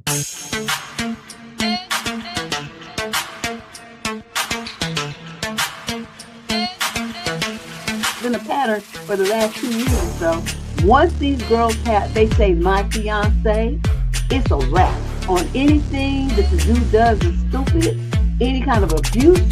Been a pattern for the last 2 years or so. Once these girls they say my fiance, it's a wrap on anything that the dude does is stupid, any kind of abuse,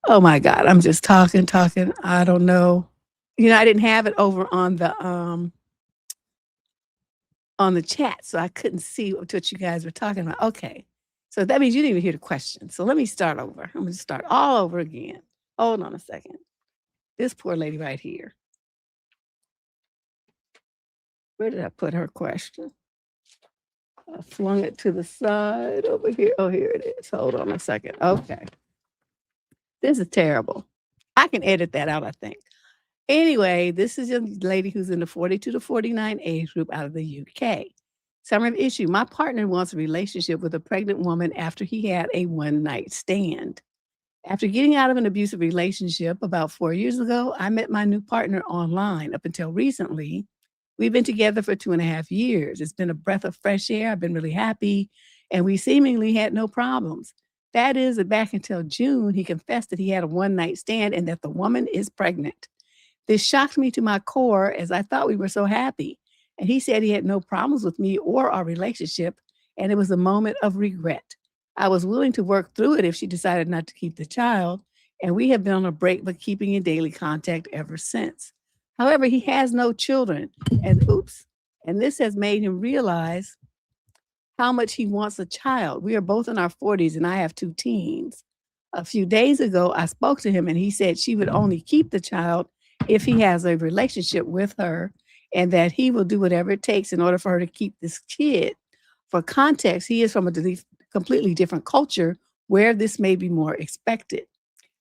Oh my God, I'm just talking. I don't know. I didn't have it over on the chat, so I couldn't see what you guys were talking about. Okay. So that means you didn't even hear the question. So let me start over. I'm going to start all over again. Hold on a second. This poor lady right here. Where did I put her question? I flung it to the side over here. Oh, here it is. Hold on a second. Okay. This is terrible. I can edit that out, I think. Anyway, this is a lady who's in the 42 to 49 age group out of the UK. Summary of issue. My partner wants a relationship with a pregnant woman after he had a one-night stand. After getting out of an abusive relationship about 4 years ago, I met my new partner online. Up until recently, we've been together for 2.5 years. It's been a breath of fresh air. I've been really happy, and we seemingly had no problems. That is, that back until June, he confessed that he had a one-night stand and that the woman is pregnant. This shocked me to my core as I thought we were so happy. And he said he had no problems with me or our relationship, and it was a moment of regret. I was willing to work through it if she decided not to keep the child, and we have been on a break but keeping in daily contact ever since. However, he has no children, and this has made him realize how much he wants a child. We are both in our 40s, and I have 2 teens. A few days ago, I spoke to him, and he said she would only keep the child if he has a relationship with her, and that he will do whatever it takes in order for her to keep this kid. For context, he is from a completely different culture where this may be more expected.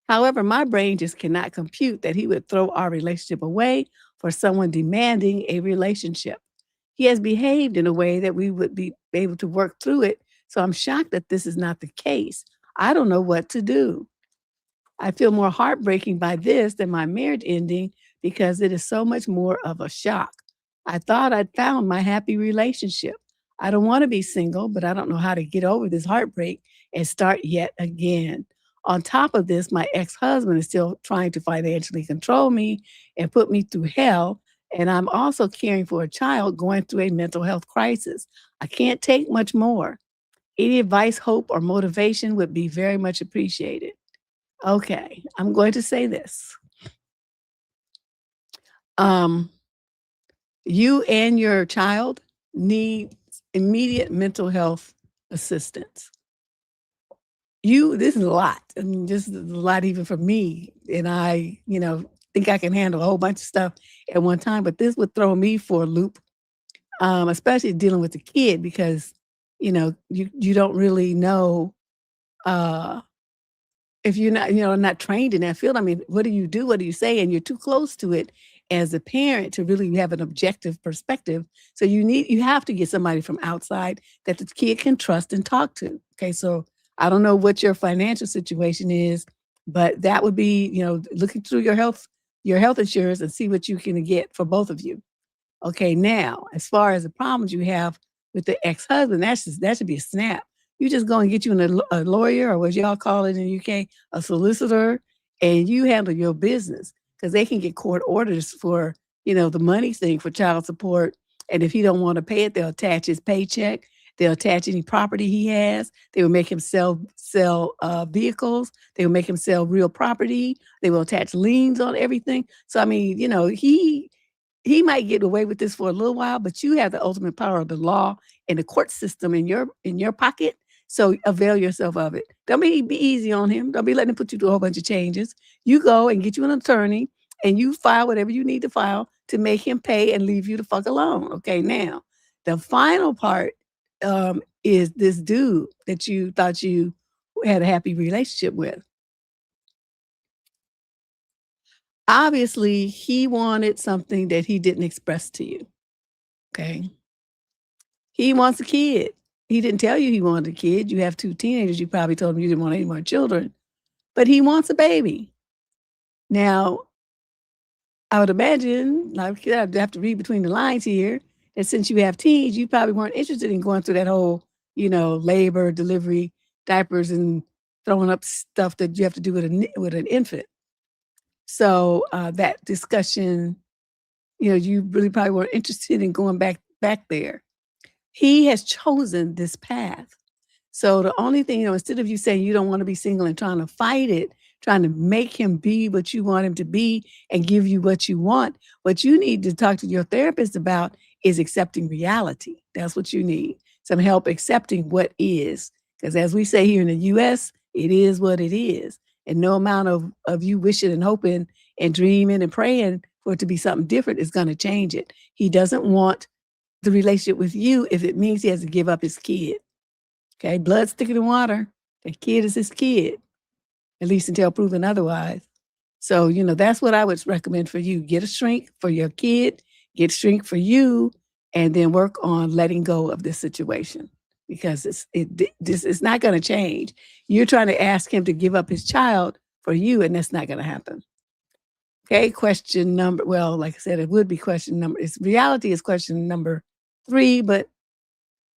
However, my brain just cannot compute that he would throw our relationship away for someone demanding a relationship. He has behaved in a way that we would be able to work through it, so I'm shocked that this is not the case. I don't know what to do. I feel more heartbreaking by this than my marriage ending because it is so much more of a shock. I thought I'd found my happy relationship. I don't want to be single, but I don't know how to get over this heartbreak and start yet again. On top of this, my ex husband is still trying to financially control me and put me through hell. And I'm also caring for a child going through a mental health crisis. I can't take much more. Any advice, hope, or motivation would be very much appreciated. Okay, I'm going to say this. You and your child need immediate mental health assistance. This is a lot. I mean, this is a lot even for me. And I, think I can handle a whole bunch of stuff at one time, but this would throw me for a loop, especially dealing with the kid because, you don't really know if you're not, not trained in that field. I mean, what do you do? What do you say? And you're too close to it as a parent to really have an objective perspective. So you have to get somebody from outside that the kid can trust and talk to. Okay. So I don't know what your financial situation is, but that would be, looking through your health insurance and see what you can get for both of you. Okay. Now, as far as the problems you have with the ex-husband, that should be a snap. You just go and get you a lawyer, or what y'all call it in the UK, a solicitor, and you handle your business because they can get court orders for, the money thing for child support. And if he don't want to pay it, they'll attach his paycheck. They'll attach any property he has. They will make him sell vehicles. They will make him sell real property. They will attach liens on everything. So, I mean, he might get away with this for a little while, but you have the ultimate power of the law and the court system in your pocket. So avail yourself of it. Don't be easy on him. Don't be letting him put you through a whole bunch of changes. You go and get you an attorney and you file whatever you need to file to make him pay and leave you the fuck alone. Okay, now the final part is this dude that you thought you had a happy relationship with. Obviously, he wanted something that he didn't express to you. Okay. He wants a kid. He didn't tell you he wanted a kid. You have 2 teenagers. You probably told him you didn't want any more children, but he wants a baby. Now, I would imagine, like I'd have to read between the lines here, that since you have teens, you probably weren't interested in going through that whole, labor, delivery, diapers, and throwing up stuff that you have to do with an infant. So that discussion, you really probably weren't interested in going back there. He has chosen this path. So the only thing, instead of you saying you don't want to be single and trying trying to make him be what you want him to be and give you what you want. What you need to talk to your therapist about is accepting reality. That's what you need. Some help accepting what is. Because as we say here in the US, it is what it is. And no amount of you wishing and hoping and dreaming and praying for it to be something different is going to change it. He doesn't want the relationship with you if it means he has to give up his kid. Okay, blood's thicker than water. The kid is his kid, at least until proven otherwise. So, that's what I would recommend for you. Get a shrink for your kid, get a shrink for you, and then work on letting go of this situation because this is not going to change. You're trying to ask him to give up his child for you, and that's not going to happen. Okay, question number, well, like I said, it would be question number, reality is question number 3, but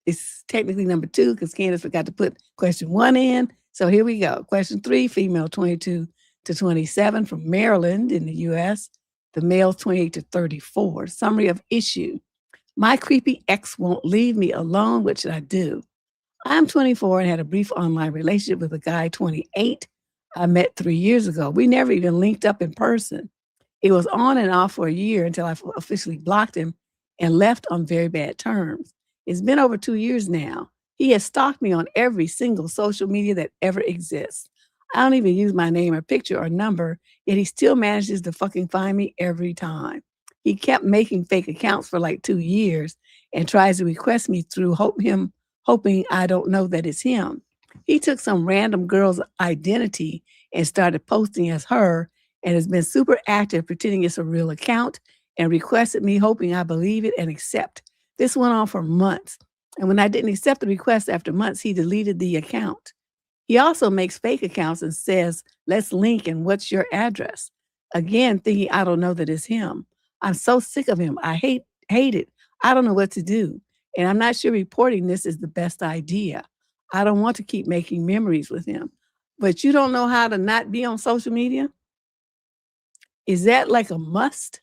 it's technically number 2 because Candace forgot to put question 1 in. So here we go. Question 3, female 22 to 27 from Maryland in the US. The male 28 to 34. Summary of issue. My creepy ex won't leave me alone. What should I do? I'm 24 and had a brief online relationship with a guy 28 I met 3 years ago. We never even linked up in person. It was on and off for a year until I officially blocked him and left on very bad terms. It's been over 2 years now. He has stalked me on every single social media that ever exists. I don't even use my name or picture or number, yet he still manages to fucking find me every time. He kept making fake accounts for like 2 years and tries to request me through hoping I don't know that it's him. He took some random girl's identity and started posting as her and has been super active pretending it's a real account and requested me hoping I believe it and accept. This went on for months. And when I didn't accept the request after months, he deleted the account. He also makes fake accounts and says, let's link and what's your address? Again, thinking I don't know that it's him. I'm so sick of him. I hate it. I don't know what to do. And I'm not sure reporting this is the best idea. I don't want to keep making memories with him. But you don't know how to not be on social media? Is that like a must?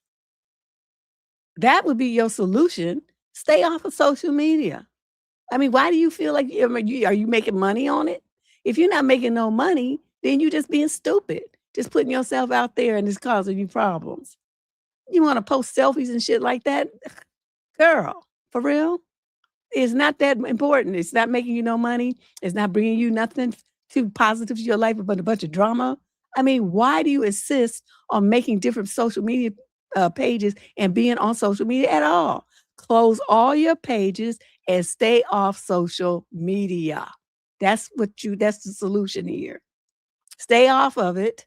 That would be your solution. Stay off of social media. I mean, why do you feel like, are you making money on it? If you're not making no money, then you're just being stupid. Just putting yourself out there and it's causing you problems. You want to post selfies and shit like that? Girl, for real? It's not that important. It's not making you no money. It's not bringing you nothing too positive to your life but a bunch of drama. I mean, why do you insist on making different social media pages and being on social media at all? Close all your pages and stay off social media. That's the solution here. Stay off of it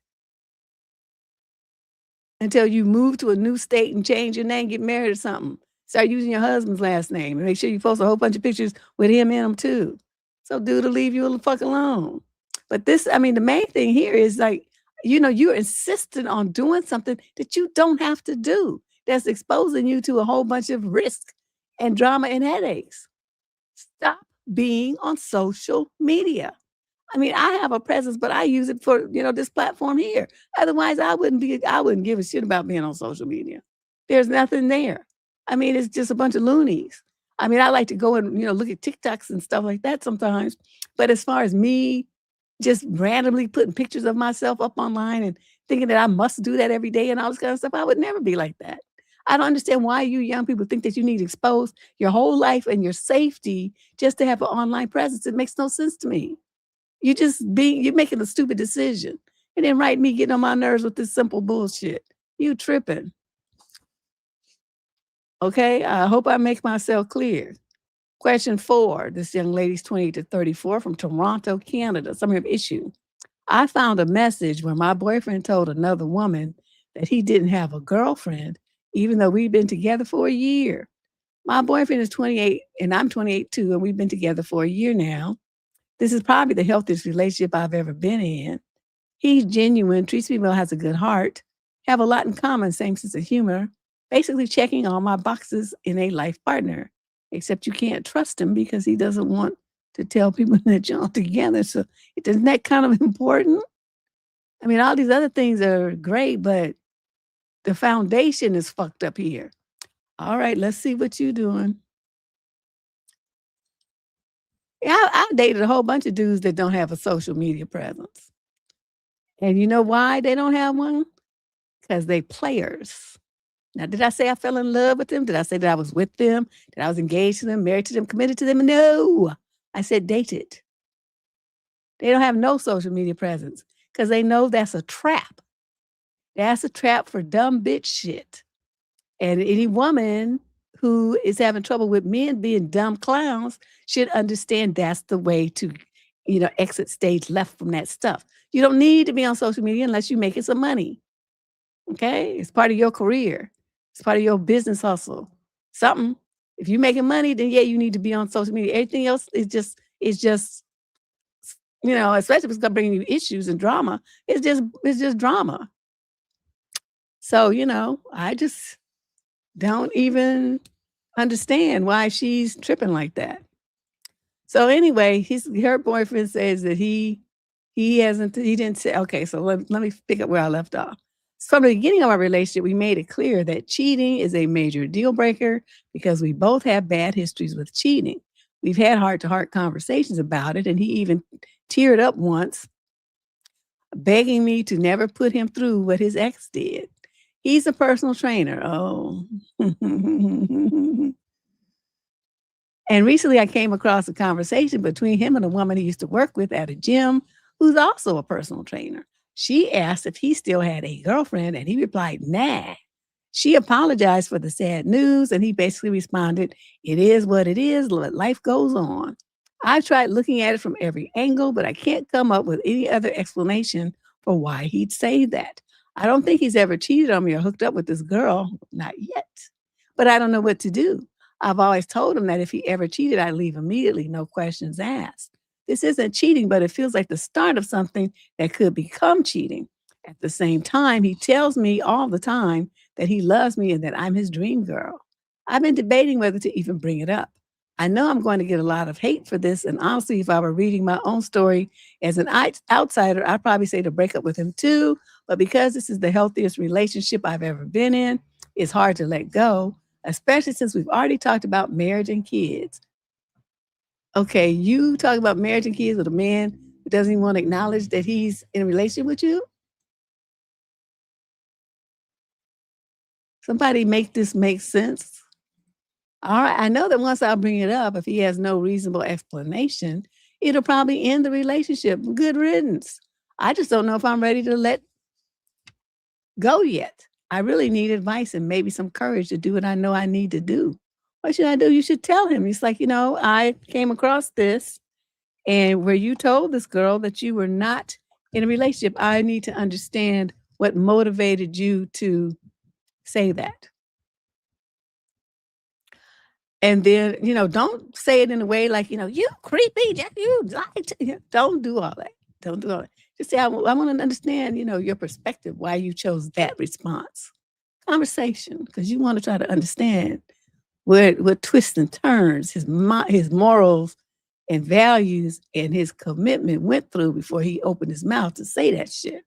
until you move to a new state and change your name, get married or something. Start using your husband's last name and make sure you post a whole bunch of pictures with him in them too. So dude will leave you the fuck alone. But the main thing here is like, you're insisting on doing something that you don't have to do. That's exposing you to a whole bunch of risk and drama and headaches. Stop being on social media. I mean, I have a presence, but I use it for, this platform here. Otherwise, I wouldn't give a shit about being on social media. There's nothing there. I mean, it's just a bunch of loonies. I mean, I like to go and, look at TikToks and stuff like that sometimes. But as far as me just randomly putting pictures of myself up online and thinking that I must do that every day and all this kind of stuff, I would never be like that. I don't understand why you young people think that you need to expose your whole life and your safety just to have an online presence. It makes no sense to me. You're making a stupid decision. And then me getting on my nerves with this simple bullshit. You tripping. Okay, I hope I make myself clear. Question 4, this young lady's 28 to 34 from Toronto, Canada. Summary of issue. I found a message where my boyfriend told another woman that he didn't have a girlfriend, even though we've been together for a year. My boyfriend is 28 and I'm 28 too, and we've been together for a year now. This is probably the healthiest relationship I've ever been in. He's genuine, treats me well, has a good heart, have a lot in common, same sense of humor, basically checking all my boxes in a life partner, except you can't trust him because he doesn't want to tell people that you're together. So isn't that kind of important? I mean, all these other things are great, but the foundation is fucked up here. All right, let's see what you're doing. Yeah, I dated a whole bunch of dudes that don't have a social media presence. And you know why they don't have one? Because they players. Now, did I say I fell in love with them? Did I say that I was with them? That I was engaged to them, married to them, committed to them? No. I said dated. They don't have no social media presence because they know that's a trap. That's a trap for dumb bitch shit. And any woman who is having trouble with men being dumb clowns should understand that's the way to, exit stage left from that stuff. You don't need to be on social media unless you're making some money. Okay? It's part of your career. It's part of your business hustle. Something. If you're making money, then yeah, you need to be on social media. Everything else is just, especially if it's gonna bring you issues and drama, it's just drama. So, I just don't even understand why she's tripping like that. So anyway, her boyfriend says that he didn't say, okay, so let me pick up where I left off. From the beginning of our relationship, we made it clear that cheating is a major deal breaker because we both have bad histories with cheating. We've had heart-to-heart conversations about it, and he even teared up once, begging me to never put him through what his ex did. He's a personal trainer. Oh. And recently I came across a conversation between him and a woman he used to work with at a gym who's also a personal trainer. She asked if he still had a girlfriend, and he replied, nah. She apologized for the sad news, and he basically responded, it is what it is, life goes on. I've tried looking at it from every angle, but I can't come up with any other explanation for why he'd say that. I don't think he's ever cheated on me or hooked up with this girl, not yet, but I don't know what to do. I've always told him that if he ever cheated, I'd leave immediately, no questions asked. This isn't cheating, but it feels like the start of something that could become cheating. At the same time, he tells me all the time that he loves me and that I'm his dream girl. I've been debating whether to even bring it up. I know I'm going to get a lot of hate for this, and honestly, if I were reading my own story as an outsider, I'd probably say to break up with him too, but because this is the healthiest relationship I've ever been in, it's hard to let go, especially since we've already talked about marriage and kids. Okay, you talk about marriage and kids with a man who doesn't even want to acknowledge that he's in a relationship with you? Somebody make this make sense. All right, I know that once I bring it up, if he has no reasonable explanation, it'll probably end the relationship. Good riddance. I just don't know if I'm ready to let go yet. I really need advice and maybe some courage to do what I know I need to do. What should I do? You should tell him. He's like, I came across this, and where you told this girl that you were not in a relationship, I need to understand what motivated you to say that. And then, don't say it in a way like, you creepy, you lied. Don't do all that. Don't do all that. Just say, I want to understand, your perspective, why you chose that response. Conversation, because you want to try to understand what twists and turns his morals and values and his commitment went through before he opened his mouth to say that shit.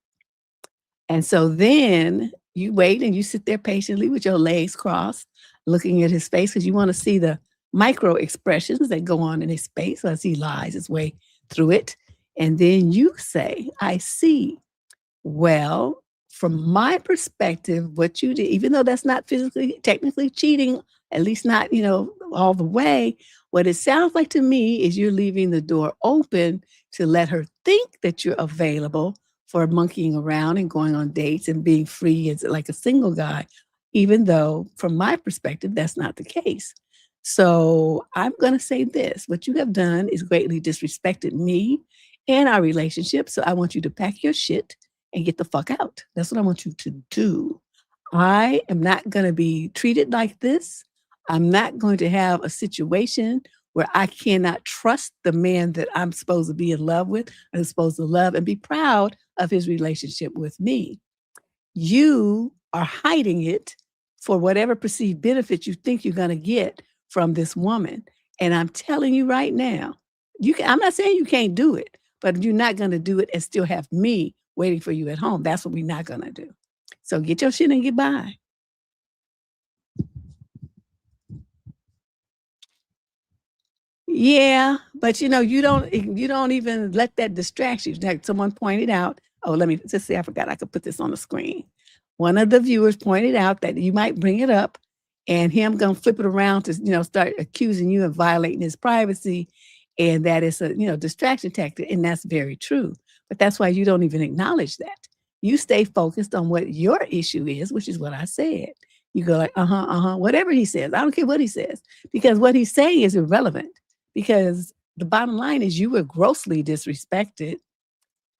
And so then you wait and you sit there patiently with your legs crossed, looking at his face because you want to see the micro expressions that go on in his face as he lies his way through it. And then you say, I see. Well, from my perspective, what you did, even though that's not technically cheating, at least not, all the way, what it sounds like to me is you're leaving the door open to let her think that you're available for monkeying around and going on dates and being free as like a single guy, even though from my perspective, that's not the case. So I'm going to say this, what you have done is greatly disrespected me and our relationship. So I want you to pack your shit and get the fuck out. That's what I want you to do. I am not going to be treated like this. I'm not going to have a situation where I cannot trust the man that I'm supposed to be in love with, I'm supposed to love and be proud of his relationship with me. You are hiding it for whatever perceived benefit you think you're going to get from this woman. And I'm telling you right now, I'm not saying you can't do it, but you're not going to do it and still have me waiting for you at home. That's what we're not going to do. So get your shit and get by. Yeah, but you don't even let that distract you. Like someone pointed out, Oh, let me just say, I forgot I could put this on the screen. One of the viewers pointed out that you might bring it up and him going to flip it around to, start accusing you of violating his privacy, and that it's a, distraction tactic. And that's very true. But that's why you don't even acknowledge that. You stay focused on what your issue is, which is what I said. You go like, whatever he says. I don't care what he says, because what he's saying is irrelevant, because the bottom line is you were grossly disrespected.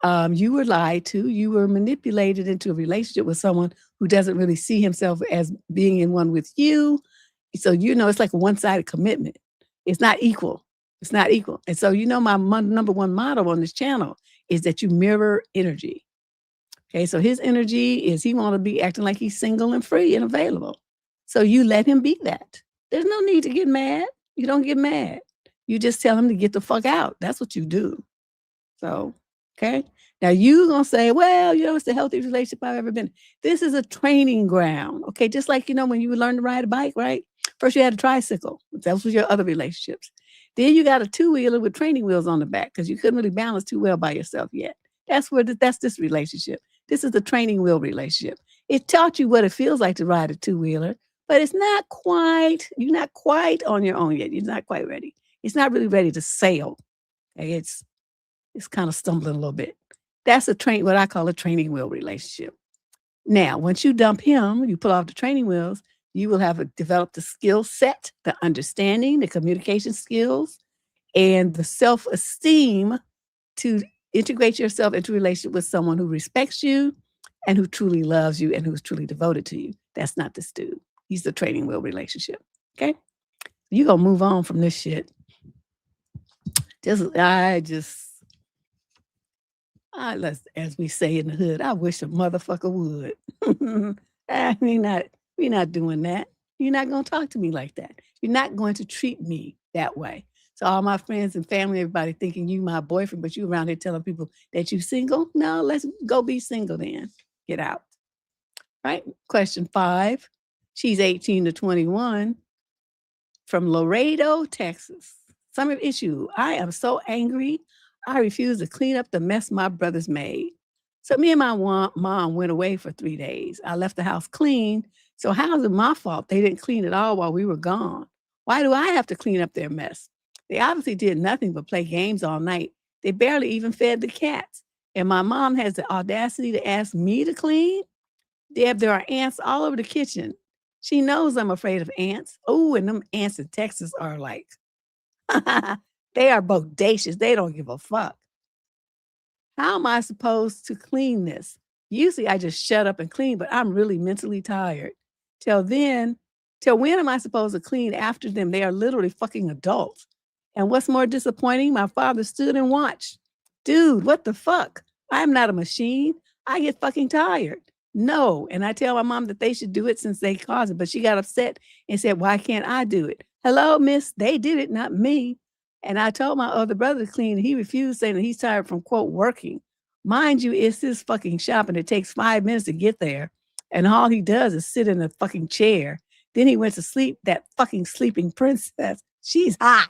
You were lied to, you were manipulated into a relationship with someone who doesn't really see himself as being in one with you. So, it's like a one-sided commitment. It's not equal. It's not equal. And so, my number one motto on this channel is that you mirror energy. Okay. So his energy is he want to be acting like he's single and free and available. So you let him be that. There's no need to get mad. You don't get mad. You just tell him to get the fuck out. That's what you do. So, okay. Now you gonna say, well, it's the healthiest relationship I've ever been. This is a training ground. Okay. Just like, when you learn to ride a bike, right? First you had a tricycle. That was your other relationships. Then you got a two-wheeler with training wheels on the back because you couldn't really balance too well by yourself yet. That's this relationship. This is the training wheel relationship. It taught you what it feels like to ride a two-wheeler, but you're not quite on your own yet. You're not quite ready. It's not really ready to sail. Okay? It's kind of stumbling a little bit. That's what I call a training wheel relationship. Now, once you dump him, you pull off the training wheels, you will have developed the skill set, the understanding, the communication skills, and the self-esteem to integrate yourself into a relationship with someone who respects you and who truly loves you and who's truly devoted to you. That's not this dude. He's the training wheel relationship. Okay? You're going to move on from this shit. As we say in the hood, I wish a motherfucker would. We're not doing that. You're not going to talk to me like that. You're not going to treat me that way. So all my friends and family, everybody thinking you my boyfriend, but you around here telling people that you single? No, let's go be single then. Get out. Right? Question 5. She's 18 to 21 from Laredo, Texas. Summer issue. I am so angry. I refuse to clean up the mess my brothers made. So me and my mom went away for 3 days. I left the house clean. So how is it my fault they didn't clean it all while we were gone? Why do I have to clean up their mess? They obviously did nothing but play games all night. They barely even fed the cats. And my mom has the audacity to ask me to clean? Deb, there are ants all over the kitchen. She knows I'm afraid of ants. Oh, and them ants in Texas are like, they are bodacious. They don't give a fuck. How am I supposed to clean this? Usually I just shut up and clean, but I'm really mentally tired. Till when am I supposed to clean after them? They are literally fucking adults. And what's more disappointing, my father stood and watched. Dude, what the fuck? I'm not a machine. I get fucking tired. No. And I tell my mom that they should do it since they caused it, but she got upset and said, why can't I do it? Hello, miss, they did it, not me. And I told my other brother to clean, and he refused, saying that he's tired from, quote, working. Mind you, it's his fucking shop, and it takes 5 minutes to get there. And all he does is sit in a fucking chair. Then he went to sleep, that fucking sleeping princess. She's hot.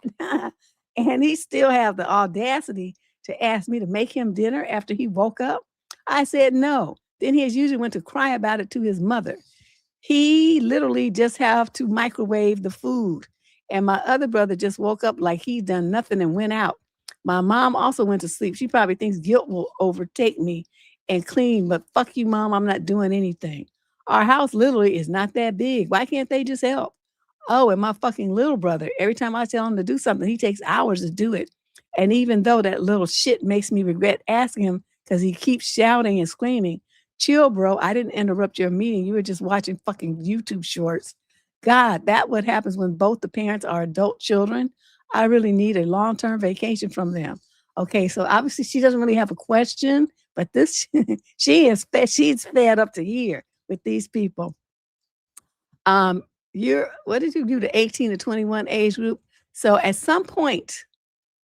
And he still have the audacity to ask me to make him dinner after he woke up. I said no. Then he usually went to cry about it to his mother. He literally just have to microwave the food. And my other brother just woke up like he'd done nothing and went out. My mom also went to sleep. She probably thinks guilt will overtake me and clean, but fuck you, mom, I'm not doing anything. Our house literally is not that big. Why can't they just help? Oh, and my fucking little brother, every time I tell him to do something, he takes hours to do it. And even though that little shit makes me regret asking him because he keeps shouting and screaming, chill, bro, I didn't interrupt your meeting. You were just watching fucking YouTube shorts. God, that's what happens when both the parents are adult children. I really need a long-term vacation from them. Okay, so obviously she doesn't really have a question, but this she's fed up to here with these people. What did you do, the 18 to 21 age group? So at some point,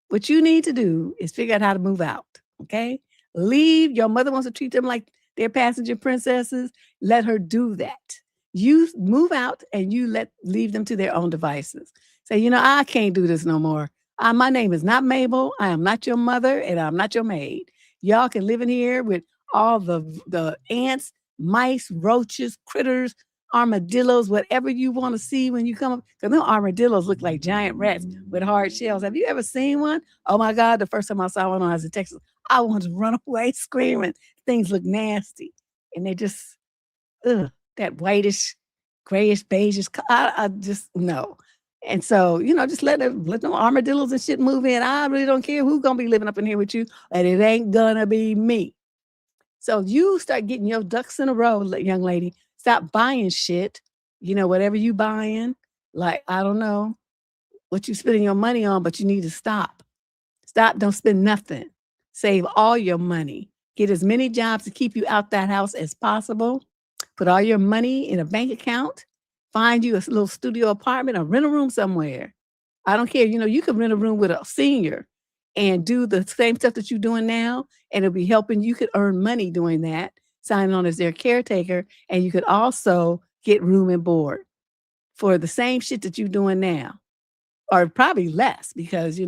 what you need to do is figure out how to move out. Okay, leave. Your mother wants to treat them like they're passenger princesses. Let her do that. You move out and you leave them to their own devices. Say, I can't do this no more. My name is not Mabel. I am not your mother and I'm not your maid. Y'all can live in here with all the ants, mice, roaches, critters, armadillos, whatever you want to see when you come up. Because them armadillos look like giant rats with hard shells. Have you ever seen one? Oh my God, the first time I saw one when I was in Texas, I wanted to run away screaming. Things look nasty. And they just, that whitish, grayish, beigeish. I just, no. And so, just let them armadillos and shit move in. I really don't care who's going to be living up in here with you, and it ain't going to be me. So you start getting your ducks in a row, young lady. Stop buying shit, whatever you buying. Like, I don't know what you spending your money on, but you need to stop. Stop, don't spend nothing. Save all your money. Get as many jobs to keep you out that house as possible. Put all your money in a bank account. Find you a little studio apartment or rent a room somewhere. I don't care. You can rent a room with a senior and do the same stuff that you're doing now, and it'll be helping. You could earn money doing that, signing on as their caretaker, and you could also get room and board for the same shit that you're doing now, or probably less because,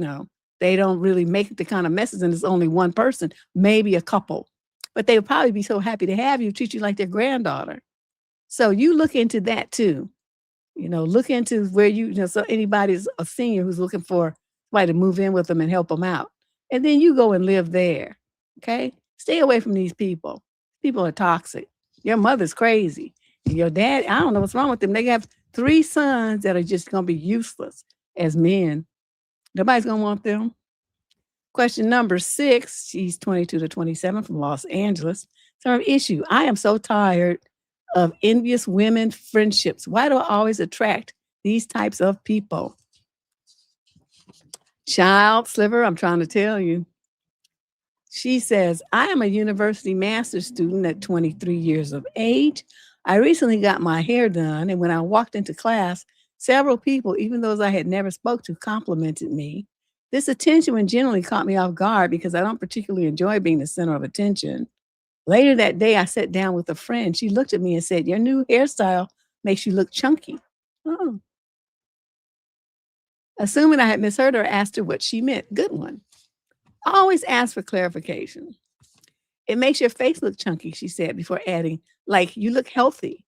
they don't really make the kind of messes and it's only one person, maybe a couple, but they would probably be so happy to have you, treat you like their granddaughter. So you look into that too. Look into where so anybody's a senior who's looking for somebody to move in with them and help them out. And then you go and live there. Okay. Stay away from these people. People are toxic. Your mother's crazy. And your dad, I don't know what's wrong with them. They have 3 sons that are just going to be useless as men. Nobody's going to want them. Question number 6, she's 22 to 27 from Los Angeles. Term issue, I am so tired of envious women friendships. Why do I always attract these types of people? Child Sliver, I'm trying to tell you. She says, I am a university master's student at 23 years of age. I recently got my hair done, and when I walked into class, several people, even those I had never spoke to, complimented me. This attention generally caught me off guard because I don't particularly enjoy being the center of attention. Later that day, I sat down with a friend. She looked at me and said, your new hairstyle makes you look chunky. Oh. Assuming I had misheard her, asked her what she meant. Good one. I always ask for clarification. It makes your face look chunky, she said, before adding, like you look healthy.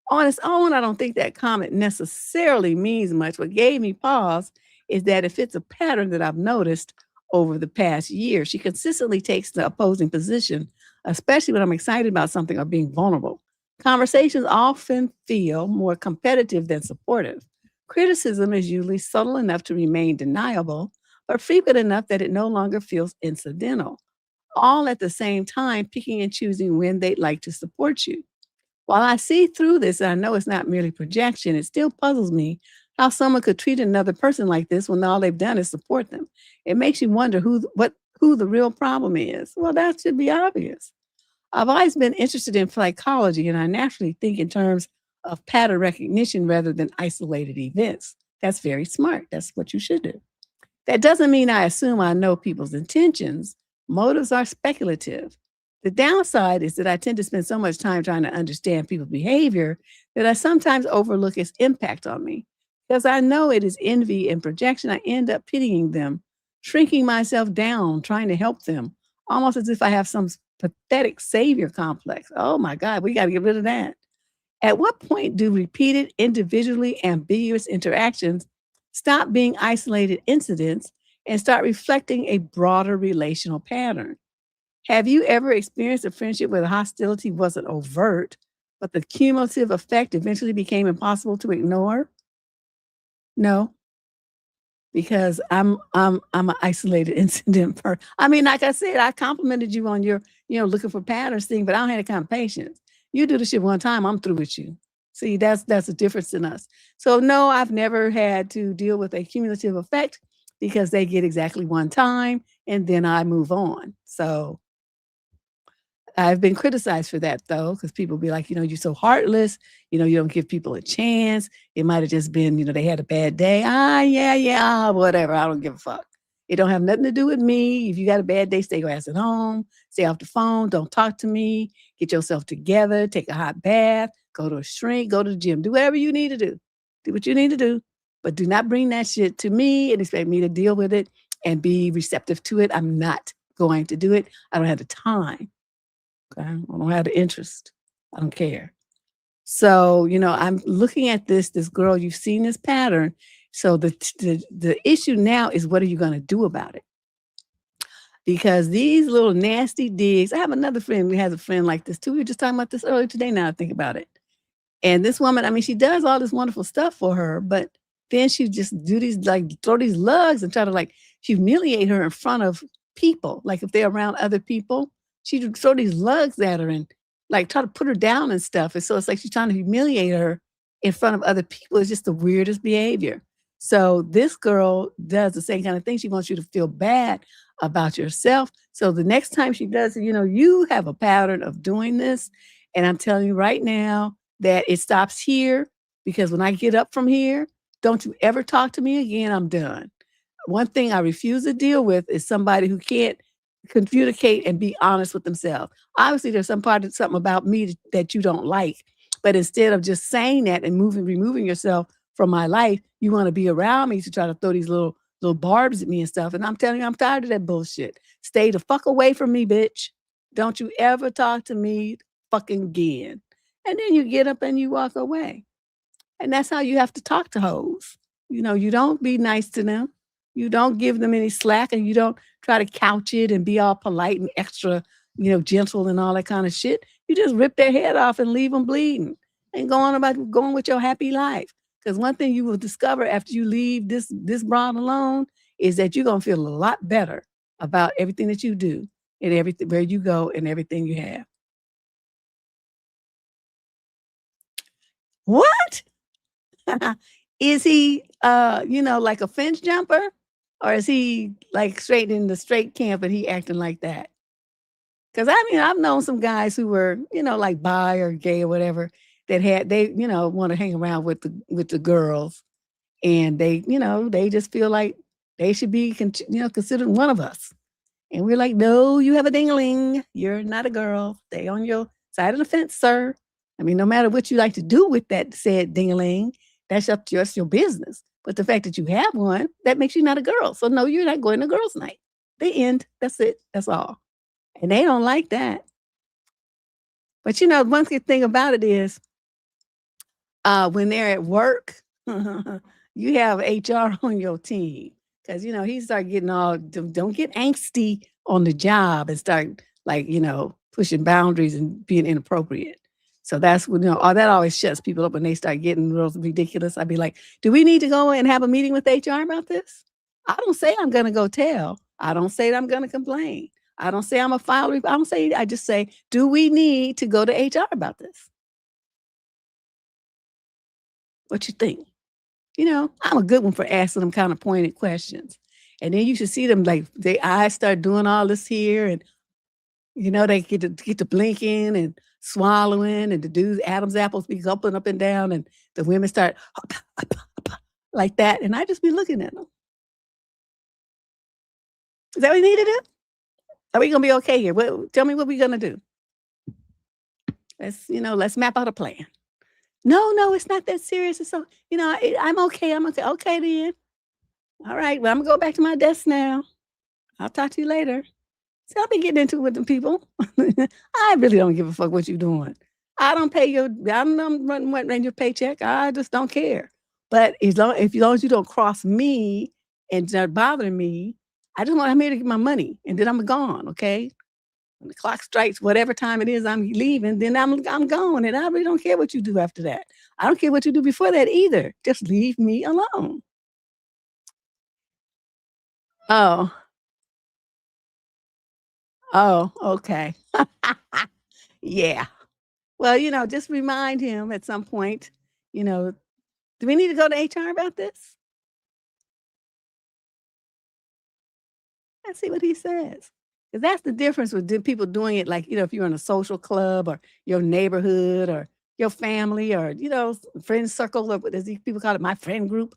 On its own, I don't think that comment necessarily means much. What gave me pause is that if it's a pattern that I've noticed over the past year, she consistently takes the opposing position, especially when I'm excited about something or being vulnerable. Conversations often feel more competitive than supportive. Criticism is usually subtle enough to remain deniable, but frequent enough that it no longer feels incidental. All at the same time, picking and choosing when they'd like to support you. While I see through this, and I know it's not merely projection, it still puzzles me how someone could treat another person like this when all they've done is support them. It makes you wonder who the real problem is. Well, that should be obvious. I've always been interested in psychology, and I naturally think in terms of pattern recognition rather than isolated events. That's very smart. That's what you should do. That doesn't mean I assume I know people's intentions. Motives are speculative. The downside is that I tend to spend so much time trying to understand people's behavior that I sometimes overlook its impact on me. Because I know it is envy and projection, I end up pitying them, shrinking myself down, trying to help them, almost as if I have some pathetic savior complex. Oh my God, we got to get rid of that. At what point do repeated, individually ambiguous interactions stop being isolated incidents and start reflecting a broader relational pattern? Have you ever experienced a friendship where the hostility wasn't overt, but the cumulative effect eventually became impossible to ignore? No, because I'm an isolated incident. I mean, like I said, I complimented you on your, looking for patterns thing, but I don't have that kind of patience. You do the shit one time, I'm through with you. See, that's a difference in us. So no, I've never had to deal with a cumulative effect because they get exactly one time and then I move on. So I've been criticized for that though, because people be like, you're so heartless, you don't give people a chance. It might have just been, they had a bad day. Yeah, whatever. I don't give a fuck. It don't have nothing to do with me. If you got a bad day, stay your ass at home, stay off the phone, don't talk to me, get yourself together, take a hot bath, go to a shrink, go to the gym, do whatever you need to do. Do what you need to do, but do not bring that shit to me and expect me to deal with it and be receptive to it. I'm not going to do it. I don't have the time. Okay. I don't have the interest. I don't care. So, I'm looking at this girl, you've seen this pattern. So the issue now is, what are you going to do about it? Because these little nasty digs, I have another friend who has a friend like this too. We were just talking about this earlier today. Now I think about it. And this woman, I mean, she does all this wonderful stuff for her, but then she just do these, like, throw these lugs and try to, like, humiliate her in front of people. Like, if they're around other people, she'd throw these lugs at her and, like, try to put her down and stuff. And so it's like she's trying to humiliate her in front of other people. It's just the weirdest behavior. So this girl does the same kind of thing. She wants you to feel bad about yourself. So the next time she does it, you have a pattern of doing this. And I'm telling you right now that it stops here, because when I get up from here, don't you ever talk to me again. I'm done. One thing I refuse to deal with is somebody who can't communicate and be honest with themselves. Obviously, there's something about me that you don't like, but instead of just saying that and removing yourself from my life, you want to be around me to try to throw these little barbs at me and stuff. And I'm telling you, I'm tired of that bullshit. Stay the fuck away from me, bitch. Don't you ever talk to me fucking again. And then you get up and you walk away. And that's how you have to talk to hoes. You don't be nice to them. You don't give them any slack, and you don't try to couch it and be all polite and extra, gentle and all that kind of shit. You just rip their head off and leave them bleeding and go on about going with your happy life. Because one thing you will discover after you leave this broad alone is that you're going to feel a lot better about everything that you do and everything, where you go and everything you have. What? Is he, like a fence jumper? Or is he, like, straight in the straight camp and he acting like that? Because, I've known some guys who were, like bi or gay or whatever, that they want to hang around with the girls. And they just feel like they should be, considered one of us. And we're like, no, you have a ding-a-ling. You're not a girl. Stay on your side of the fence, sir. No matter what you like to do with that said ding-a-ling, that's up to your business. But the fact that you have one, that makes you not a girl. So no, you're not going to girls' night. The end. That's it. That's all. And they don't like that. But one good thing about it is, when they're at work, you have HR on your team. Because, he start getting all, don't get angsty on the job and start, like, pushing boundaries and being inappropriate. So that's when, that always shuts people up when they start getting real ridiculous. I'd be like, do we need to go and have a meeting with HR about this? I don't say I'm going to go tell. I don't say that I'm going to complain. I don't say I'm a file. I just say, do we need to go to HR about this? What you think? I'm a good one for asking them kind of pointed questions. And then you should see them, like, their eyes start doing all this here. And, they get to blinking and swallowing, and the dude's Adam's apples be gulping up and down, and the women start like that. And I just be looking at them. Is that what we need to do? Are we going to be okay here? Tell me what we're going to do. Let's map out a plan. No, it's not that serious. It's so, I'm okay. I'm okay. Okay, then. All right. Well, I'm going to go back to my desk now. I'll talk to you later. See, I'll be getting into it with the people. I really don't give a fuck what you're doing. I don't pay I'm running your paycheck. I just don't care. But as long as you don't cross me and start bothering me, I'm here to get my money, and then I'm gone, okay? When the clock strikes whatever time it is I'm leaving, then I'm gone, and I really don't care what you do after that. I don't care what you do before that either. Just leave me alone. Oh, okay. Yeah. Well, just remind him at some point, do we need to go to HR about this? Let's see what he says. Because that's the difference with people doing it, like, if you're in a social club or your neighborhood or your family or, friend circle, or as these people call it, my friend group,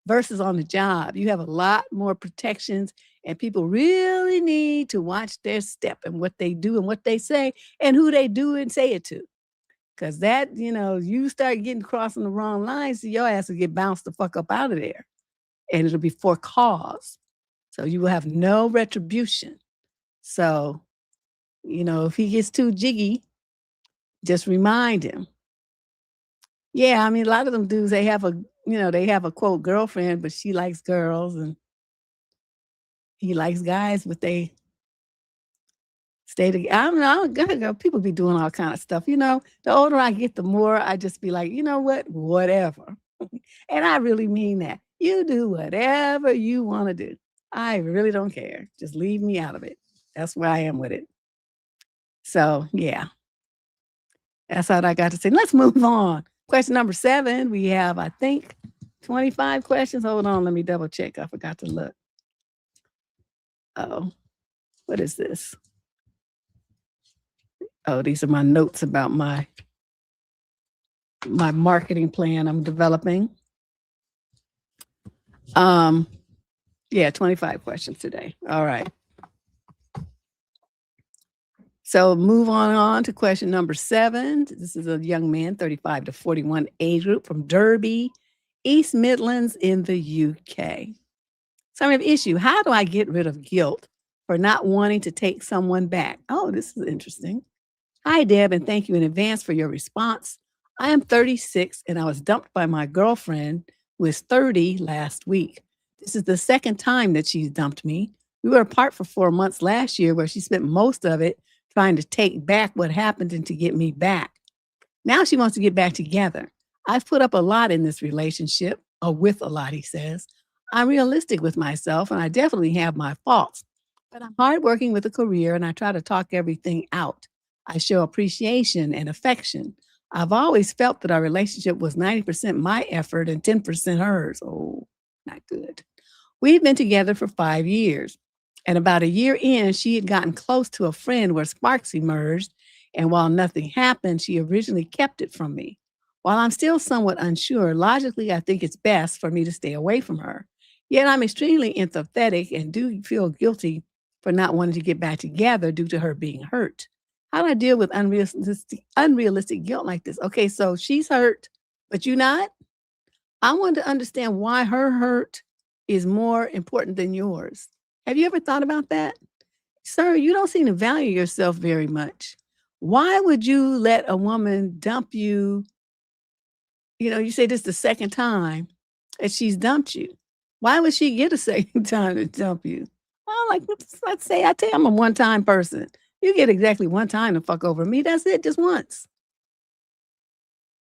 versus on the job. You have a lot more protections, and people really need to watch their step and what they do and what they say and who they do and say it to. Because that, you start crossing the wrong lines, your ass will get bounced the fuck up out of there. And it'll be for cause. So you will have no retribution. So You know, if he gets too jiggy, just remind him. Yeah, I mean, a lot of them dudes, they have a quote girlfriend, but she likes girls and he likes guys, but they stay together. I don't know. People be doing all kind of stuff. You know, the older I get, the more I just be like, you know what? Whatever. And I really mean that. You do whatever you want to do. I really don't care. Just leave me out of it. That's where I am with it. So, yeah. That's all I got to say. Let's move on. Question number 7. We have, I think, 25 questions. Hold on. Let me double check. I forgot to look. Oh, what is this? Oh, these are my notes about my marketing plan I'm developing. Yeah, 25 questions today. All right. So move on to question number 7. This is a young man, 35 to 41 age group from Derby, East Midlands in the UK. So I have an issue. How do I get rid of guilt for not wanting to take someone back? Oh, this is interesting. Hi, Deb, and thank you in advance for your response. I am 36 and I was dumped by my girlfriend who is 30 last week. This is the second time that she's dumped me. We were apart for 4 months last year where she spent most of it trying to take back what happened and to get me back. Now she wants to get back together. I've put up a lot in this relationship, or with a lot, he says. I'm realistic with myself and I definitely have my faults, but I'm hardworking with a career and I try to talk everything out. I show appreciation and affection. I've always felt that our relationship was 90% my effort and 10% hers. Oh, not good. We've been together for 5 years. And about a year in, she had gotten close to a friend where sparks emerged. And while nothing happened, she originally kept it from me. While I'm still somewhat unsure, logically, I think it's best for me to stay away from her. Yet I'm extremely empathetic and do feel guilty for not wanting to get back together due to her being hurt. How do I deal with unrealistic guilt like this? Okay, so she's hurt, but you not? I want to understand why her hurt is more important than yours. Have you ever thought about that? Sir, you don't seem to value yourself very much. Why would you let a woman dump you? You know, you say this the second time that she's dumped you. Why would she get a second time to dump you? Well, like, let's say I tell you I'm a one-time person. You get exactly one time to fuck over me. That's it, just once.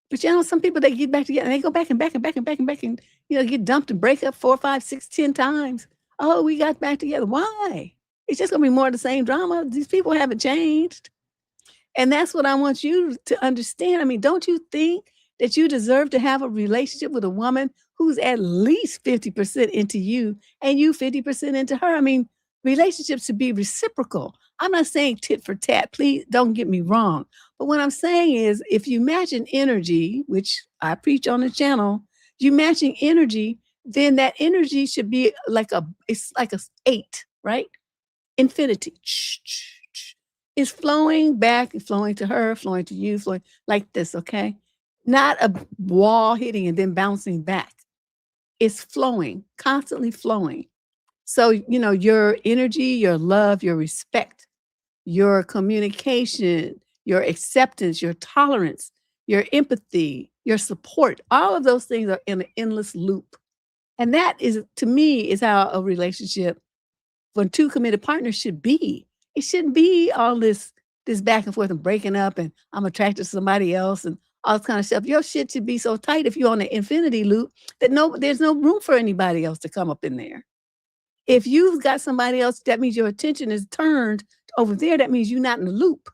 But you know, some people, they get back together and they go back and back and back and back and back and, you know, get dumped and break up 4, 5, 6, 10 times. Oh, we got back together. Why? It's just going to be more of the same drama. These people haven't changed. And that's what I want you to understand. I mean, don't you think that you deserve to have a relationship with a woman who's at least 50% into you and you 50% into her? I mean, relationships should be reciprocal. I'm not saying tit for tat. Please don't get me wrong. But what I'm saying is, if you match an energy, which I preach on the channel, you matching energy, then that energy should be it's like a 8, right? Infinity. It's flowing back, flowing to her, flowing to you, flowing like this, okay? Not a wall hitting and then bouncing back. It's flowing, constantly flowing. So, you know, your energy, your love, your respect, your communication, your acceptance, your tolerance, your empathy, your support, all of those things are in an endless loop. And that is, to me, is how a relationship for 2 committed partners should be. It shouldn't be all this back and forth and breaking up and I'm attracted to somebody else and all this kind of stuff. Your shit should be so tight if you're on the infinity loop that there's no room for anybody else to come up in there. If you've got somebody else, that means your attention is turned over there. That means you're not in the loop.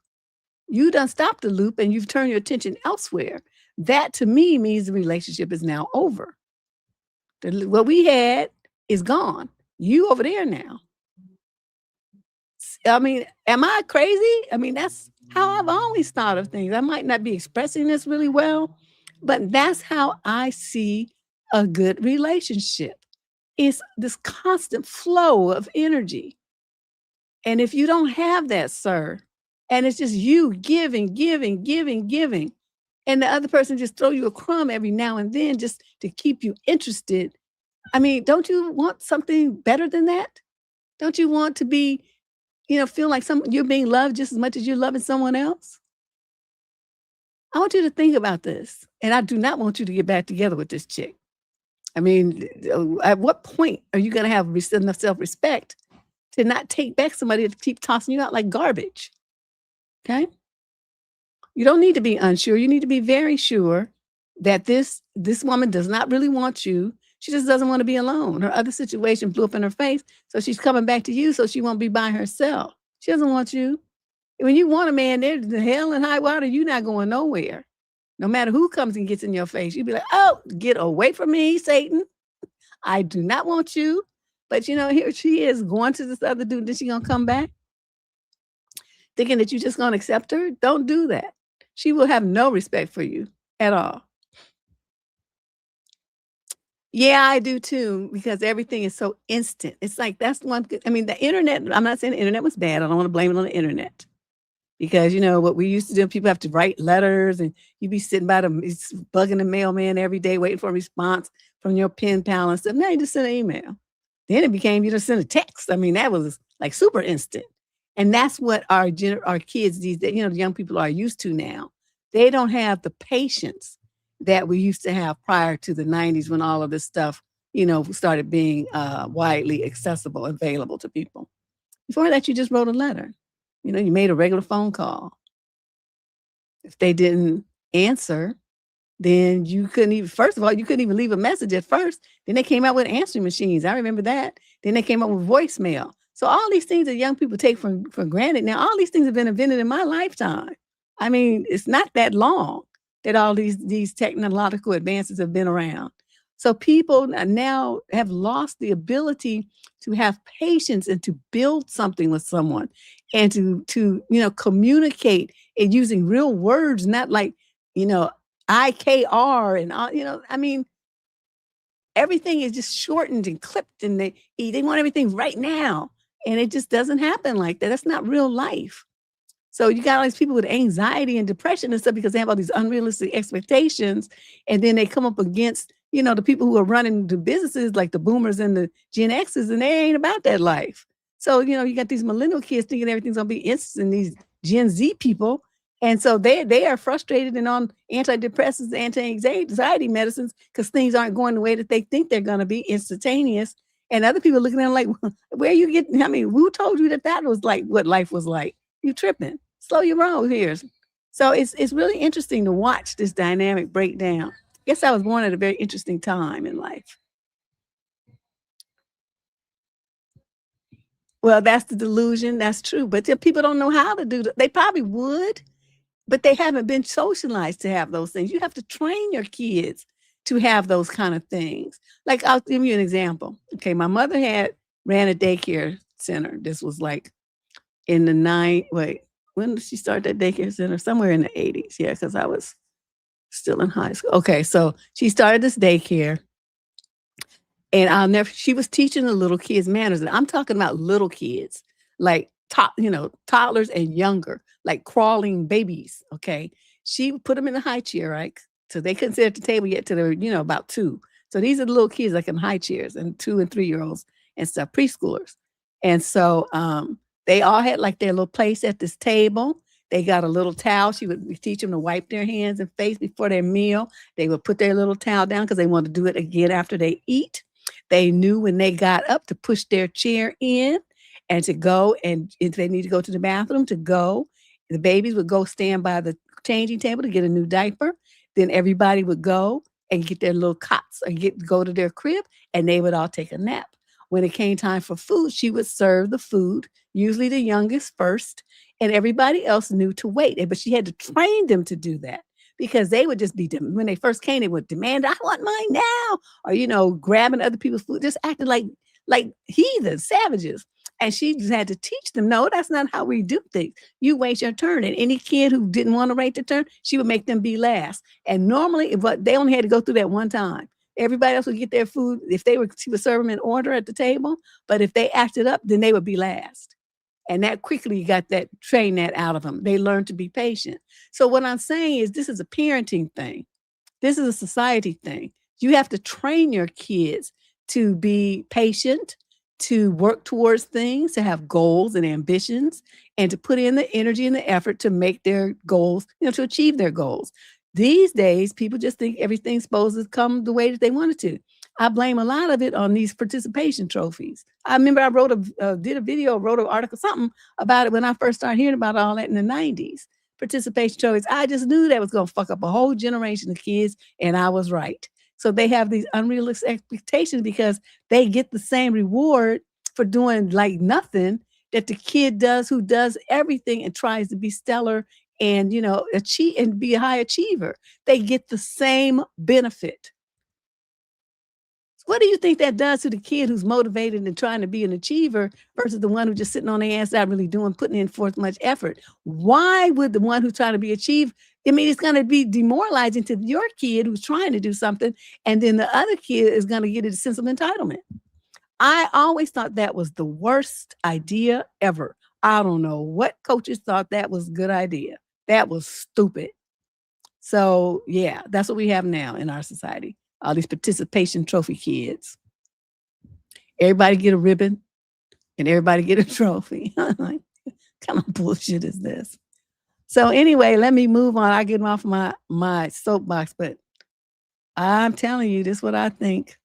You done stopped the loop and you've turned your attention elsewhere. That to me means the relationship is now over. What we had is gone. You over there now. I mean, am I crazy? I mean, that's how I've always thought of things. I might not be expressing this really well, but that's how I see a good relationship. It's this constant flow of energy. And if you don't have that, sir, and it's just you giving, and the other person just throw you a crumb every now and then just to keep you interested. I mean, don't you want something better than that? Don't you want to be, feel like you're being loved just as much as you're loving someone else? I want you to think about this. And I do not want you to get back together with this chick. I mean, at what point are you going to have enough self-respect to not take back somebody to keep tossing you out like garbage? Okay? You don't need to be unsure. You need to be very sure that this woman does not really want you. She just doesn't want to be alone. Her other situation blew up in her face, so she's coming back to you so she won't be by herself. She doesn't want you. When you want a man, there's the hell and high water, you're not going nowhere. No matter who comes and gets in your face, you'd be like, oh, get away from me, Satan. I do not want you. But, here she is going to this other dude. Then she going to come back thinking that you're just going to accept her? Don't do that. She will have no respect for you at all. Yeah, I do too, because everything is so instant. It's like, that's one, I mean, the internet, I'm not saying the internet was bad. I don't want to blame it on the internet. Because, what we used to do, people have to write letters and you'd be sitting by bugging the mailman every day, waiting for a response from your pen pal and stuff. Now you just send an email. Then it became, you just send a text. I mean, that was like super instant. And that's what our kids these days, the young people are used to now. They don't have the patience that we used to have prior to the 90s when all of this stuff, started being widely accessible, available to people. Before that, you just wrote a letter. You made a regular phone call. If they didn't answer, then you couldn't even, first of all, you couldn't even leave a message at first. Then they came out with answering machines. I remember that. Then they came out with voicemail. So all these things that young people take for granted now, all these things have been invented in my lifetime. I mean, it's not that long that all these technological advances have been around. So people now have lost the ability to have patience and to build something with someone and to communicate and using real words, not like, IKR and all, I mean, everything is just shortened and clipped and they want everything right now. And it just doesn't happen like that. That's not real life. So you got all these people with anxiety and depression and stuff because they have all these unrealistic expectations. And then they come up against, the people who are running the businesses like the boomers and the Gen X's, and they ain't about that life. So, you got these millennial kids thinking everything's going to be instant, and these Gen Z people. And so they are frustrated and on antidepressants, anti-anxiety medicines because things aren't going the way that they think they're going to be instantaneous. And other people looking at them like, where you get, who told you that was like what life was like? You tripping. Slow your roll here. So it's really interesting to watch this dynamic break down. I guess I was born at a very interesting time in life. Well, that's the delusion. That's true. But people don't know how to do that. They probably would, but they haven't been socialized to have those things. You have to train your kids to have those kind of things. Like, I'll give you an example. Okay, my mother ran a daycare center. This was like in the when did she start that daycare center? Somewhere in the 80s. Yeah, because I was still in high school. Okay, so she started this daycare. And she was teaching the little kids manners. And I'm talking about little kids, like toddlers and younger, like crawling babies. Okay. She put them in the high chair, right? So they couldn't sit at the table yet till they were, about 2. So these are the little kids like in high chairs and 2 and 3-year-olds and stuff, preschoolers. And so they all had like their little place at this table. They got a little towel. She would teach them to wipe their hands and face before their meal. They would put their little towel down because they wanted to do it again after they eat. They knew when they got up to push their chair in and to go. And if they need to go to the bathroom, to go. The babies would go stand by the changing table to get a new diaper. Then everybody would go and get their little cots or go to their crib, and they would all take a nap. When it came time for food, she would serve the food, usually the youngest first, and everybody else knew to wait. But she had to train them to do that because they would just be, when they first came, they would demand, I want mine now, or, grabbing other people's food, just acting like heathens, savages. And she just had to teach them, no, that's not how we do things. You wait your turn. And any kid who didn't want to wait their turn, she would make them be last. And normally, but they only had to go through that one time. Everybody else would get their food she would serve them in order at the table. But if they acted up, then they would be last. And that quickly trained that out of them. They learned to be patient. So what I'm saying is this is a parenting thing. This is a society thing. You have to train your kids to be patient, to work towards things, to have goals and ambitions, and to put in the energy and the effort to make their goals, to achieve their goals. These days, people just think everything's supposed to come the way that they want it to. I blame a lot of it on these participation trophies. I remember I did a video, wrote an article, something about it when I first started hearing about all that in the 90s. Participation trophies. I just knew that was going to fuck up a whole generation of kids, and I was right. So they have these unrealistic expectations because they get the same reward for doing like nothing that the kid does who does everything and tries to be stellar and, achieve and be a high achiever. They get the same benefit. What do you think that does to the kid who's motivated and trying to be an achiever versus the one who's just sitting on their ass, not really putting in forth much effort? Why would the one who's trying to be achieved? I mean, it's going to be demoralizing to your kid who's trying to do something, and then the other kid is going to get a sense of entitlement. I always thought that was the worst idea ever. I don't know what coaches thought that was a good idea. That was stupid. So, yeah, that's what we have now in our society. All these participation trophy kids. Everybody get a ribbon and everybody get a trophy. Like, what kind of bullshit is this? So anyway, let me move on. I get off my soapbox, but I'm telling you, this is what I think.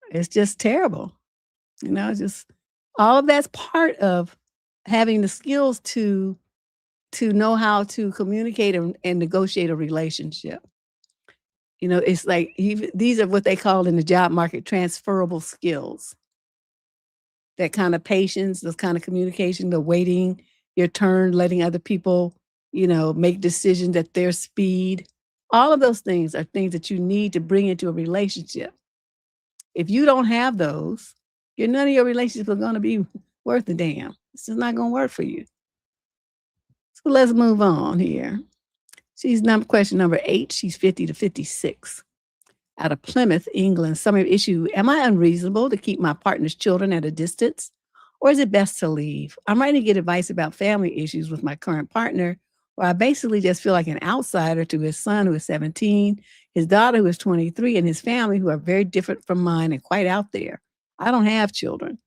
It's just terrible. Just all of that's part of having the skills to know how to communicate and negotiate a relationship. It's like these are what they call in the job market transferable skills. That kind of patience, this kind of communication, the waiting your turn, letting other people, make decisions at their speed. All of those things are things that you need to bring into a relationship. If you don't have those, none of your relationships are going to be worth a damn. It's just not going to work for you. So let's move on here. She's question number 8. She's 50 to 56. Out of Plymouth, England. Summary issue. Am I unreasonable to keep my partner's children at a distance? Or is it best to leave? I'm writing to get advice about family issues with my current partner, where I basically just feel like an outsider to his son, who is 17, his daughter, who is 23, and his family, who are very different from mine and quite out there. I don't have children.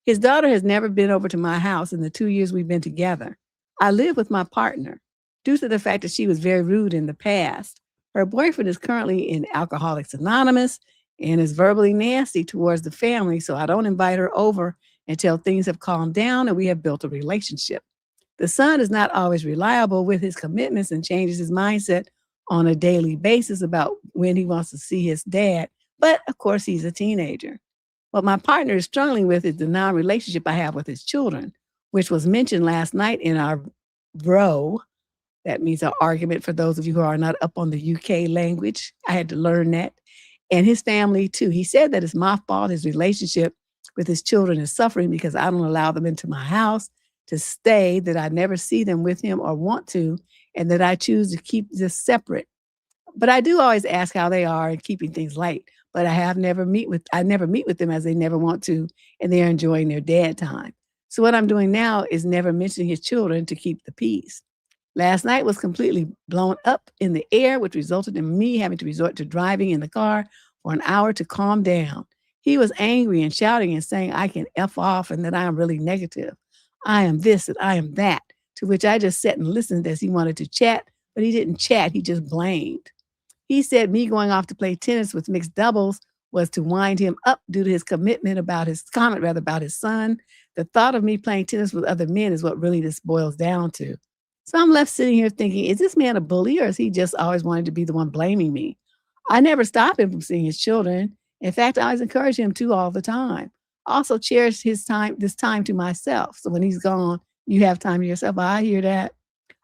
His daughter has never been over to my house in the 2 years we've been together. I live with my partner. Due to the fact that she was very rude in the past, her boyfriend is currently in Alcoholics Anonymous and is verbally nasty towards the family, so I don't invite her over until things have calmed down and we have built a relationship. The son is not always reliable with his commitments and changes his mindset on a daily basis about when he wants to see his dad, but of course he's a teenager. What my partner is struggling with is the non-relationship I have with his children, which was mentioned last night in our bro. That means an argument for those of you who are not up on the UK language. I had to learn that. And his family too. He said that it's my fault. His relationship with his children is suffering because I don't allow them into my house to stay, that I never see them with him or want to, and that I choose to keep this separate. But I do always ask how they are and keeping things light. But I never meet with them as they never want to, and they're enjoying their dad time. So what I'm doing now is never mentioning his children to keep the peace. Last night was completely blown up in the air, which resulted in me having to resort to driving in the car for an hour to calm down. He was angry and shouting and saying I can F off and that I am really negative. I am this and I am that, to which I just sat and listened as he wanted to chat, but he didn't chat, he just blamed. He said me going off to play tennis with mixed doubles was to wind him up due to his comment about his son. The thought of me playing tennis with other men is what really this boils down to. So I'm left sitting here thinking, is this man a bully or is he just always wanted to be the one blaming me? I never stop him from seeing his children. In fact, I always encourage him to all the time. I also cherish this time to myself. So when he's gone, you have time to yourself. I hear that.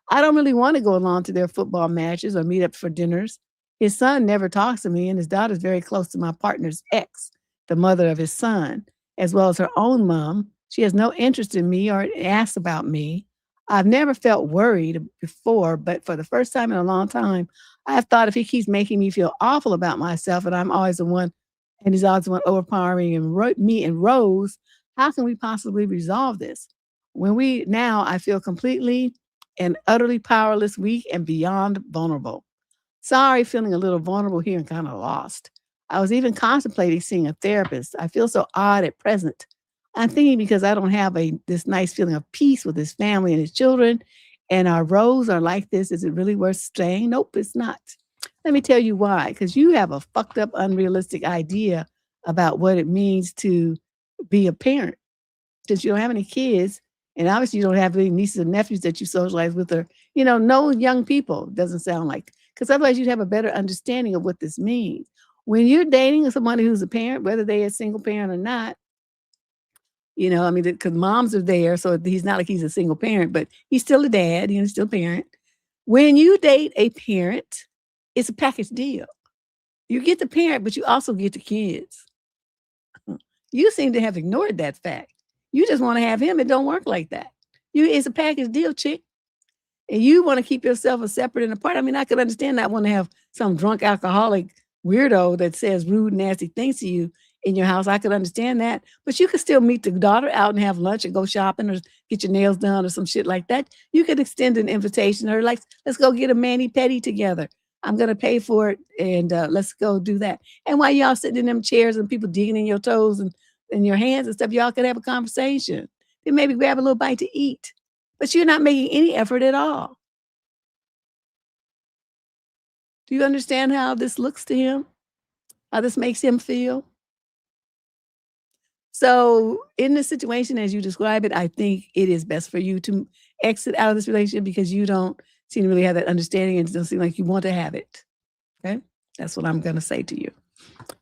I don't really want to go along to their football matches or meet up for dinners. His son never talks to me, and his daughter's very close to my partner's ex, the mother of his son, as well as her own mom. She has no interest in me or asks about me. I've never felt worried before, but for the first time in a long time, I have thought if he keeps making me feel awful about myself and I'm always the one, and he's always the one overpowering me and Rose, how can we possibly resolve this? I feel completely and utterly powerless, weak, and beyond vulnerable. Sorry, feeling a little vulnerable here and kind of lost. I was even contemplating seeing a therapist. I feel so odd at present. I'm thinking because I don't have this nice feeling of peace with his family and his children, and our roles are like this. Is it really worth staying? Nope, it's not. Let me tell you why. Because you have a fucked up, unrealistic idea about what it means to be a parent. Since you don't have any kids, and obviously you don't have any nieces and nephews that you socialize with, or no young people. Doesn't sound like, because otherwise you'd have a better understanding of what this means. When you're dating somebody who's a parent, whether they're a single parent or not, because moms are there, so he's not like he's a single parent, but he's still a dad, still a parent. When you date a parent, it's a package deal. You get the parent, but you also get the kids. You seem to have ignored that fact. You just want to have him. It don't work like that. It's a package deal, chick. And you want to keep yourself a separate and apart. I mean, I could understand not want to have some drunk alcoholic weirdo that says rude, nasty things to you in your house. I could understand that. But you could still meet the daughter out and have lunch and go shopping or get your nails done or some shit like that. You could extend an invitation or like, let's go get a mani-pedi together. I'm going to pay for it and let's go do that. And while y'all sitting in them chairs and people digging in your toes and in your hands and stuff, y'all could have a conversation. Then maybe grab a little bite to eat. But you're not making any effort at all. Do you understand how this looks to him? How this makes him feel? So in this situation, as you describe it, I think it is best for you to exit out of this relationship because you don't seem to really have that understanding and it doesn't seem like you want to have it. Okay? That's what I'm going to say to you.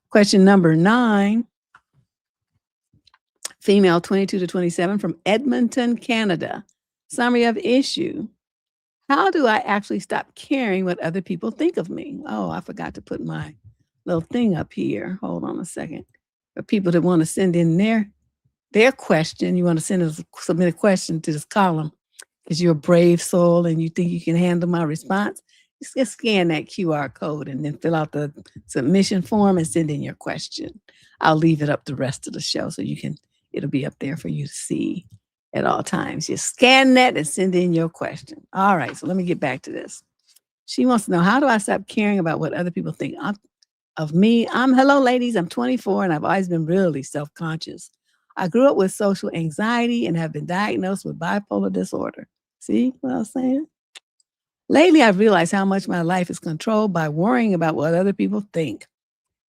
Question number 9. Female 22 to 27 from Edmonton, Canada. Summary of issue. How do I actually stop caring what other people think of me? Oh, I forgot to put my little thing up here. Hold on a second. For people that want to send in their question, you want to submit a question to this column because you're a brave soul and you think you can handle my response. Just scan that QR code and then fill out the submission form and send in your question. I'll leave it up the rest of the show so it'll be up there for you to see at all times. Just scan that and send in your question. All right, so let me get back to this. She wants to know, how do I stop caring about what other people think of me? Hello, ladies. I'm 24 and I've always been really self-conscious. I grew up with social anxiety and have been diagnosed with bipolar disorder. See what I was saying? Lately, I've realized how much my life is controlled by worrying about what other people think.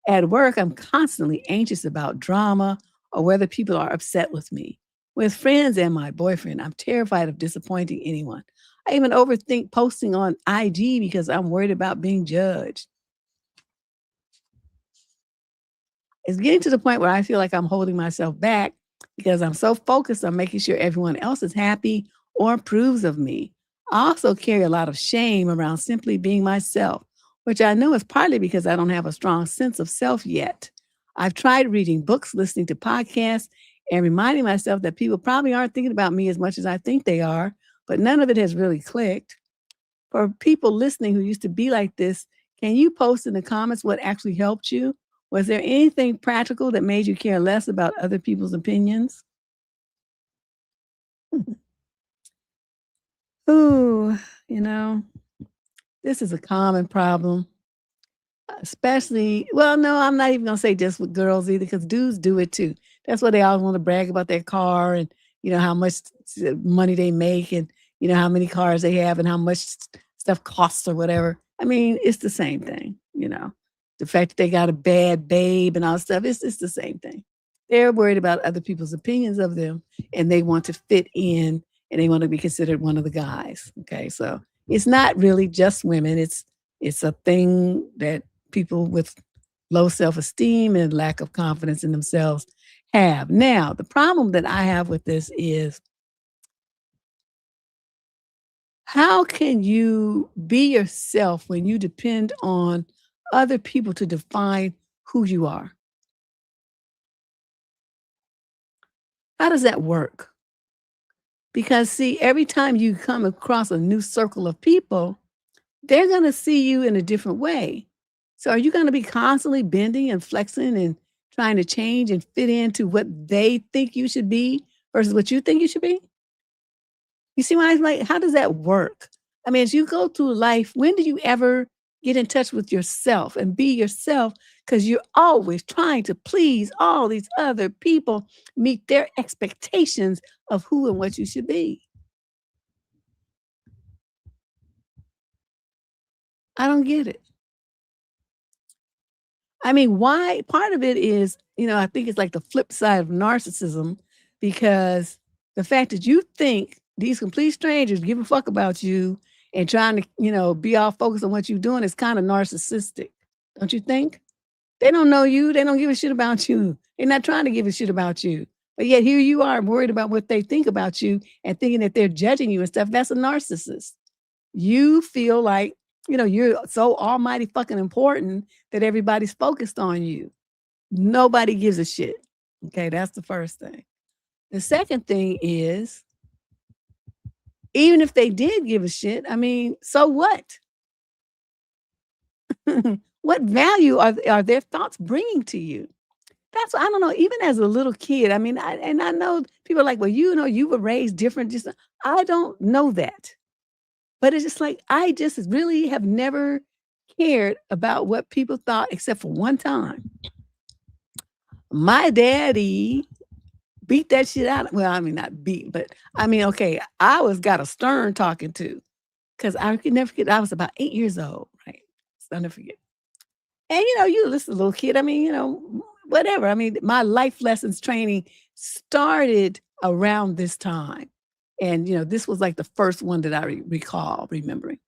At work, I'm constantly anxious about drama or whether people are upset with me. With friends and my boyfriend, I'm terrified of disappointing anyone. I even overthink posting on IG because I'm worried about being judged. It's getting to the point where I feel like I'm holding myself back because I'm so focused on making sure everyone else is happy or approves of me. I also carry a lot of shame around simply being myself, which I know is partly because I don't have a strong sense of self yet. I've tried reading books, listening to podcasts, and reminding myself that people probably aren't thinking about me as much as I think they are, but none of it has really clicked. For people listening who used to be like this, can you post in the comments what actually helped you? Was there anything practical that made you care less about other people's opinions? Ooh, this is a common problem, especially, well, no, I'm not even going to say just with girls either, because dudes do it too. That's why they always want to brag about their car and, how much money they make and, how many cars they have and how much stuff costs or whatever. I mean, it's the same thing, the fact that they got a bad babe and all that stuff, it's the same thing. They're worried about other people's opinions of them and they want to fit in and they want to be considered one of the guys. Okay. So it's not really just women. It's a thing that people with low self-esteem and lack of confidence in themselves have. Now, the problem that I have with this is, how can you be yourself when you depend on other people to define who you are? How does that work? Because see, every time you come across a new circle of people, they're going to see you in a different way. So are you going to be constantly bending and flexing and trying to change and fit into what they think you should be versus what you think you should be? You see why I'm like, how does that work? I mean, as you go through life, when do you ever Get in touch with yourself and be yourself, because you're always trying to please all these other people, meet their expectations of who and what you should be. I don't get it. I mean, why? Part of it is, I think it's like the flip side of narcissism, because the fact that you think these complete strangers give a fuck about you and trying to, be all focused on what you're doing is kind of narcissistic. Don't you think? They don't know you. They don't give a shit about you. They're not trying to give a shit about you. But yet here you are worried about what they think about you and thinking that they're judging you and stuff. That's a narcissist. You feel like, you're so almighty fucking important that everybody's focused on you. Nobody gives a shit. Okay, that's the first thing. The second thing is, even if they did give a shit, I mean, so what? What value are their thoughts bringing to you? That's, I don't know, even as a little kid, I mean, I know people are like, well, you were raised different. Just, I don't know that. But it's just like, I just really have never cared about what people thought except for one time. My daddy beat that shit out. Well, I mean, not beat, but I mean, okay, I got a stern talking to, because I could never forget, I was about 8 years old, right? So I'll never forget. And, you listen, little kid, I mean, whatever. I mean, my life lessons training started around this time. And, this was like the first one that I recall remembering.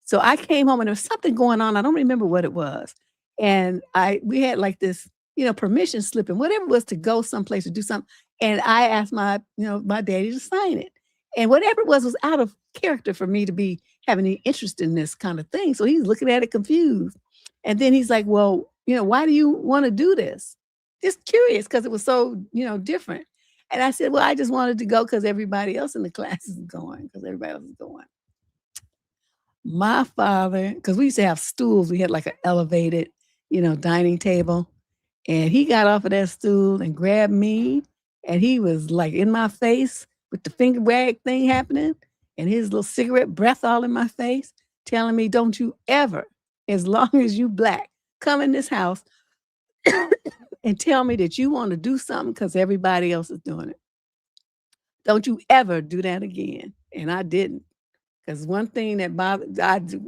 So I came home and there was something going on. I don't remember what it was. And we had like this, permission slip and whatever it was to go someplace to do something. And I asked my daddy to sign it. And whatever it was out of character for me to be having any interest in this kind of thing. So he's looking at it confused. And then he's like, well, why do you want to do this? Just curious, because it was so, different. And I said, well, I just wanted to go because everybody else in the class is going, My father, because we used to have stools, we had like an elevated, dining table. And he got off of that stool and grabbed me. And he was like in my face with the finger wag thing happening and his little cigarette breath all in my face, telling me, don't you ever, as long as you Black, come in this house and tell me that you want to do something because everybody else is doing it. Don't you ever do that again. And I didn't. Because one thing that bothered,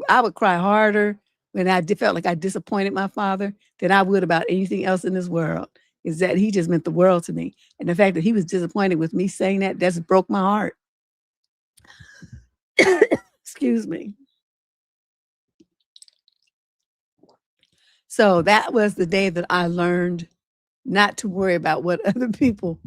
I would cry harder when I felt like I disappointed my father than I would about anything else in this world, is that he just meant the world to me. And the fact that he was disappointed with me saying that, just broke my heart. Excuse me. So that was the day that I learned not to worry about what other people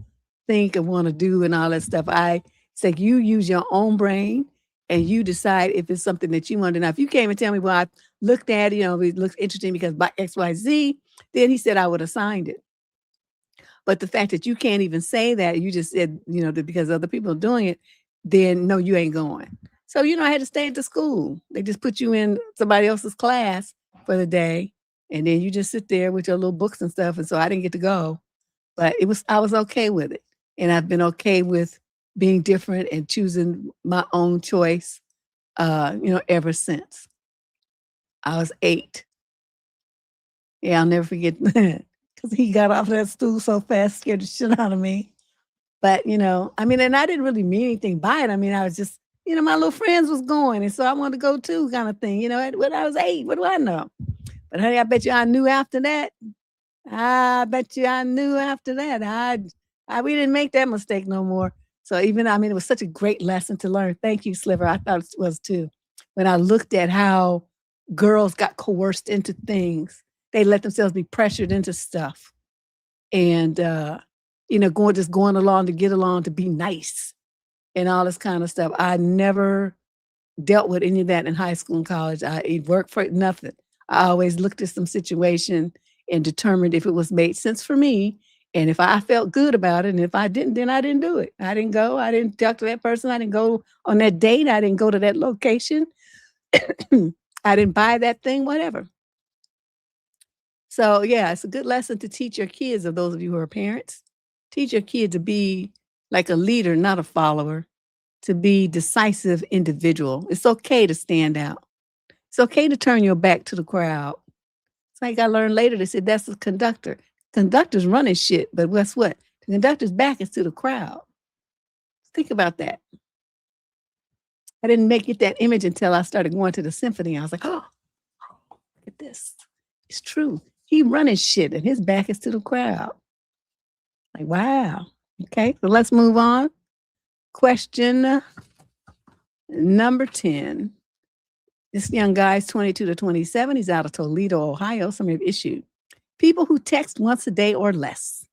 think and want to do and all that stuff. It's like you use your own brain and you decide if it's something that you want to know. If you came and tell me, well, I looked at it, it looks interesting because by XYZ, then he said I would have signed it. But the fact that you can't even say that, you just said, that because other people are doing it, then no, you ain't going. So, I had to stay at the school. They just put you in somebody else's class for the day. And then you just sit there with your little books and stuff. And so I didn't get to go, but I was okay with it. And I've been okay with being different and choosing my own choice, ever since. I was 8. Yeah, I'll never forget that because he got off that stool so fast, scared the shit out of me. But, and I didn't really mean anything by it. I mean, I was just, my little friends was going. And so I wanted to go too kind of thing, when I was 8, what do I know? But honey, I bet you I knew after that. We didn't make that mistake no more. So it was such a great lesson to learn. Thank you, Sliver. I thought it was too. When I looked at how girls got coerced into things, they let themselves be pressured into stuff. And, going along to get along, to be nice and all this kind of stuff. I never dealt with any of that in high school and college. I worked for nothing. I always looked at some situation and determined if it was made sense for me. And if I felt good about it, and if I didn't, then I didn't do it. I didn't go. I didn't talk to that person. I didn't go on that date. I didn't go to that location. I didn't buy that thing, whatever. So yeah, it's a good lesson to teach your kids, of those of you who are parents. Teach your kid to be like a leader, not a follower, to be decisive individual. It's okay to stand out. It's okay to turn your back to the crowd. It's like I learned later, they said that's the conductor. Conductor's running shit, but guess what? The conductor's back is to the crowd. Think about that. I didn't get that image until I started going to the symphony. I was like, oh, look at this. It's true. He running shit and his back is to the crowd. Like, wow. Okay, so let's move on. Question number 10. This young guy is 22 to 27. He's out of Toledo, Ohio. Somebody have issued. People who text once a day or less.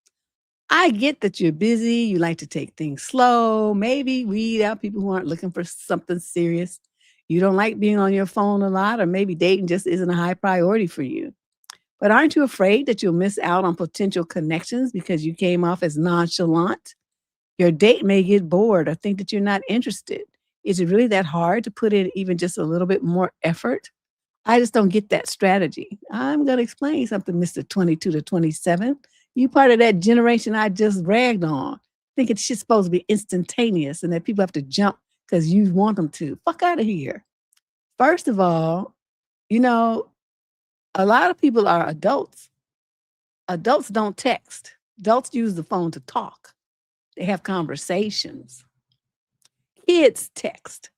I get that you're busy. You like to take things slow. Maybe weed out people who aren't looking for something serious. You don't like being on your phone a lot, or maybe dating just isn't a high priority for you. But aren't you afraid that you'll miss out on potential connections because you came off as nonchalant? Your date may get bored or think that you're not interested. Is it really that hard to put in even just a little bit more effort? I just don't get that strategy. I'm going to explain something, Mr. 22 to 27. You part of that generation I just ragged on. Think it's just supposed to be instantaneous and that people have to jump because you want them to. Fuck out of here. First of all, you know, a lot of people are adults. Adults don't text. Adults use the phone to talk. They have conversations. Kids text.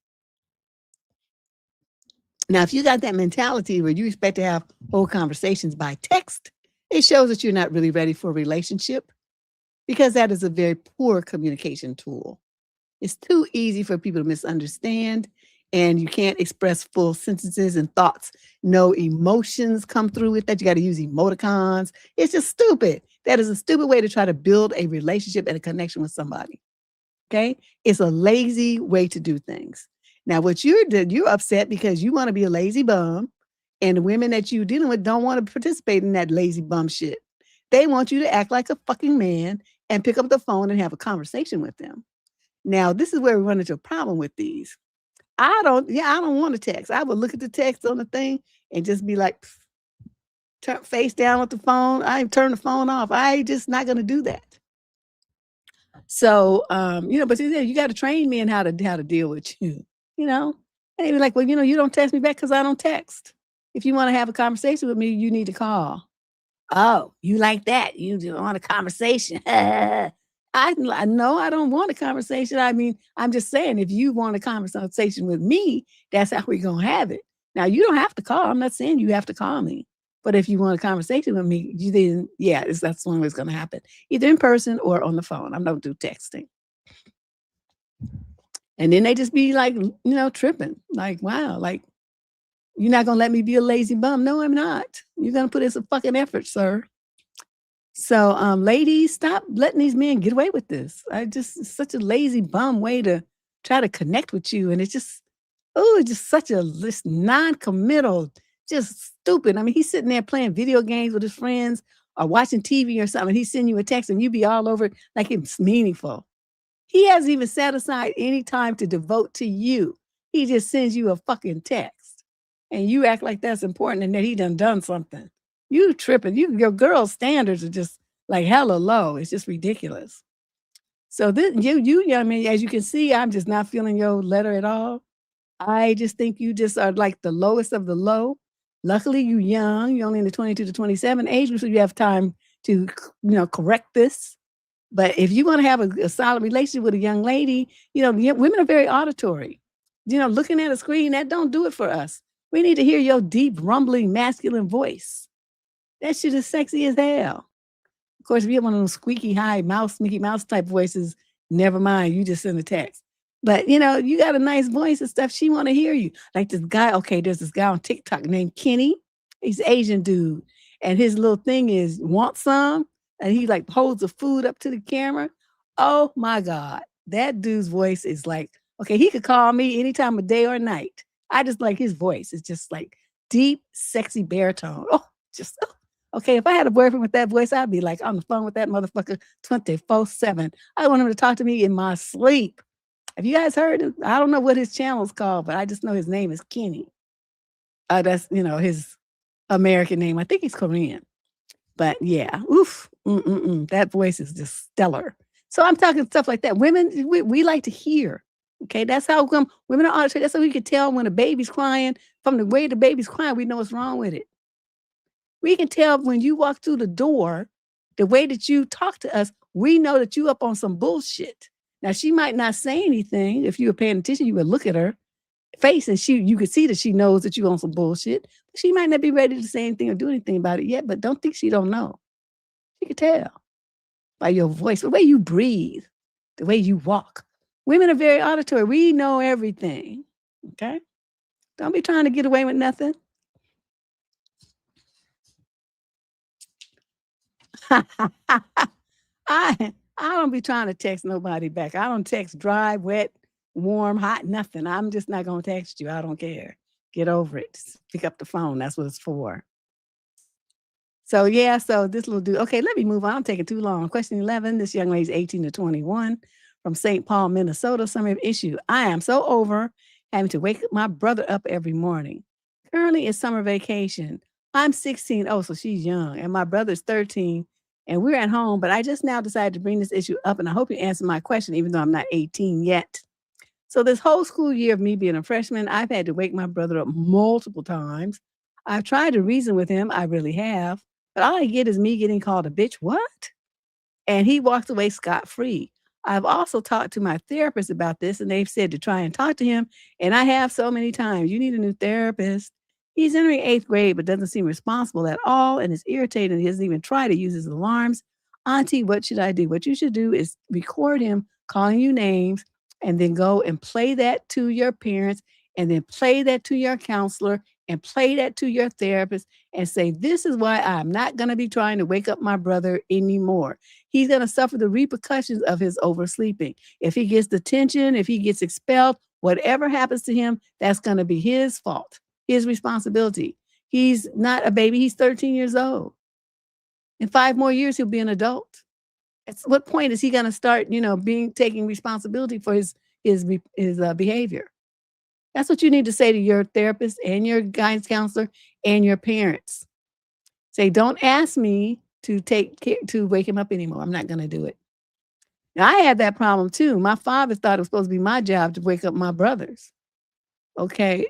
Now, if you got that mentality where you expect to have whole conversations by text, it shows that you're not really ready for a relationship, because that is a very poor communication tool. It's too easy for people to misunderstand, and you can't express full sentences and thoughts. No emotions come through with that. You got to use emoticons. It's just stupid. That is a stupid way to try to build a relationship and a connection with somebody. Okay? It's a lazy way to do things. Now, what you're upset because you want to be a lazy bum, and the women that you're dealing with don't want to participate in that lazy bum shit. They want you to act like a fucking man and pick up the phone and have a conversation with them. Now, this is where we run into a problem with these. I don't want to text. I would look at the text on the thing and just be like, turn face down with the phone. I turn the phone off. I just not going to do that. So, but you got to train me in how to deal with you, and they be like, well, you don't text me back because I don't text. If you want to have a conversation with me, you need to call. Oh, you like that? You want a conversation? No, I don't want a conversation. I mean, I'm just saying, if you want a conversation with me, that's how we're going to have it. Now, you don't have to call. I'm not saying you have to call me. But if you want a conversation with me, that's the only way it's going to happen. Either in person or on the phone. I don't do texting. And then they just be like, tripping. Like, wow, like, you're not going to let me be a lazy bum. No, I'm not. You're going to put in some fucking effort, sir. So, ladies, stop letting these men get away with this. It's such a lazy bum way to try to connect with you. And it's just such a non-committal, just stupid. I mean, he's sitting there playing video games with his friends or watching TV or something. He's sending you a text and you be all over it like it's meaningful. He hasn't even set aside any time to devote to you. He just sends you a fucking text and you act like that's important and that he done something. You tripping. Your girl's standards are just like hella low. It's just ridiculous. So this, I mean, as you can see, I'm just not feeling your letter at all. I just think you just are like the lowest of the low. Luckily, you're young. You're only in the 22 to 27 age group, so you have time to, correct this. But if you want to have a solid relationship with a young lady, women are very auditory. Looking at a screen, that don't do it for us. We need to hear your deep, rumbling, masculine voice. That shit is sexy as hell. Of course, if you have one of those squeaky high Mickey Mouse type voices, never mind. You just send a text. But, you got a nice voice and stuff. She want to hear you. Like this guy. Okay, there's this guy on TikTok named Kenny. He's an Asian dude. And his little thing is, want some? And he like holds the food up to the camera. Oh, my God. That dude's voice is like, okay, he could call me any time of day or night. I just like his voice. It's just like deep, sexy baritone. Okay, if I had a boyfriend with that voice, I'd be like on the phone with that motherfucker 24/7. I want him to talk to me in my sleep. Have you guys heard him? I don't know what his channel is called, but I just know his name is Kenny. That's, his American name. I think he's Korean. But yeah, that voice is just stellar. So I'm talking stuff like that. Women, we like to hear. Okay, that's how come women are auditory. That's how we can tell when a baby's crying. From the way the baby's crying, we know what's wrong with it. We can tell when you walk through the door, the way that you talk to us, we know that you up on some bullshit. Now, she might not say anything. If you were paying attention, you would look at her face and you could see that she knows that you on some bullshit. She might not be ready to say anything or do anything about it yet, but don't think she don't know. She can tell by your voice, the way you breathe, the way you walk. Women are very auditory. We know everything. Okay? Don't be trying to get away with nothing. I don't be trying to text nobody back. I don't text dry, wet, warm, hot, nothing. I'm just not gonna text you. I don't care. Get over it. Just pick up the phone. That's what it's for. So yeah, so this little dude. Okay, let me move on. I'm taking too long. Question 11. This young lady's 18 to 21 from St. Paul, Minnesota. Summary of issue. I am so over having to wake my brother up every morning. Currently it's summer vacation. I'm 16. Oh, so she's young. And my brother's 13. And we're at home, but I just now decided to bring this issue up, and I hope you answer my question, even though I'm not 18 yet. So this whole school year of me being a freshman, I've had to wake my brother up multiple times. I've tried to reason with him. I really have. But all I get is me getting called a bitch. What? And he walks away scot-free. I've also talked to my therapist about this, and they've said to try and talk to him. And I have so many times. You need a new therapist. He's entering 8th grade, but doesn't seem responsible at all and is irritated. He doesn't even try to use his alarms. Auntie, what should I do? What you should do is record him calling you names and then go and play that to your parents and then play that to your counselor and play that to your therapist and say, this is why I'm not going to be trying to wake up my brother anymore. He's going to suffer the repercussions of his oversleeping. If he gets detention, if he gets expelled, whatever happens to him, that's going to be his fault, his responsibility. He's not a baby. He's 13 years old. In 5 more years, he'll be an adult. At what point is he going to start, taking responsibility for his behavior? That's what you need to say to your therapist and your guidance counselor and your parents. Say, don't ask me to wake him up anymore. I'm not going to do it. Now, I had that problem too. My father thought it was supposed to be my job to wake up my brothers. Okay.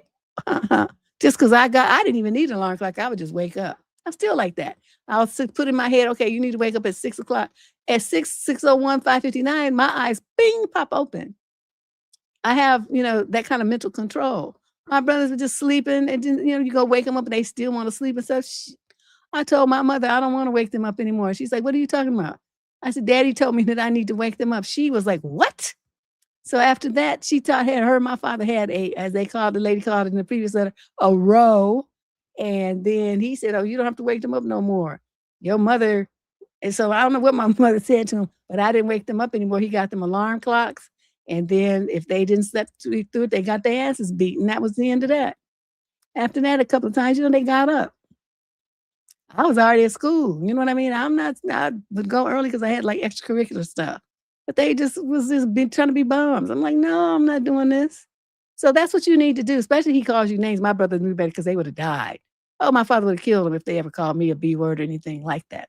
Just because I didn't even need an alarm clock. I would just wake up. I'm still like that. I'll put in my head, okay, you need to wake up at 6 o'clock. At 6:01, 5:59, my eyes, bing, pop open. I have, that kind of mental control. My brothers were just sleeping and, you go wake them up and they still want to sleep and stuff. I told my mother, I don't want to wake them up anymore. She's like, what are you talking about? I said, Daddy told me that I need to wake them up. She was like, what? So after that, she my father had as the lady called it in the previous letter, a row. And then he said, oh, you don't have to wake them up no more. Your mother. And so I don't know what my mother said to him, but I didn't wake them up anymore. He got them alarm clocks. And then if they didn't sleep through it, they got their asses beat. And that was the end of that. After that, a couple of times, they got up. I was already at school. You know what I mean? I would go early because I had like extracurricular stuff. But they was trying to be bums. I'm like, no, I'm not doing this. So that's what you need to do. Especially he calls you names. My brother knew better because they would have died. Oh, my father would have killed them if they ever called me a B word or anything like that.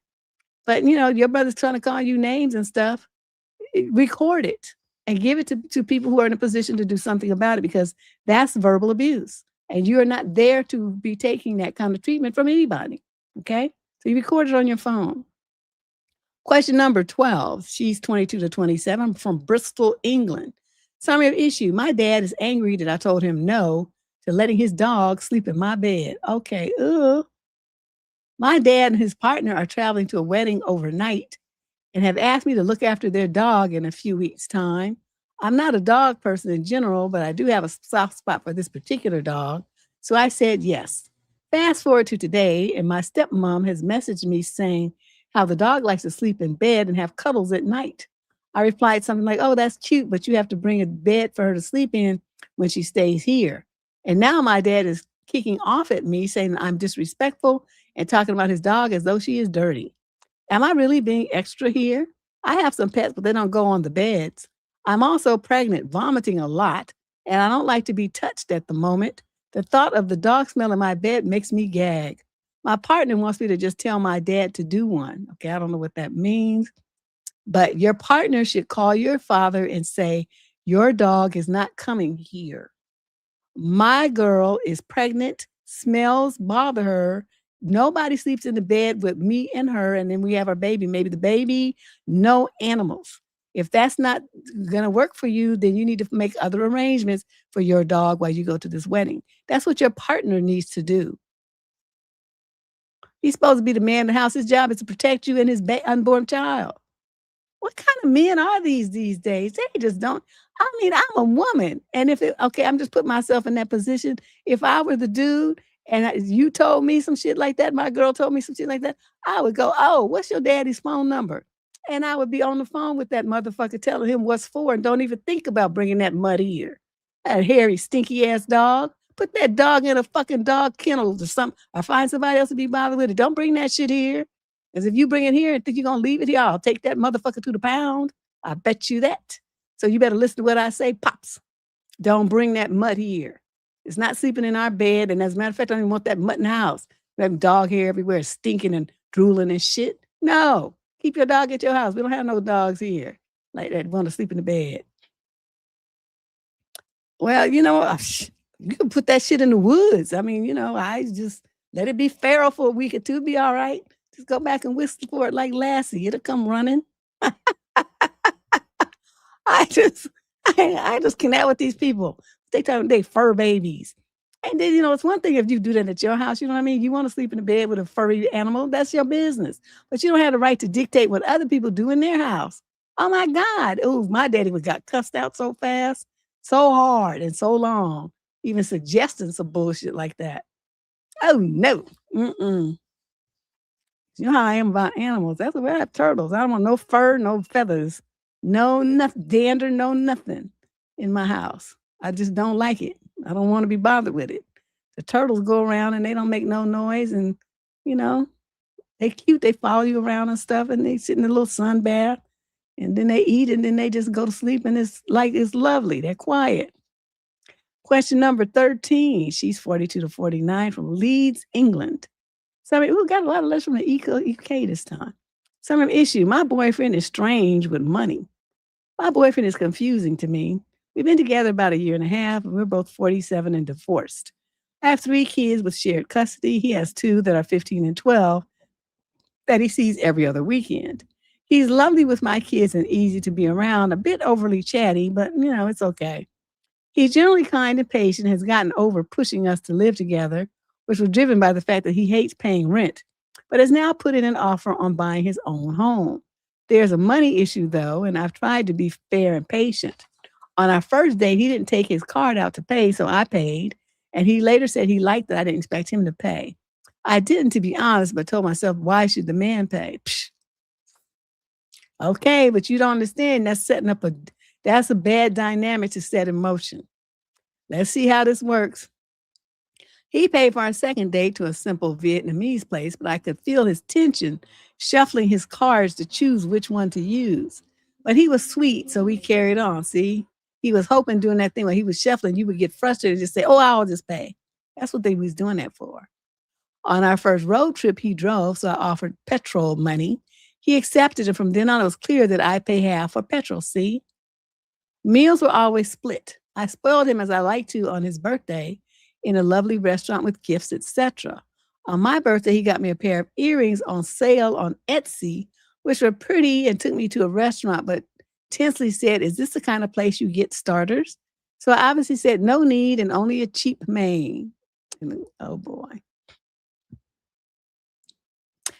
But, your brother's trying to call you names and stuff. Record it and give it to people who are in a position to do something about it, because that's verbal abuse. And you're not there to be taking that kind of treatment from anybody. Okay? So you record it on your phone. Question number 12. She's 22 to 27 from Bristol, England. Summary of issue. My dad is angry that I told him no to letting his dog sleep in my bed. Okay. My dad and his partner are traveling to a wedding overnight and have asked me to look after their dog in a few weeks' time. I'm not a dog person in general, but I do have a soft spot for this particular dog. So I said yes. Fast forward to today, and my stepmom has messaged me saying how the dog likes to sleep in bed and have cuddles at night. I replied something like, oh, that's cute, but you have to bring a bed for her to sleep in when she stays here. And now my dad is kicking off at me, saying I'm disrespectful and talking about his dog as though she is dirty. Am I really being extra here? I have some pets, but they don't go on the beds. I'm also pregnant, vomiting a lot, and I don't like to be touched at the moment. The thought of the dog smell in my bed makes me gag. My partner wants me to just tell my dad to do one. Okay, I don't know what that means, but your partner should call your father and say, Your dog is not coming here. My girl is pregnant, smells bother her. Nobody sleeps in the bed with me and her, and then we have our baby. Maybe the baby, no animals. If that's not going to work for you, then you need to make other arrangements for your dog while you go to this wedding. That's what your partner needs to do. He's supposed to be the man in the house. His job is to protect you and his unborn child. What kind of men are these days? They just don't. I mean, I'm a woman. And I'm just putting myself in that position. If I were the dude and you told me some shit like that, my girl told me some shit like that, I would go, oh, what's your daddy's phone number? And I would be on the phone with that motherfucker telling him what's for and don't even think about bringing that mud here. That hairy, stinky ass dog. Put that dog in a fucking dog kennel or something. Or find somebody else to be bothered with it. Don't bring that shit here. Because if you bring it here and think you're going to leave it here, I'll take that motherfucker to the pound. I bet you that. So you better listen to what I say, Pops. Don't bring that mutt here. It's not sleeping in our bed. And as a matter of fact, I don't even want that mutt in the house. That dog hair everywhere stinking and drooling and shit. No. Keep your dog at your house. We don't have no dogs here like that want to sleep in the bed. Well, you can put that shit in the woods. I mean, I just let it be feral for a week or two, be all right. Just go back and whistle for it like Lassie. It'll come running. I just cannot with these people. They tell them they fur babies. And then, it's one thing if you do that at your house, you know what I mean? You want to sleep in the bed with a furry animal, that's your business. But you don't have the right to dictate what other people do in their house. Oh my God. Oh, my daddy got cussed out so fast, so hard and so long, even suggesting some bullshit like that. Oh no. Mm-mm. You know how I am about animals. That's why I have turtles. I don't want no fur, no feathers, no nothing, dander, no nothing in my house. I just don't like it. I don't want to be bothered with it. The turtles go around and they don't make no noise. And, they cute. They follow you around and stuff. And they sit in a little sun bath. And then they eat and then they just go to sleep. And it's lovely. They're quiet. Question number 13. She's 42 to 49 from Leeds, England. We got a lot of letters from the UK this time. Some issue. My boyfriend is strange with money. My boyfriend is confusing to me. We've been together about 1.5 years, and we're both 47 and divorced. I have 3 kids with shared custody. He has 2 that are 15 and 12 that he sees every other weekend. He's lovely with my kids and easy to be around, a bit overly chatty, but, it's okay. He's generally kind and patient, has gotten over pushing us to live together, which was driven by the fact that he hates paying rent, but has now put in an offer on buying his own home. There's a money issue, though, and I've tried to be fair and patient. On our first date, he didn't take his card out to pay, so I paid, and he later said he liked that I didn't expect him to pay. I didn't, to be honest, but told myself, why should the man pay? Psh. Okay, but you don't understand. That's a bad dynamic to set in motion. Let's see how this works. He paid for our second date to a simple Vietnamese place, but I could feel his tension, shuffling his cards to choose which one to use. But he was sweet, so we carried on, see? He was hoping doing that thing where he was shuffling, you would get frustrated and just say, oh, I'll just pay. That's what they was doing that for. On our first road trip, he drove, so I offered petrol money. He accepted, and from then on, it was clear that I pay half for petrol, see? Meals were always split. I spoiled him as I like to on his birthday in a lovely restaurant with gifts, etc. On my birthday, he got me a pair of earrings on sale on Etsy, which were pretty, and took me to a restaurant, but tensely said, is this the kind of place you get starters? So I obviously said, no need and only a cheap main. Oh boy.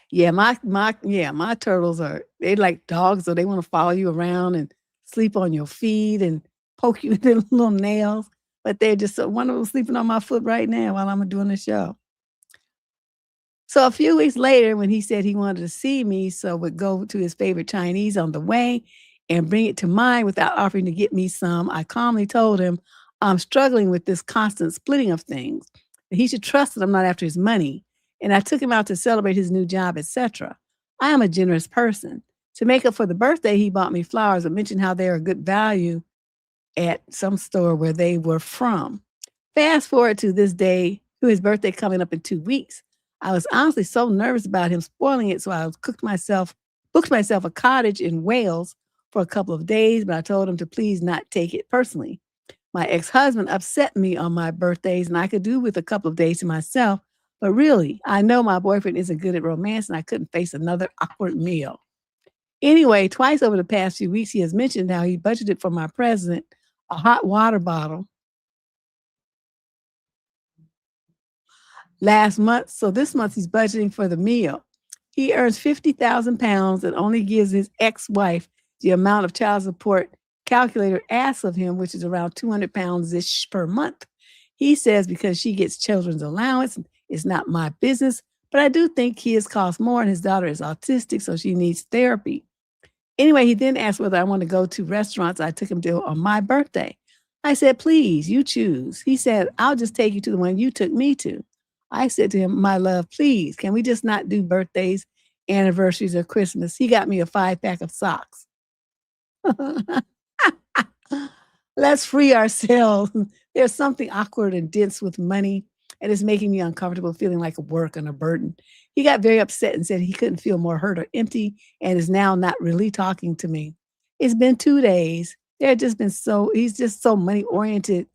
Yeah, my turtles they like dogs, so they want to follow you around and sleep on your feet and poke you with their little nails. But they're just one of them sleeping on my foot right now while I'm doing the show. So a few weeks later, when he said he wanted to see me, so would go to his favorite Chinese on the way and bring it to mine without offering to get me some, I calmly told him I'm struggling with this constant splitting of things. He should trust that I'm not after his money. And I took him out to celebrate his new job, etc. I am a generous person. To make up for the birthday, he bought me flowers and mentioned how they are good value at some store where they were from. Fast forward to this day, to his birthday coming up in 2 weeks. I was honestly so nervous about him spoiling it, so I booked myself a cottage in Wales for a couple of days, but I told him to please not take it personally. My ex-husband upset me on my birthdays, and I could do with a couple of days to myself. But really, I know my boyfriend isn't good at romance, and I couldn't face another awkward meal. Anyway, twice over the past few weeks, he has mentioned how he budgeted for my present a hot water bottle last month. So this month he's budgeting for the meal. He earns 50,000 pounds and only gives his ex-wife the amount of child support calculator asks of him, which is around 200 pounds-ish per month. He says because she gets children's allowance, it's not my business, but I do think kids cost more and his daughter is autistic, so she needs therapy. Anyway, he then asked whether I want to go to restaurants I took him to on my birthday. I said, please, you choose. He said, I'll just take you to the one you took me to. I said to him, my love, please, can we just not do birthdays, anniversaries, or Christmas? He got me a 5-pack of socks. Let's free ourselves. There's something awkward and dense with money, and it's making me uncomfortable, feeling like a work and a burden. He got very upset and said he couldn't feel more hurt or empty and is now not really talking to me. It's been 2 days. He's just so money oriented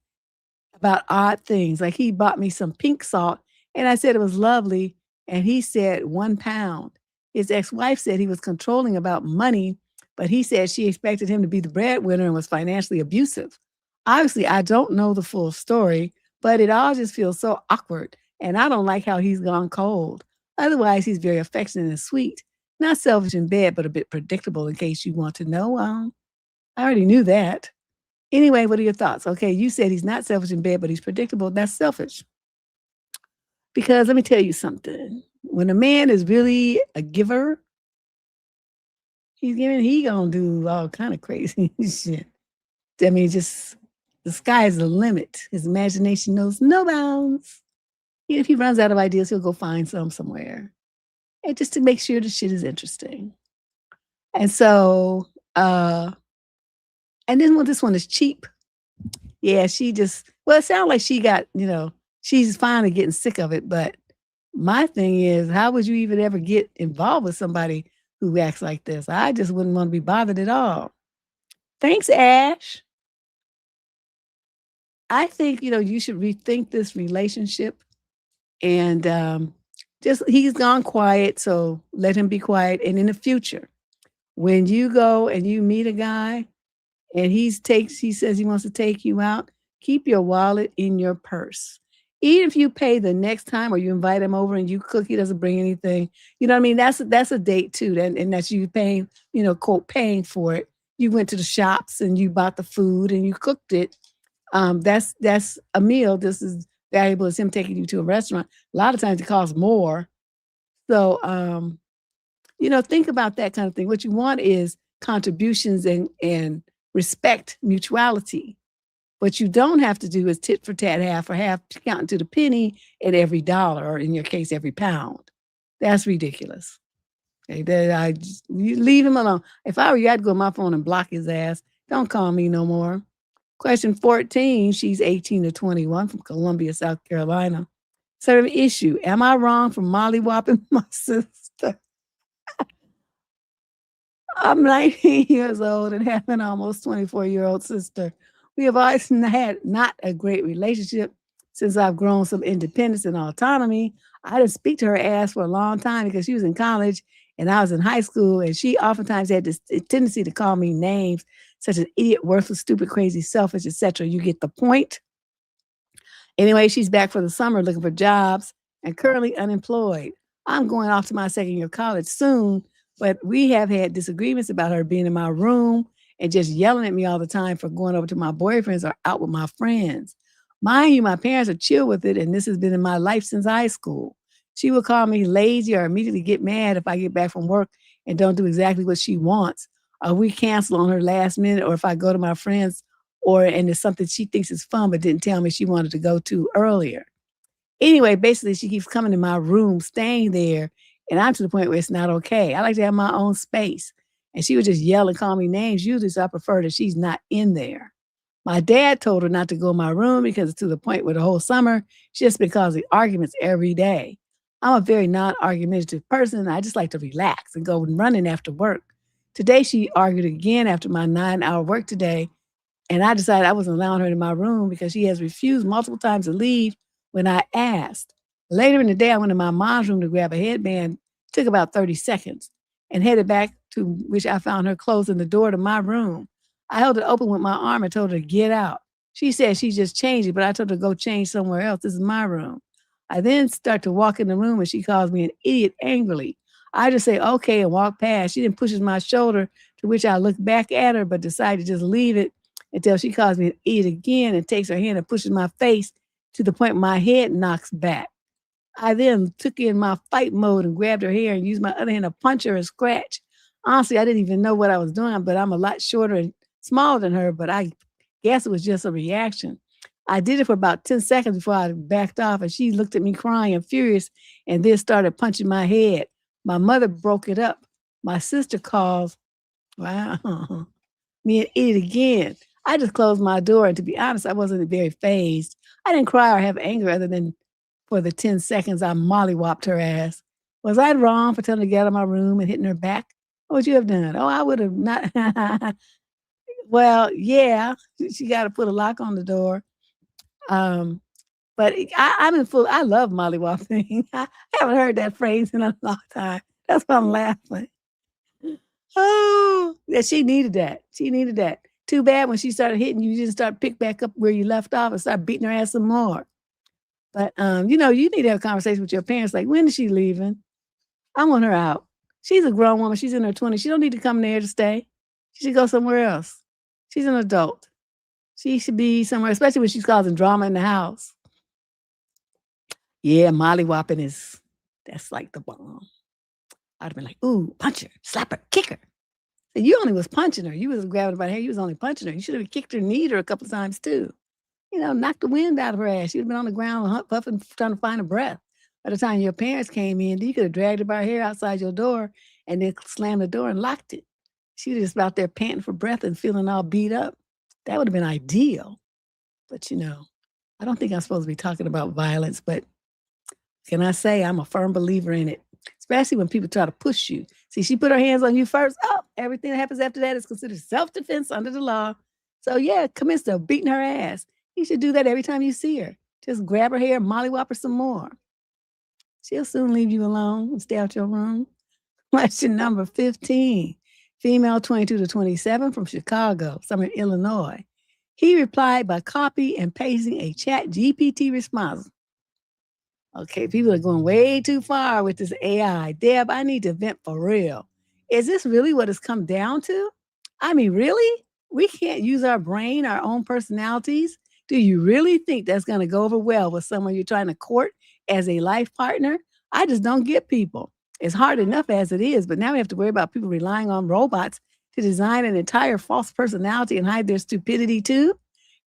about odd things. Like he bought me some pink salt and I said it was lovely. And he said 1 pound. His ex-wife said he was controlling about money, but he said she expected him to be the breadwinner and was financially abusive. Obviously, I don't know the full story, but it all just feels so awkward. And I don't like how he's gone cold. Otherwise, he's very affectionate and sweet. Not selfish in bed, but a bit predictable in case you want to know. I already knew that. Anyway, what are your thoughts? Okay, you said he's not selfish in bed, but he's predictable. That's selfish. Because let me tell you something. When a man is really a giver, he gonna do all kind of crazy shit. I mean, just the sky is the limit. His imagination knows no bounds. If he runs out of ideas, he'll go find somewhere. And just to make sure the shit is interesting. And so, and then this one is cheap. Yeah, it sounds like she got, she's finally getting sick of it. But my thing is, how would you even ever get involved with somebody who acts like this? I just wouldn't want to be bothered at all. Thanks, Ash. I think, you should rethink this relationship. And he's gone quiet, so let him be quiet. And in the future, when you go and you meet a guy and he says he wants to take you out, keep your wallet in your purse. Even if you pay the next time or you invite him over and you cook, he doesn't bring anything. You know what I mean? That's a date too. And that's you paying, quote, paying for it. You went to the shops and you bought the food and you cooked it. That's a meal. This is valuable as him taking you to a restaurant. A lot of times it costs more. So, think about that kind of thing. What you want is contributions and respect, mutuality. What you don't have to do is tit for tat, half for half, counting to the penny at every dollar, or in your case, every pound. That's ridiculous. Okay, you leave him alone. If I were you, I'd go on my phone and block his ass. Don't call me no more. Question 14, she's 18 to 21 from Columbia, South Carolina. Sort of issue. Am I wrong for mollywopping my sister? I'm 19 years old and have an almost 24-year-old sister. We have always had not a great relationship since I've grown some independence and autonomy. I didn't speak to her ass for a long time because she was in college and I was in high school, and she oftentimes had this tendency to call me names such as idiot, worthless, stupid, crazy, selfish, etc. You get the point. Anyway, she's back for the summer looking for jobs and currently unemployed. I'm going off to my second year of college soon, but we have had disagreements about her being in my room and just yelling at me all the time for going over to my boyfriends or out with my friends. Mind you, my parents are chill with it, and this has been in my life since high school. She will call me lazy or immediately get mad if I get back from work and don't do exactly what she wants. Or we cancel on her last minute, or if I go to my friends and it's something she thinks is fun but didn't tell me she wanted to go to earlier. Anyway, basically, she keeps coming to my room, staying there, and I'm to the point where it's not okay. I like to have my own space. And she would just yell and call me names usually, so I prefer that she's not in there. My dad told her not to go in my room because it's to the point where the whole summer, she's just been causing arguments every day. I'm a very non-argumentative person. I just like to relax and go running after work. Today, she argued again after my 9-hour work today. And I decided I wasn't allowing her in my room because she has refused multiple times to leave when I asked. Later in the day, I went to my mom's room to grab a headband. Took about 30 seconds and headed back to which I found her closing the door to my room. I held it open with my arm and told her to get out. She said she just changed it, but I told her to go change somewhere else. This is my room. I then start to walk in the room and she calls me an idiot angrily. I just say, okay, and walk past. She then pushes my shoulder, to which I look back at her, but decide to just leave it until she calls me an idiot again and takes her hand and pushes my face to the point my head knocks back. I then took in my fight mode and grabbed her hair and used my other hand to punch her and scratch. Honestly, I didn't even know what I was doing, but I'm a lot shorter and smaller than her, but I guess it was just a reaction. I did it for about 10 seconds before I backed off, and she looked at me crying and furious and then started punching my head. My mother broke it up. My sister calls, wow, me an idiot again. I just closed my door, and to be honest, I wasn't very fazed. I didn't cry or have anger other than for the 10 seconds I mollywopped her ass. Was I wrong for telling her to get out of my room and hitting her back? What would you have done? Oh, I would have not. Well, yeah, she got to put a lock on the door. But I'm in full, I love mollywopping. I haven't heard that phrase in a long time. That's why I'm laughing. Oh, yeah, she needed that. She needed that. Too bad when she started hitting you, you didn't start pick back up where you left off and start beating her ass some more. But, you need to have a conversation with your parents. Like, when is she leaving? I want her out. She's a grown woman. She's in her 20s. She don't need to come there to stay. She should go somewhere else. She's an adult. She should be somewhere, especially when she's causing drama in the house. Yeah, mollywopping that's like the bomb. I'd have been like, ooh, punch her, slap her, kick her. And you only was punching her. You was grabbing her by the hair. You was only punching her. You should have kicked her, kneed her a couple of times too. Knocked the wind out of her ass. She'd have been on the ground puffing, trying to find a breath. By the time your parents came in, you could have dragged her by her hair outside your door and then slammed the door and locked it. She was just out there panting for breath and feeling all beat up. That would have been ideal. But, I don't think I'm supposed to be talking about violence, but can I say I'm a firm believer in it, especially when people try to push you. See, she put her hands on you first. Oh, everything that happens after that is considered self-defense under the law. So, yeah, commence to beating her ass. You should do that every time you see her. Just grab her hair, mollywop her some more. She'll soon leave you alone and stay out your room. Question number 15. Female 22 to 27 from Chicago, Summer, Illinois. He replied by copy and pasting a chat GPT response. Okay, people are going way too far with this AI. Deb, I need to vent for real. Is this really what it's come down to? I mean, really? We can't use our brain, our own personalities? Do you really think that's going to go over well with someone you're trying to court as a life partner? I just don't get people. It's hard enough as it is, but now we have to worry about people relying on robots to design an entire false personality and hide their stupidity too.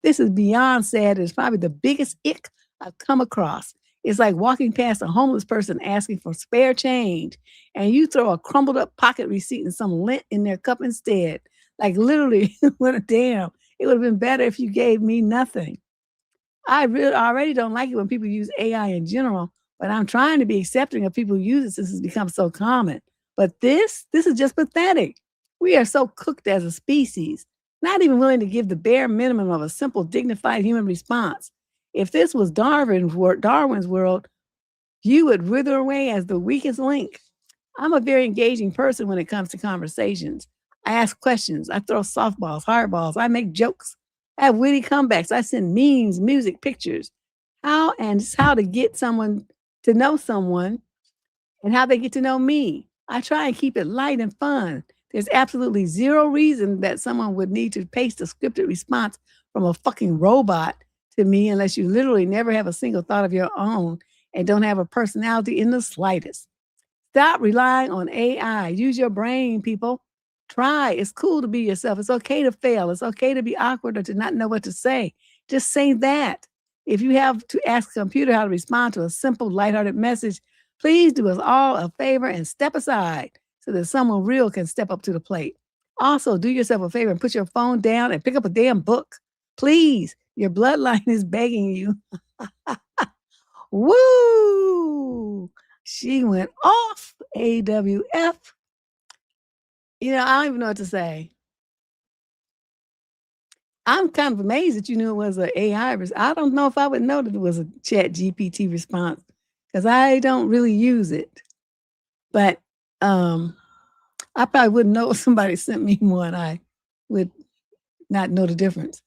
This is beyond sad. It's probably the biggest ick I've come across. It's like walking past a homeless person asking for spare change, and you throw a crumbled up pocket receipt and some lint in their cup instead. Like literally, what a damn. It would have been better if you gave me nothing. I already don't like it when people use AI in general, but I'm trying to be accepting of people who use it since it's become so common. But this is just pathetic. We are so cooked as a species, not even willing to give the bare minimum of a simple, dignified human response. If this was Darwin's world, you would wither away as the weakest link. I'm a very engaging person when it comes to conversations. I ask questions. I throw softballs, hardballs. I make jokes. I have witty comebacks. I send memes, music, pictures. How to get someone to know someone and how they get to know me. I try and keep it light and fun. There's absolutely zero reason that someone would need to paste a scripted response from a fucking robot to me unless you literally never have a single thought of your own and don't have a personality in the slightest. Stop relying on AI. Use your brain, people. Try. It's cool to be yourself. It's okay to fail. It's okay to be awkward or to not know what to say. Just say that. If you have to ask a computer how to respond to a simple, lighthearted message, please do us all a favor and step aside so that someone real can step up to the plate. Also, do yourself a favor and put your phone down and pick up a damn book. Please, your bloodline is begging you. Woo! She went off, AWF. You know, I don't even know what to say. I'm kind of amazed that you knew it was an AI. I don't know if I would know that it was a Chat GPT response because I don't really use it. But I probably wouldn't know if somebody sent me one. I would not know the difference,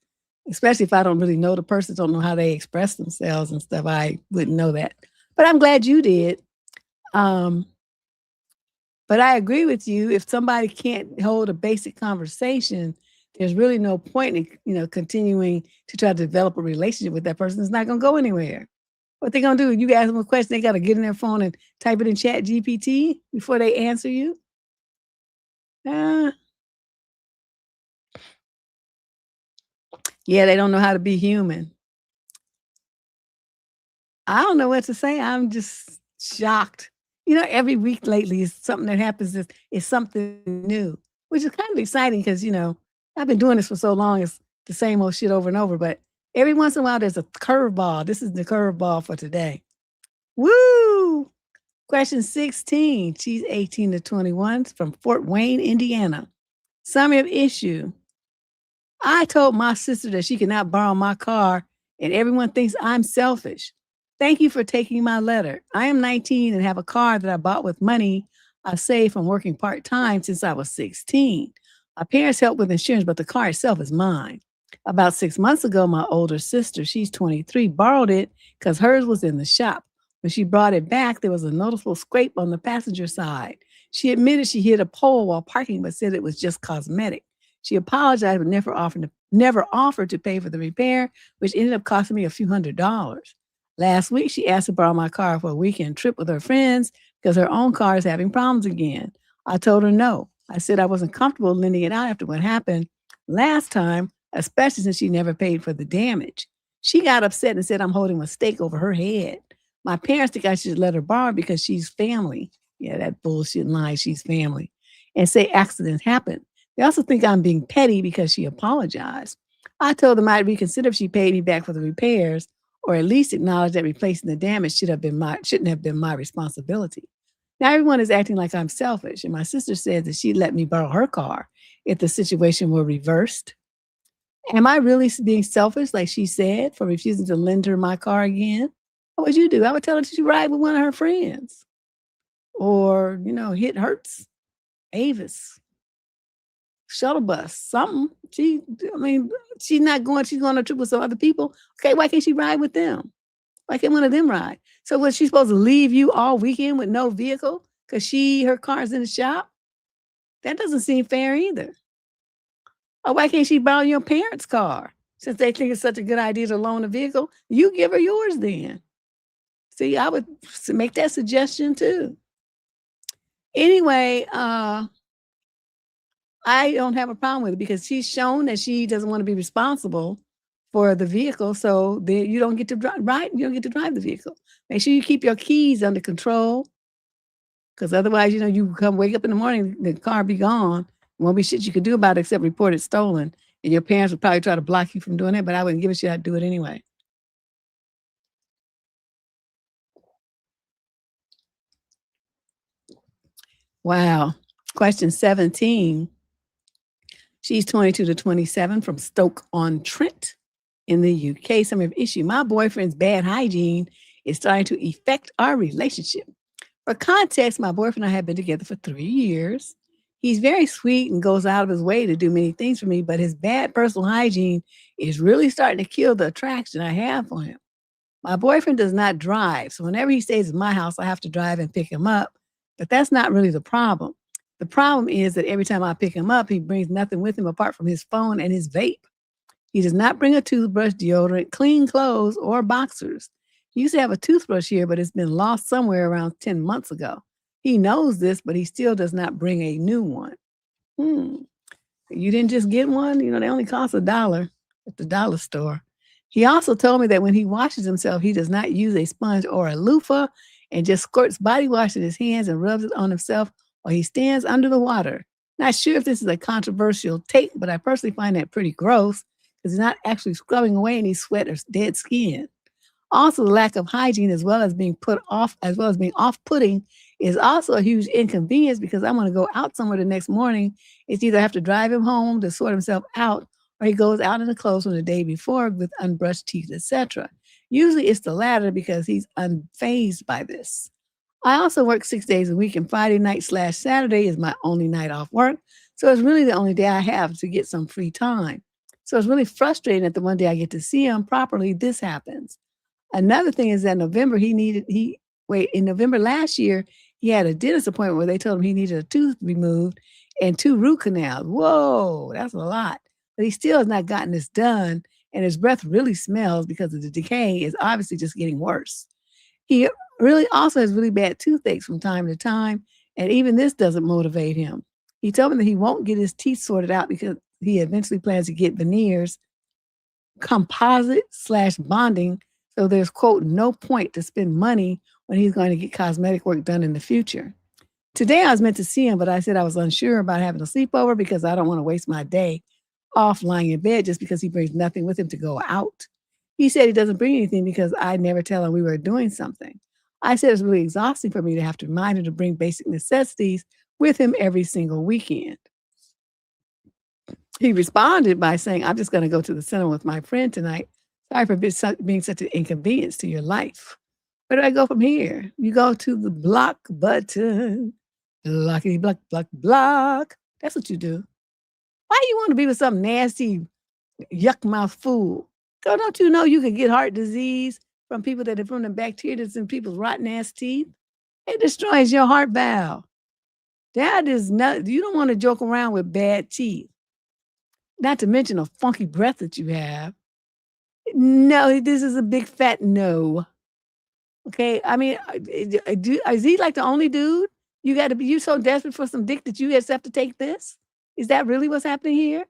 especially if I don't really know the person, don't know how they express themselves and stuff. I wouldn't know that. But I'm glad you did. But I agree with you. If somebody can't hold a basic conversation, there's really no point in continuing to try to develop a relationship with that person. It's not going to go anywhere. What they going to do? You ask them a question, they got to get in their phone and type it in Chat GPT before they answer you. Yeah, they don't know how to be human. I don't know what to say. I'm just shocked. Every week lately is something that happens is something new, which is kind of exciting because, I've been doing this for so long. It's the same old shit over and over. But every once in a while, there's a curveball. This is the curveball for today. Woo! Question 16. She's 18 to 21 from Fort Wayne, Indiana. Summary of issue. I told my sister that she cannot borrow my car, and everyone thinks I'm selfish. Thank you for taking my letter. I am 19 and have a car that I bought with money I saved from working part-time since I was 16. My parents helped with insurance, but the car itself is mine. About 6 months ago, my older sister, she's 23, borrowed it because hers was in the shop. When she brought it back, there was a noticeable scrape on the passenger side. She admitted she hit a pole while parking, but said it was just cosmetic. She apologized, but never offered to pay for the repair, which ended up costing me a few $100s. Last week, she asked to borrow my car for a weekend trip with her friends because her own car is having problems again. I told her no. I said I wasn't comfortable lending it out after what happened last time, especially since she never paid for the damage. She got upset and said I'm holding a stake over her head. My parents think I should let her borrow because she's family. Yeah, that bullshit lie, she's family. And say accidents happen. They also think I'm being petty because she apologized. I told them I'd reconsider if she paid me back for the repairs, or at least acknowledge that replacing the damage shouldn't have been my responsibility. Now everyone is acting like I'm selfish, and my sister said that she'd let me borrow her car if the situation were reversed. Am I really being selfish, like she said, for refusing to lend her my car again? What would you do? I would tell her to ride with one of her friends, or hit Hertz, Avis, shuttle bus, something. She's not going. She's going on a trip with some other people. Okay, why can't she ride with them? Why can't one of them ride? So was she supposed to leave you all weekend with no vehicle because her car's in the shop? That doesn't seem fair either. Or why can't she borrow your parents' car since they think it's such a good idea to loan a vehicle? You give her yours then. See, I would make that suggestion too. Anyway, I don't have a problem with it because she's shown that she doesn't want to be responsible for the vehicle. So you don't get to drive. You don't get to drive the vehicle. Make sure you keep your keys under control, because otherwise, you come wake up in the morning, the car be gone. Won't be shit you could do about it except report it stolen. And your parents would probably try to block you from doing it, but I wouldn't give a shit. I'd do it anyway. Wow. Question 17. She's 22 to 27 from Stoke-on-Trent in the UK. Summary of issue. My boyfriend's bad hygiene is starting to affect our relationship. For context, my boyfriend and I have been together for 3 years. He's very sweet and goes out of his way to do many things for me, but his bad personal hygiene is really starting to kill the attraction I have for him. My boyfriend does not drive, so whenever he stays at my house, I have to drive and pick him up, but that's not really the problem. The problem is that every time I pick him up, he brings nothing with him apart from his phone and his vape. He does not bring a toothbrush, deodorant, clean clothes, or boxers. He used to have a toothbrush here, but it's been lost somewhere around 10 months ago. He knows this, but he still does not bring a new one. You didn't just get one? They only cost $1 at the dollar store. He also told me that when he washes himself, he does not use a sponge or a loofah and just squirts body wash in his hands and rubs it on himself while he stands under the water. Not sure if this is a controversial take, but I personally find that pretty gross because he's not actually scrubbing away any sweat or dead skin. Also, the lack of hygiene, as well as being off-putting, is also a huge inconvenience because I want to go out somewhere the next morning. It's either I have to drive him home to sort himself out, or he goes out in the clothes from the day before with unbrushed teeth, etc. Usually it's the latter because he's unfazed by this. I also work 6 days a week, and Friday night / Saturday is my only night off work. So it's really the only day I have to get some free time. So it's really frustrating that the one day I get to see him properly, this happens. Another thing is that in November last year, he had a dentist appointment where they told him he needed a tooth removed and 2 root canals. Whoa, that's a lot. But he still has not gotten this done, and his breath really smells because of the decay is obviously just getting worse. He really also has really bad toothaches from time to time, and even this doesn't motivate him. He told me that he won't get his teeth sorted out because he eventually plans to get veneers, composite / bonding. So there's, quote, no point to spend money when he's going to get cosmetic work done in the future. Today I was meant to see him, but I said I was unsure about having a sleepover because I don't want to waste my day off lying in bed just because he brings nothing with him to go out. He said he doesn't bring anything because I never tell him we were doing something. I said it's really exhausting for me to have to remind him to bring basic necessities with him every single weekend. He responded by saying, I'm just going to go to the cinema with my friend tonight. Sorry for being such an inconvenience to your life. Where do I go from here? You go to the block button. Blockity block, block, block. That's what you do. Why do you want to be with some nasty, yuck mouth fool? Girl, don't you know you could get heart disease from people that are from the bacteria that's in people's rotten ass teeth? It destroys your heart valve. That is not, you don't want to joke around with bad teeth. Not to mention a funky breath that you have. No, this is a big fat no. Okay, I mean, is he like the only dude? You so desperate for some dick that you just have to take this? Is that really what's happening here?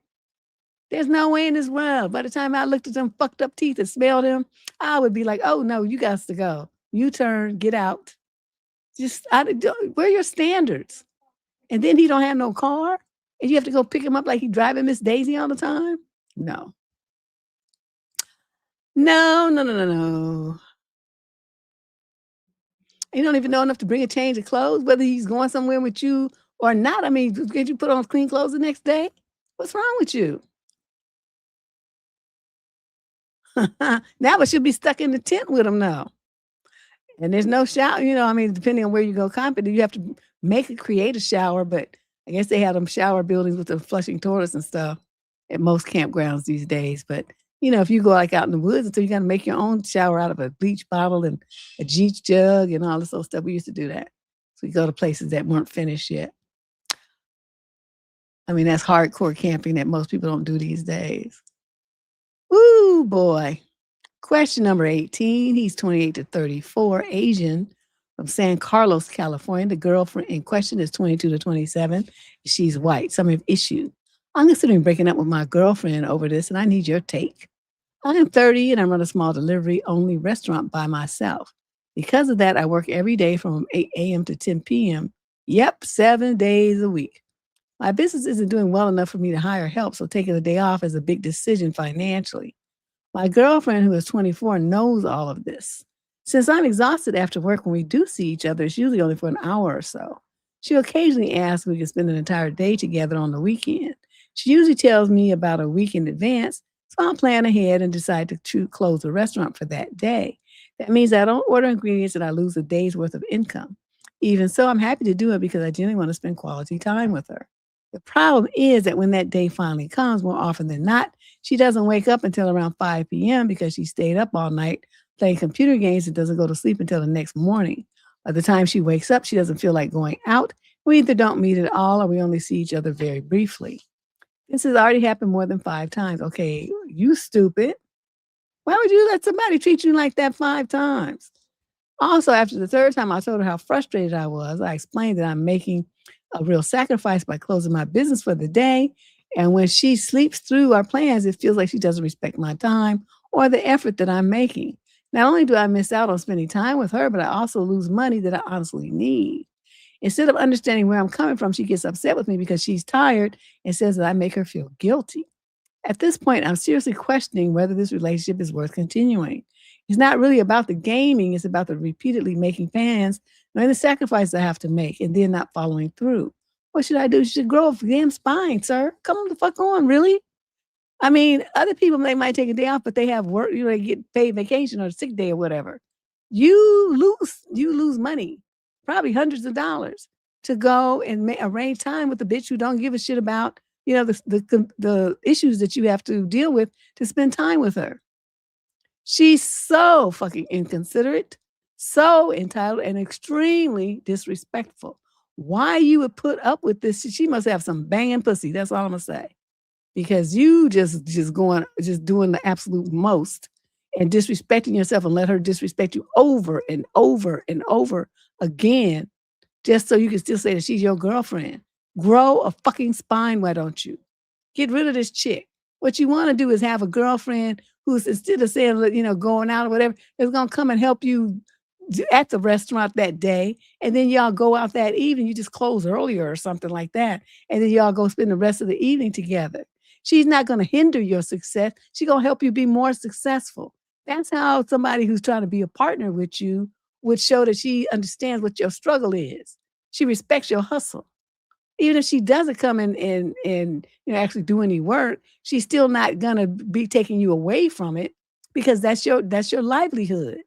There's no way in this world. By the time I looked at them fucked up teeth and smelled them, I would be like, oh no, you got to go. You turn, get out. Where are your standards? And then he don't have no car? And you have to go pick him up like he driving Miss Daisy all the time? No. No. You don't even know enough to bring a change of clothes, whether he's going somewhere with you or not. I mean, did you put on clean clothes the next day? What's wrong with you? Now it should be stuck in the tent with him now. And there's no shower, depending on where you go camping, you have to create a shower, but I guess they have them shower buildings with the flushing toilets and stuff at most campgrounds these days. But, if you go like out in the woods, so you got to make your own shower out of a bleach bottle and a Jeech jug and all this other stuff. We used to do that. So we go to places that weren't finished yet. I mean, that's hardcore camping that most people don't do these days. Woo, boy. Question number 18. He's 28 to 34, Asian, from San Carlos, California. The girlfriend in question is 22 to 27. She's white. Some have issues. I'm considering breaking up with my girlfriend over this, and I need your take. I am 30, and I run a small delivery-only restaurant by myself. Because of that, I work every day from 8 a.m. to 10 p.m. Yep, 7 days a week. My business isn't doing well enough for me to hire help, so taking a day off is a big decision financially. My girlfriend, who is 24, knows all of this. Since I'm exhausted after work when we do see each other, it's usually only for an hour or so. She occasionally asks if we can spend an entire day together on the weekend. She usually tells me about a week in advance, so I'll plan ahead and decide to close the restaurant for that day. That means I don't order ingredients and I lose a day's worth of income. Even so, I'm happy to do it because I genuinely want to spend quality time with her. The problem is that when that day finally comes, more often than not, she doesn't wake up until around 5 p.m. because she stayed up all night playing computer games and doesn't go to sleep until the next morning. By the time she wakes up, she doesn't feel like going out. We either don't meet at all or we only see each other very briefly. This has already happened more than 5 times. Okay, you stupid. Why would you let somebody treat you like that 5 times? Also, after the 3rd time, I told her how frustrated I was. I explained that I'm making a real sacrifice by closing my business for the day. And when she sleeps through our plans, it feels like she doesn't respect my time or the effort that I'm making. Not only do I miss out on spending time with her, but I also lose money that I honestly need. Instead of understanding where I'm coming from, she gets upset with me because she's tired and says that I make her feel guilty. At this point, I'm seriously questioning whether this relationship is worth continuing. It's not really about the gaming. It's about the repeatedly making plans knowing the sacrifice I have to make, and then not following through. What should I do? You should grow a damn spine, sir. Come the fuck on, really? I mean, other people, they might take a day off, but they have work, they get paid vacation or a sick day or whatever. You lose money, probably hundreds of dollars, to go and arrange time with the bitch who don't give a shit about, the issues that you have to deal with, to spend time with her. She's so fucking inconsiderate, so entitled, and extremely disrespectful. Why you would put up with this? She must have some banging pussy. That's all I'm gonna say. Because you just doing the absolute most and disrespecting yourself, and let her disrespect you over and over and over again, just so you can still say that she's your girlfriend. Grow a fucking spine, why don't you? Get rid of this chick. What you want to do is have a girlfriend who's, instead of saying, going out or whatever, is going to come and help you at the restaurant that day. And then y'all go out that evening. You just close earlier or something like that. And then y'all go spend the rest of the evening together. She's not going to hinder your success. She's going to help you be more successful. That's how somebody who's trying to be a partner with you would show that she understands what your struggle is. She respects your hustle. Even if she doesn't come and actually do any work, she's still not gonna be taking you away from it, because that's your livelihood.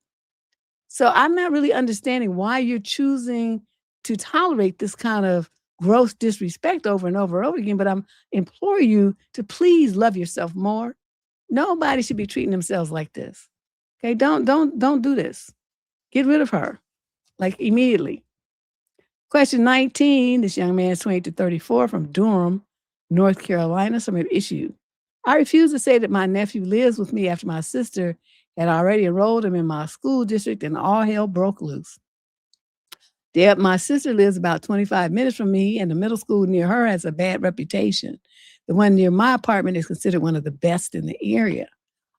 So I'm not really understanding why you're choosing to tolerate this kind of gross disrespect over and over and over again. But I'm implore you to please love yourself more. Nobody should be treating themselves like this. Okay, don't do this. Get rid of her, like, immediately. Question 19, this young man is 28 to 34 from Durham, North Carolina. Some issue. I refuse to say that my nephew lives with me after my sister had already enrolled him in my school district and all hell broke loose. Deb, my sister lives about 25 minutes from me, and the middle school near her has a bad reputation. The one near my apartment is considered one of the best in the area.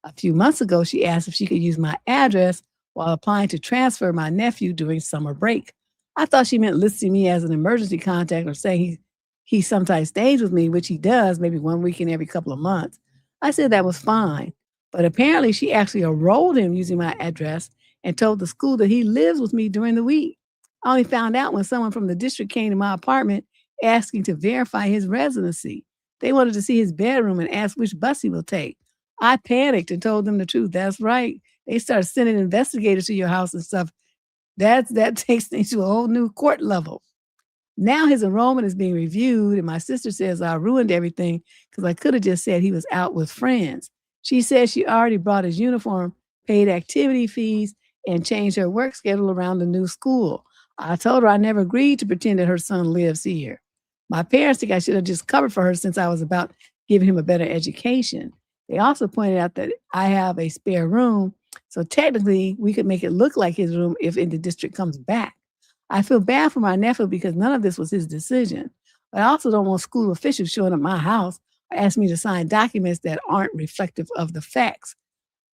A few months ago, she asked if she could use my address while applying to transfer my nephew during summer break. I thought she meant listing me as an emergency contact, or saying he sometimes stays with me, which he does, maybe 1 weekend every couple of months. I said that was fine, but apparently she actually enrolled him using my address and told the school that he lives with me during the week. I only found out when someone from the district came to my apartment asking to verify his residency. They wanted to see his bedroom and asked which bus he will take. I panicked and told them the truth. That's right. They started sending investigators to your house and stuff. That takes things to a whole new court level. Now his enrollment is being reviewed, and my sister says I ruined everything because I could have just said he was out with friends. She says she already brought his uniform, paid activity fees, and changed her work schedule around the new school. I told her I never agreed to pretend that her son lives here. My parents think I should have just covered for her since I was about giving him a better education. They also pointed out that I have a spare room, so technically we could make it look like his room if the district comes back. I feel bad for my nephew because none of this was his decision. But I also don't want school officials showing up my house or asking me to sign documents that aren't reflective of the facts.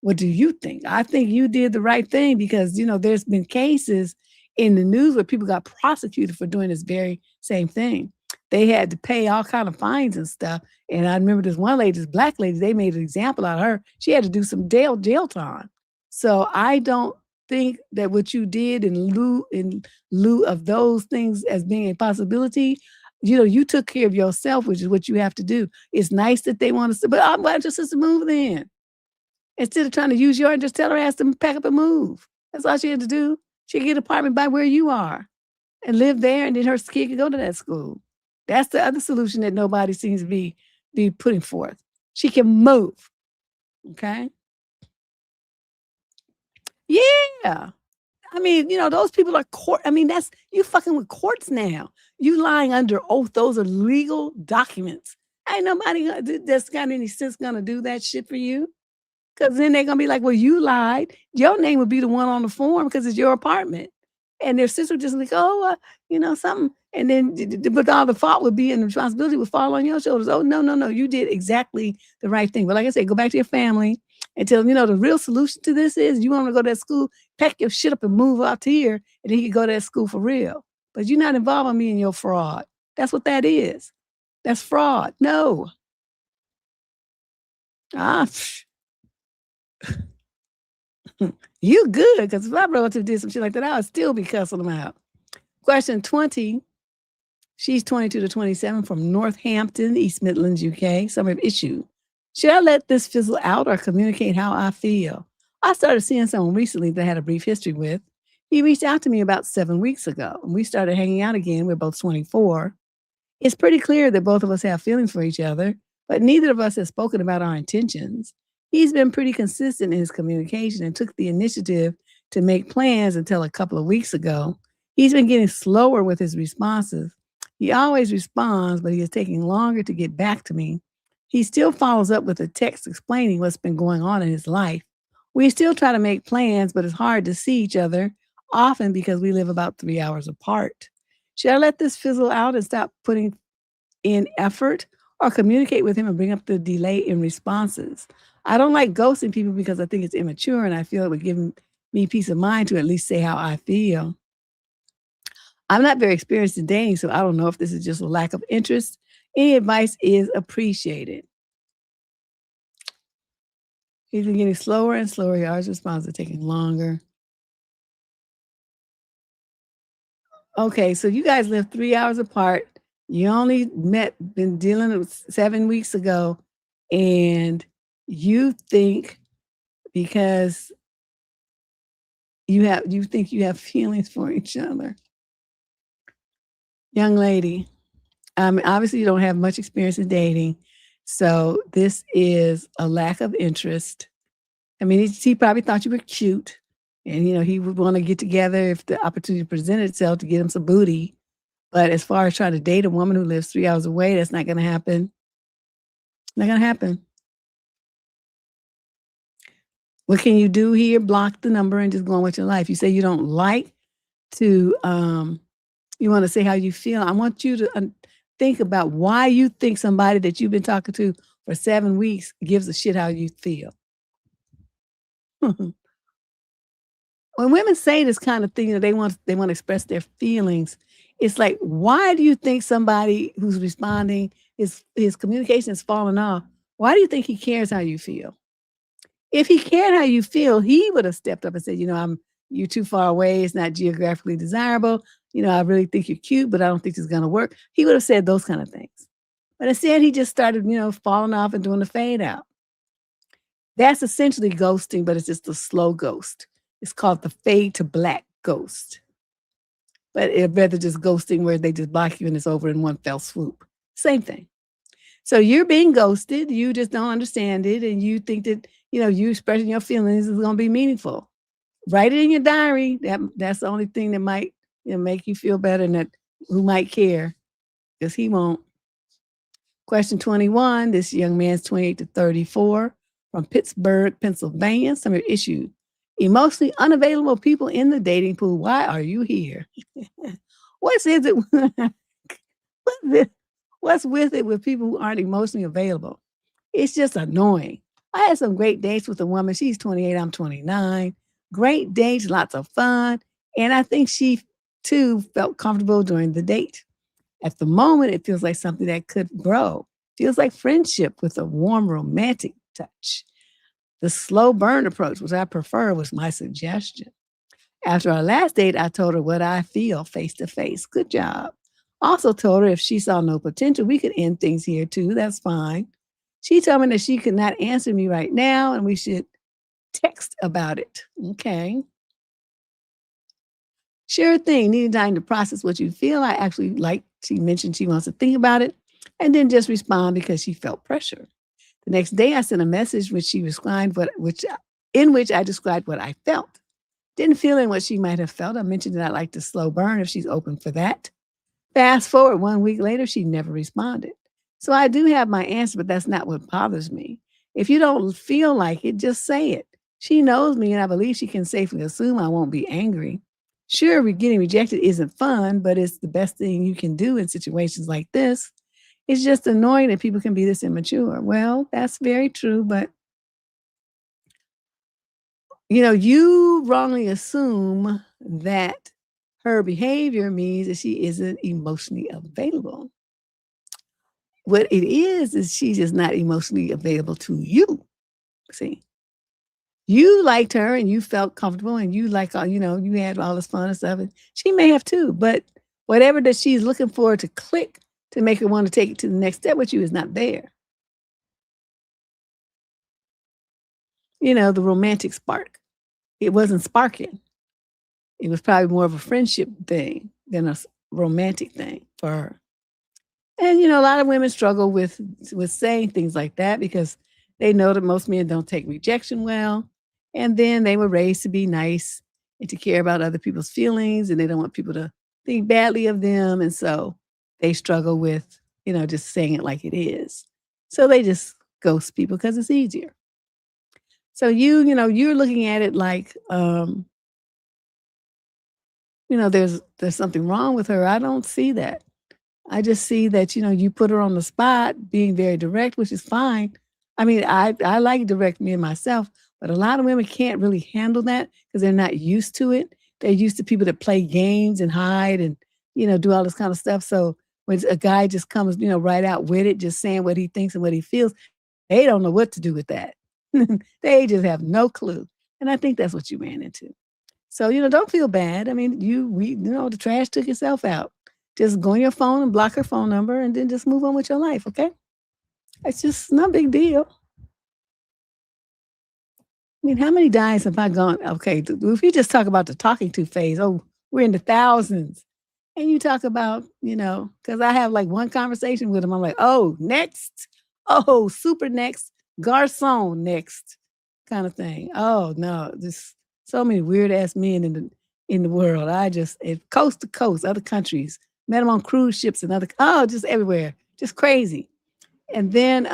What do you think? I think you did the right thing because, there's been cases in the news where people got prosecuted for doing this very same thing. They had to pay all kind of fines and stuff. And I remember this one lady, this black lady, they made an example out of her. She had to do some jail time. So I don't think that what you did in lieu of those things as being a possibility, you took care of yourself, which is what you have to do. It's nice that they want to, but why don't your sister move then? Instead of trying to use yours, just tell her ass to pack up and move. That's all she had to do. She could get an apartment by where you are and live there, and then her kid could go to that school. That's the other solution that nobody seems to be putting forth. She can move. Okay? Yeah. I mean, those people are court. I mean, you fucking with courts now. You lying under oath. Those are legal documents. Ain't nobody that's got any sense gonna do that shit for you. Because then they're gonna be like, well, you lied. Your name would be the one on the form because it's your apartment. And their sister just like, something. And then, but all the fault would be, and the responsibility would fall on your shoulders. Oh, no. You did exactly the right thing. But like I said, go back to your family and tell them, the real solution to this is you want to go to that school, pack your shit up and move out here, and then you can go to that school for real. But you're not involving me in your fraud. That's what that is. That's fraud. No. You good, because if my relative did some shit like that, I would still be cussing them out. Question 20. She's 22 to 27 from Northampton, East Midlands, UK. Summary of issue. Should I let this fizzle out or communicate how I feel? I started seeing someone recently that I had a brief history with. He reached out to me about 7 weeks ago, and we started hanging out again. We're both 24. It's pretty clear that both of us have feelings for each other, but neither of us has spoken about our intentions. He's been pretty consistent in his communication and took the initiative to make plans until a couple of weeks ago. He's been getting slower with his responses. He always responds, but he is taking longer to get back to me. He still follows up with a text explaining what's been going on in his life. We still try to make plans, but it's hard to see each other, often because we live about 3 hours apart. Should I let this fizzle out and stop putting in effort, or communicate with him and bring up the delay in responses? I don't like ghosting people because I think it's immature, and I feel it would give me peace of mind to at least say how I feel. I'm not very experienced in dating, so I don't know if this is just a lack of interest. Any advice is appreciated. He's been getting slower and slower. His responses are taking longer. Okay, so you guys live 3 hours apart. You only been dealing with 7 weeks ago, and you think because you think you have feelings for each other. Young lady, obviously you don't have much experience in dating, so this is a lack of interest. I mean, he probably thought you were cute, and he would want to get together if the opportunity presented itself to get him some booty. But as far as trying to date a woman who lives 3 hours away, that's not going to happen. Not going to happen. What can you do here? Block the number and just go on with your life. You say you don't like to, you want to say how you feel. I want you to think about why you think somebody that you've been talking to for 7 weeks gives a shit how you feel. When women say this kind of thing, they want to express their feelings. It's like, why do you think somebody who's responding, his communication is falling off? Why do you think he cares how you feel? If he cared how you feel, he would have stepped up and said, you're too far away. It's not geographically desirable. I really think you're cute, but I don't think it's going to work. He would have said those kind of things. But instead, he just started, falling off and doing the fade out. That's essentially ghosting, but it's just a slow ghost. It's called the fade to black ghost. But it'd rather just ghosting where they just block you and it's over in one fell swoop. Same thing. So you're being ghosted. You just don't understand it. And you think that, you expressing your feelings is going to be meaningful. Write it in your diary. That's the only thing that might make you feel better, and that who might care, because he won't. Question 21. This young man's 28 to 34 from Pittsburgh, Pennsylvania. Some issue. Emotionally unavailable people in the dating pool. Why are you here? What's with it with people who aren't emotionally available? It's just annoying. I had some great dates with a woman. She's 28, I'm 29. Great dates, lots of fun. And I think she too felt comfortable during the date. At the moment, it feels like something that could grow. Feels like friendship with a warm romantic touch. The slow burn approach, which I prefer, was my suggestion. After our last date, I told her what I feel face to face. Good job. Also told her if she saw no potential, we could end things here too. That's fine. She told me that she could not answer me right now and we should text about it. Okay. Sure thing. Needing time to process what you feel. I actually she mentioned she wants to think about it and then just respond because she felt pressure. The next day I sent a message in which I described what I felt. Didn't feel in what she might have felt. I mentioned that I like to slow burn if she's open for that. Fast forward 1 week later, she never responded. So I do have my answer, but that's not what bothers me. If you don't feel like it, just say it. She knows me, and I believe she can safely assume I won't be angry. Sure, getting rejected isn't fun, but it's the best thing you can do in situations like this. It's just annoying that people can be this immature. Well, that's very true, but you wrongly assume that her behavior means that she isn't emotionally available. What it is she's just not emotionally available to you. See, you liked her and you felt comfortable and you you had all this fun and stuff. And she may have too, but Whatever that she's looking for to click to make her want to take it to the next step with you is not there. You know, the romantic spark. It wasn't sparking. It was probably more of a friendship thing than a romantic thing for her. And, you know, a lot of women struggle with saying things like that because they know that most men don't take rejection well. And then they were raised to be nice and to care about other people's feelings, and they don't want people to think badly of them. And so they struggle with, you know, just saying it like it is. So they just ghost people because it's easier. So you know, you're looking at it like, you know, there's something wrong with her. I don't see that. I just see that, you know, you put her on the spot being very direct, which is fine. I mean, I like direct me and myself, but a lot of women can't really handle that because they're not used to it. They're used to people that play games and hide and, you know, do all this kind of stuff. So when a guy just comes, you know, right out with it, just saying what he thinks and what he feels, they don't know what to do with that. They just have no clue. And I think that's what you ran into. So, you know, don't feel bad. I mean, you know, the trash took itself out. Just go on your phone and block her phone number and then just move on with your life, okay? It's just no big deal. I mean, how many times have I gone, okay, if you just talk about the talking to phase, oh, we're in the thousands. And you talk about, you know, because I have like one conversation with him, I'm like, oh, next. Oh, super next. Garcon next kind of thing. Oh, no, there's so many weird ass men in the world. Coast to coast, other countries, met them on cruise ships and just everywhere, just crazy. And then,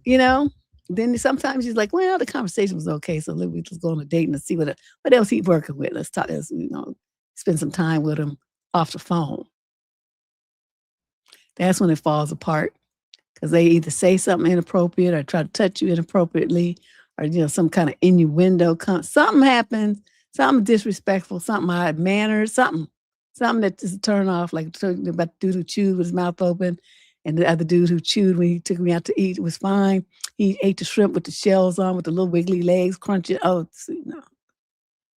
you know, then sometimes he's like, well, the conversation was okay, so let me just go on a date and see what else he's working with. Let's talk, you know, spend some time with him off the phone. That's when it falls apart because they either say something inappropriate or try to touch you inappropriately, or, you know, some kind of innuendo. Something happens, something disrespectful, something odd manners, something that just turn off, like about the dude who chewed with his mouth open, and the other dude who chewed when he took me out to eat was fine. He ate the shrimp with the shells on, with the little wiggly legs, crunchy. Oh, no.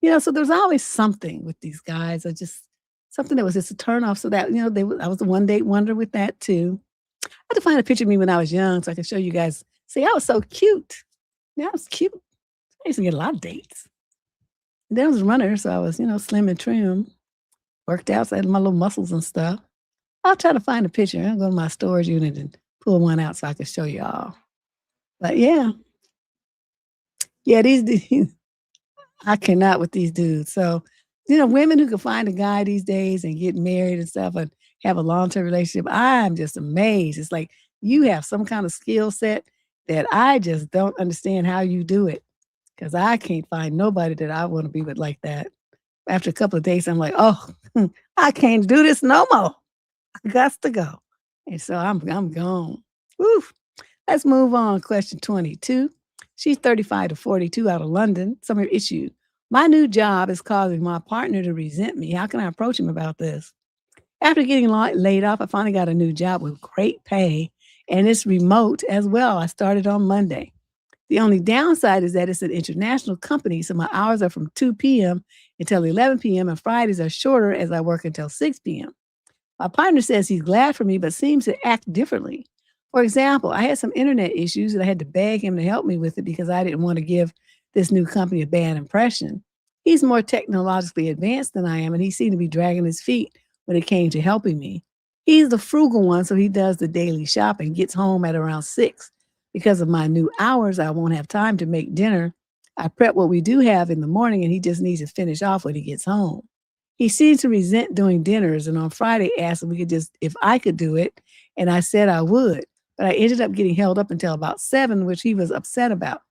You know, so there's always something with these guys, or just something that was just a turn off. So that, you know, I was a one date wonder with that too. I had to find a picture of me when I was young so I can show you guys. See, I was so cute. Yeah, I was cute. I used to get a lot of dates. And then I was a runner, so I was, you know, slim and trim. Worked out, so I had my little muscles and stuff. I'll try to find a picture. I'll go to my storage unit and pull one out so I can show y'all. But yeah. Yeah, these I cannot with these dudes. So, you know, women who can find a guy these days and get married and stuff and have a long-term relationship, I'm just amazed. It's like you have some kind of skill set that I just don't understand how you do it, because I can't find nobody that I want to be with like that. After a couple of days, I'm like, oh, I can't do this no more. I got to go. And so I'm gone. Woo. Let's move on. Question 22. She's 35 to 42 out of London. Summer issue. My new job is causing my partner to resent me. How can I approach him about this? After getting laid off, I finally got a new job with great pay, and it's remote as well. I started on Monday. The only downside is that it's an international company, so my hours are from 2 p.m. until 11 p.m., and Fridays are shorter as I work until 6 p.m. My partner says he's glad for me, but seems to act differently. For example, I had some internet issues and I had to beg him to help me with it because I didn't want to give this new company a bad impression. He's more technologically advanced than I am, and he seemed to be dragging his feet when it came to helping me. He's the frugal one, so he does the daily shopping, gets home at around 6. Because of my new hours, I won't have time to make dinner. I prep what we do have in the morning, and he just needs to finish off when he gets home. He seems to resent doing dinners, and on Friday asked if I could do it, and I said I would. But I ended up getting held up until about 7, which he was upset about.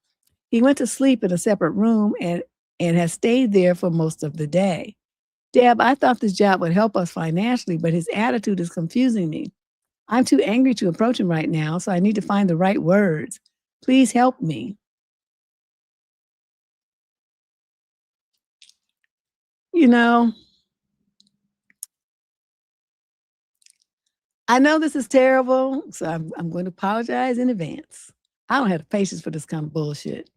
He went to sleep in a separate room and has stayed there for most of the day. Deb, I thought this job would help us financially, but his attitude is confusing me. I'm too angry to approach him right now, so I need to find the right words. Please help me. You know, I know this is terrible, so I'm going to apologize in advance. I don't have the patience for this kind of bullshit.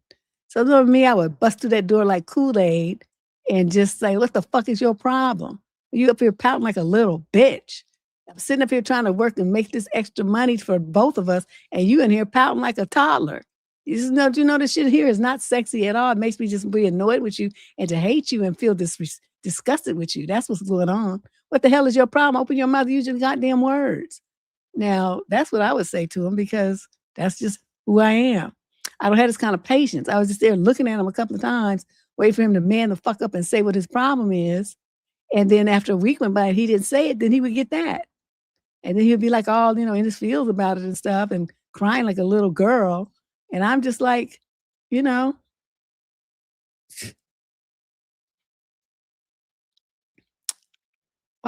So, me, I would bust through that door like Kool-Aid and just say, what the fuck is your problem? You up here pouting like a little bitch. I'm sitting up here trying to work and make this extra money for both of us, and you in here pouting like a toddler. You know this shit here is not sexy at all. It makes me just be annoyed with you and to hate you and feel disgusted with you. That's what's going on. What the hell is your problem? Open your mouth and use your goddamn words. Now, that's what I would say to him because that's just who I am. I don't have this kind of patience. I was just there looking at him a couple of times, waiting for him to man the fuck up and say what his problem is. And then after a week went by and he didn't say it, then he would get that. And then he'd be like all, in his feels about it and stuff and crying like a little girl. And I'm just like, why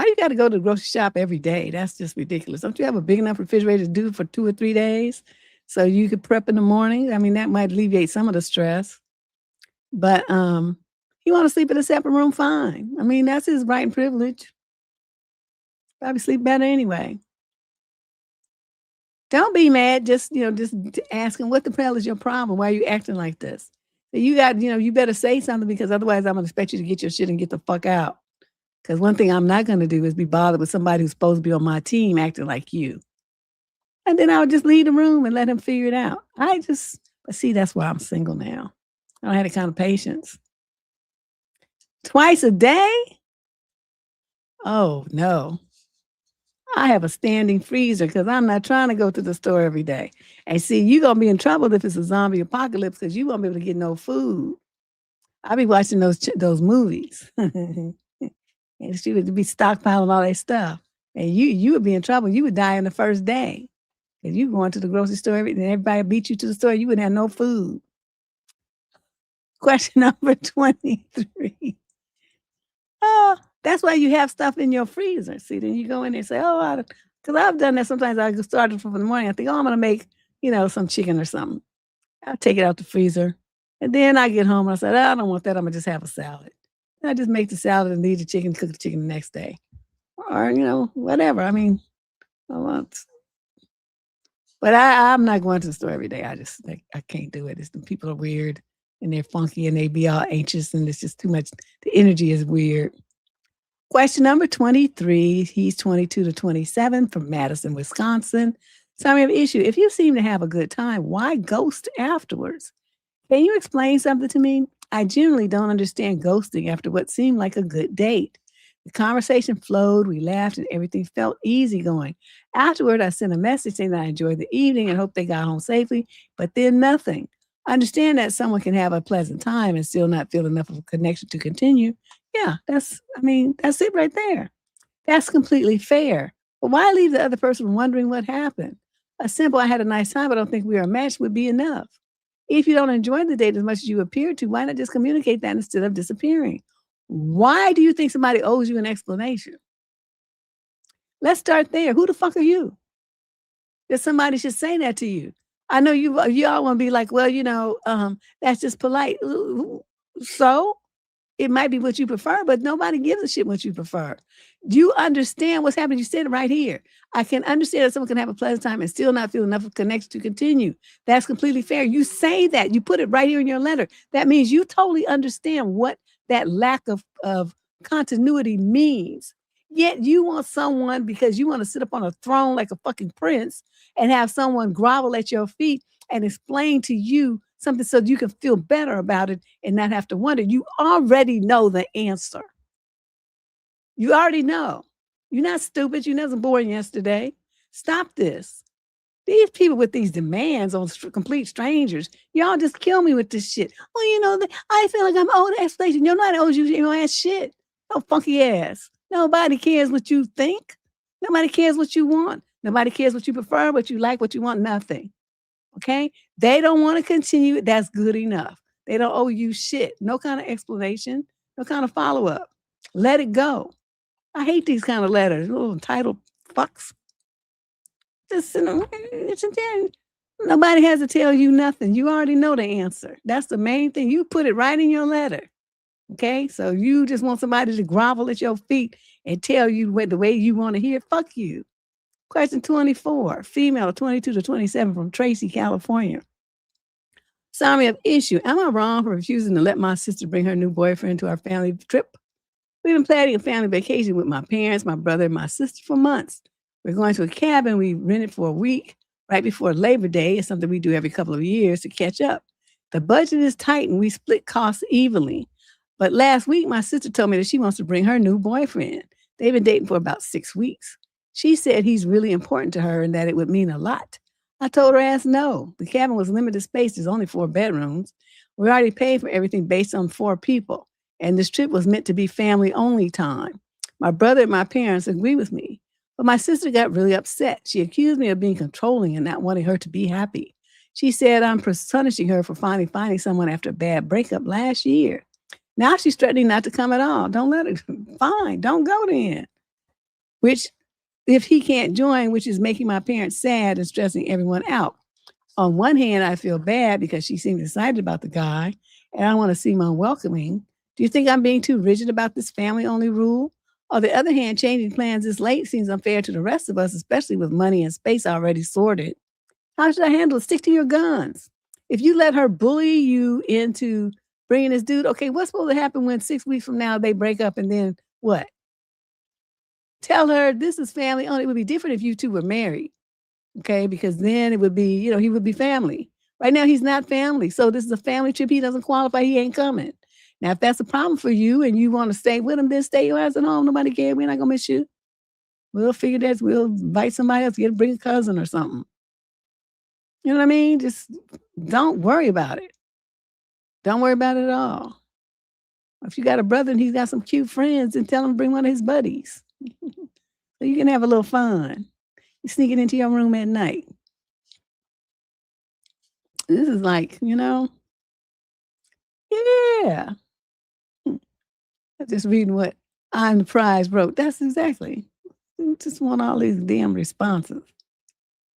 do you got to go to the grocery shop every day? That's just ridiculous. Don't you have a big enough refrigerator to do for 2 or 3 days? So you could prep in the morning. I mean, that might alleviate some of the stress. But he want to sleep in a separate room, fine. I mean, that's his right and privilege. Probably sleep better anyway. Don't be mad. Just asking what the hell is your problem? Why are you acting like this? So you got, you better say something because otherwise I'm going to expect you to get your shit and get the fuck out. Because one thing I'm not going to do is be bothered with somebody who's supposed to be on my team acting like you. And then I would just leave the room and let him figure it out. But see, that's why I'm single now. I don't have the kind of patience. Twice a day? Oh, no. I have a standing freezer because I'm not trying to go to the store every day. And see, you're going to be in trouble if it's a zombie apocalypse because you won't be able to get no food. I'll be watching those movies. And she would be stockpiling all that stuff. And you would be in trouble. You would die on the first day. If you going to the grocery store and everybody beat you to the store, you wouldn't have no food. Question number 23. Oh, that's why you have stuff in your freezer. See, then you go in there and say, because I've done that sometimes. I started from the morning. I think, I'm going to make, some chicken or something. I'll take it out the freezer. And then I get home and I say, I don't want that. I'm going to just have a salad. And I just make the salad and leave the chicken, cook the chicken the next day. Or, whatever. I mean, but I'm not going to the store every day. I can't do it. The people are weird and they're funky and they be all anxious and it's just too much. The energy is weird. Question number 23. He's 22 to 27 from Madison, Wisconsin. Summary of issue. If you seem to have a good time, why ghost afterwards? Can you explain something to me? I generally don't understand ghosting after what seemed like a good date. The conversation flowed, we laughed, and everything felt easygoing. Afterward, I sent a message saying that I enjoyed the evening and hope they got home safely, but then nothing. I understand that someone can have a pleasant time and still not feel enough of a connection to continue. Yeah, that's it right there. That's completely fair. But why leave the other person wondering what happened? A simple, I had a nice time, but I don't think we are a match would be enough. If you don't enjoy the date as much as you appear to, why not just communicate that instead of disappearing? Why do you think somebody owes you an explanation? Let's start there. Who the fuck are you? That somebody should say that to you. I know you all want to be like, well, that's just polite. So it might be what you prefer, but nobody gives a shit what you prefer. Do you understand what's happening? You said it right here. I can understand that someone can have a pleasant time and still not feel enough of connection to continue. That's completely fair. You say that. You put it right here in your letter. That means you totally understand what that lack of continuity means. Yet you want someone because you want to sit up on a throne like a fucking prince and have someone grovel at your feet and explain to you something so you can feel better about it and not have to wonder. You already know the answer. You already know. You're not stupid. You wasn't born yesterday. Stop this. These people with these demands on complete strangers, y'all just kill me with this shit. Well, I feel like I'm owed an explanation. Nobody owes you your ass shit. No funky ass. Nobody cares what you think. Nobody cares what you want. Nobody cares what you prefer, what you like, what you want, nothing. Okay? They don't want to continue. That's good enough. They don't owe you shit. No kind of explanation. No kind of follow-up. Let it go. I hate these kind of letters. Little entitled fucks. Just, nobody has to tell you nothing. You already know the answer. That's the main thing. You put it right in your letter. Okay? So you just want somebody to grovel at your feet and tell you the way you want to hear it. Fuck you. Question 24. Female, 22 to 27 from Tracy, California. Summary of issue. Am I wrong for refusing to let my sister bring her new boyfriend to our family trip? We've been planning a family vacation with my parents, my brother, and my sister for months. We're going to a cabin we rented for a week right before Labor Day. It's something we do every couple of years to catch up. The budget is tight and we split costs evenly. But last week, my sister told me that she wants to bring her new boyfriend. They've been dating for about 6 weeks. She said he's really important to her and that it would mean a lot. I told her ass no. The cabin was limited space. There's only 4 bedrooms. We already paid for everything based on 4 people. And this trip was meant to be family only time. My brother and my parents agree with me. But my sister got really upset. She accused me of being controlling and not wanting her to be happy. She said I'm punishing her for finally finding someone after a bad breakup last year. Now she's threatening not to come at all. Don't let her. Fine, don't go then. Which, if he can't join, which is making my parents sad and stressing everyone out. On one hand, I feel bad because she seems excited about the guy, and I want to seem unwelcoming. Do you think I'm being too rigid about this family-only rule? On the other hand, changing plans this late seems unfair to the rest of us, especially with money and space already sorted. How should I handle it? Stick to your guns. If you let her bully you into bringing this dude, okay, what's supposed to happen when 6 weeks from now they break up and then what? Tell her this is family only. It would be different if you two were married, okay? Because then it would be, he would be family. Right now, he's not family. So this is a family trip. He doesn't qualify. He ain't coming. Now, if that's a problem for you and you want to stay with him, then stay your ass at home. Nobody cares. We're not going to miss you. We'll figure that. We'll invite somebody else. Bring a cousin or something. You know what I mean? Just don't worry about it. Don't worry about it at all. If you got a brother and he's got some cute friends, then tell him to bring one of his buddies. So you can have a little fun. You sneak it into your room at night. This is like, yeah. I'm just reading what I'm the Prize wrote. That's exactly. I just want all these damn responses.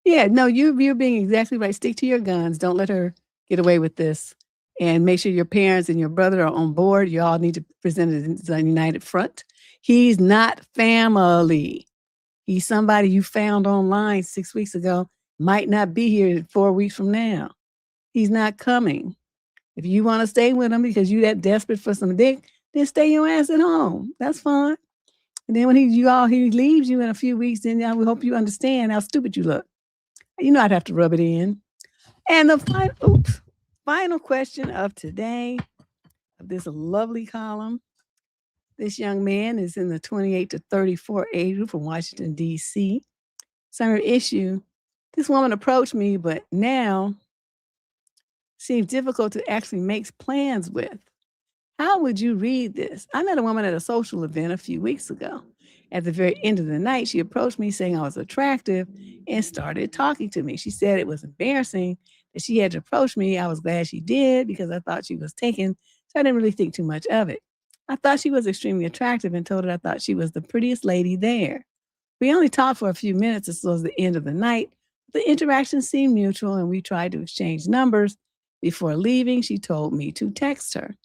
Yeah, no, you're being exactly right. Stick to your guns. Don't let her get away with this. And make sure your parents and your brother are on board. You all need to present it as a united front. He's not family. He's somebody you found online 6 weeks ago, might not be here 4 weeks from now. He's not coming. If you want to stay with him because you that desperate for some dick, then stay your ass at home. That's fine. And then when he leaves you in a few weeks, then I will hope you understand how stupid you look. I'd have to rub it in. And the final question of today, of this lovely column. This young man is in the 28 to 34 age group from Washington, D.C. Summary issue. This woman approached me, but now seems difficult to actually make plans with. How would you read this? I met a woman at a social event a few weeks ago. At the very end of the night, she approached me saying I was attractive and started talking to me. She said it was embarrassing that she had to approach me. I was glad she did because I thought she was taken, so I didn't really think too much of it. I thought she was extremely attractive and told her I thought she was the prettiest lady there. We only talked for a few minutes as towards the end of the night. The interaction seemed mutual and we tried to exchange numbers. Before leaving, she told me to text her.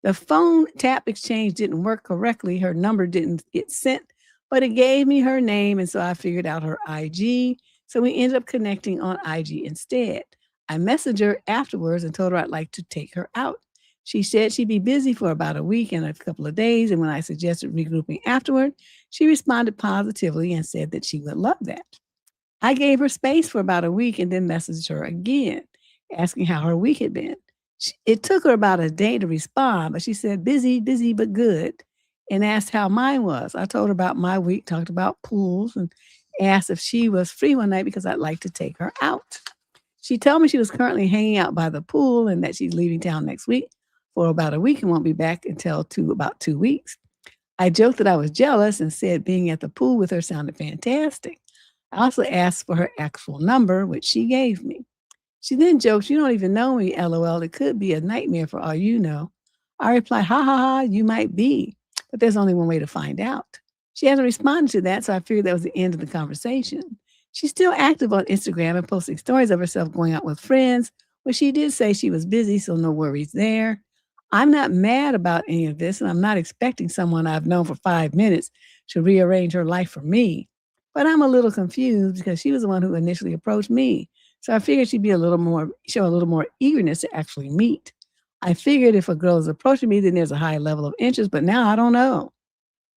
The phone tap exchange didn't work correctly. Her number didn't get sent, but it gave me her name, and so I figured out her IG. So we ended up connecting on IG instead. I messaged her afterwards and told her I'd like to take her out. She said she'd be busy for about a week and a couple of days, and when I suggested regrouping afterward, she responded positively and said that she would love that. I gave her space for about a week and then messaged her again, asking how her week had been. It took her about a day to respond, but she said, busy, but good, and asked how mine was. I told her about my week, talked about pools, and asked if she was free one night because I'd like to take her out. She told me she was currently hanging out by the pool and that she's leaving town next week for about a week and won't be back until about 2 weeks. I joked that I was jealous and said being at the pool with her sounded fantastic. I also asked for her actual number, which she gave me. She then joked, "You don't even know me, LOL. It could be a nightmare for all you know." I replied, "Ha ha ha, you might be, but there's only one way to find out." She hasn't responded to that, so I figured that was the end of the conversation. She's still active on Instagram and posting stories of herself going out with friends, but she did say she was busy, so no worries there. I'm not mad about any of this, and I'm not expecting someone I've known for 5 minutes to rearrange her life for me. But I'm a little confused because she was the one who initially approached me. So I figured she'd be show a little more eagerness to actually meet. I figured if a girl is approaching me, then there's a high level of interest, but now I don't know.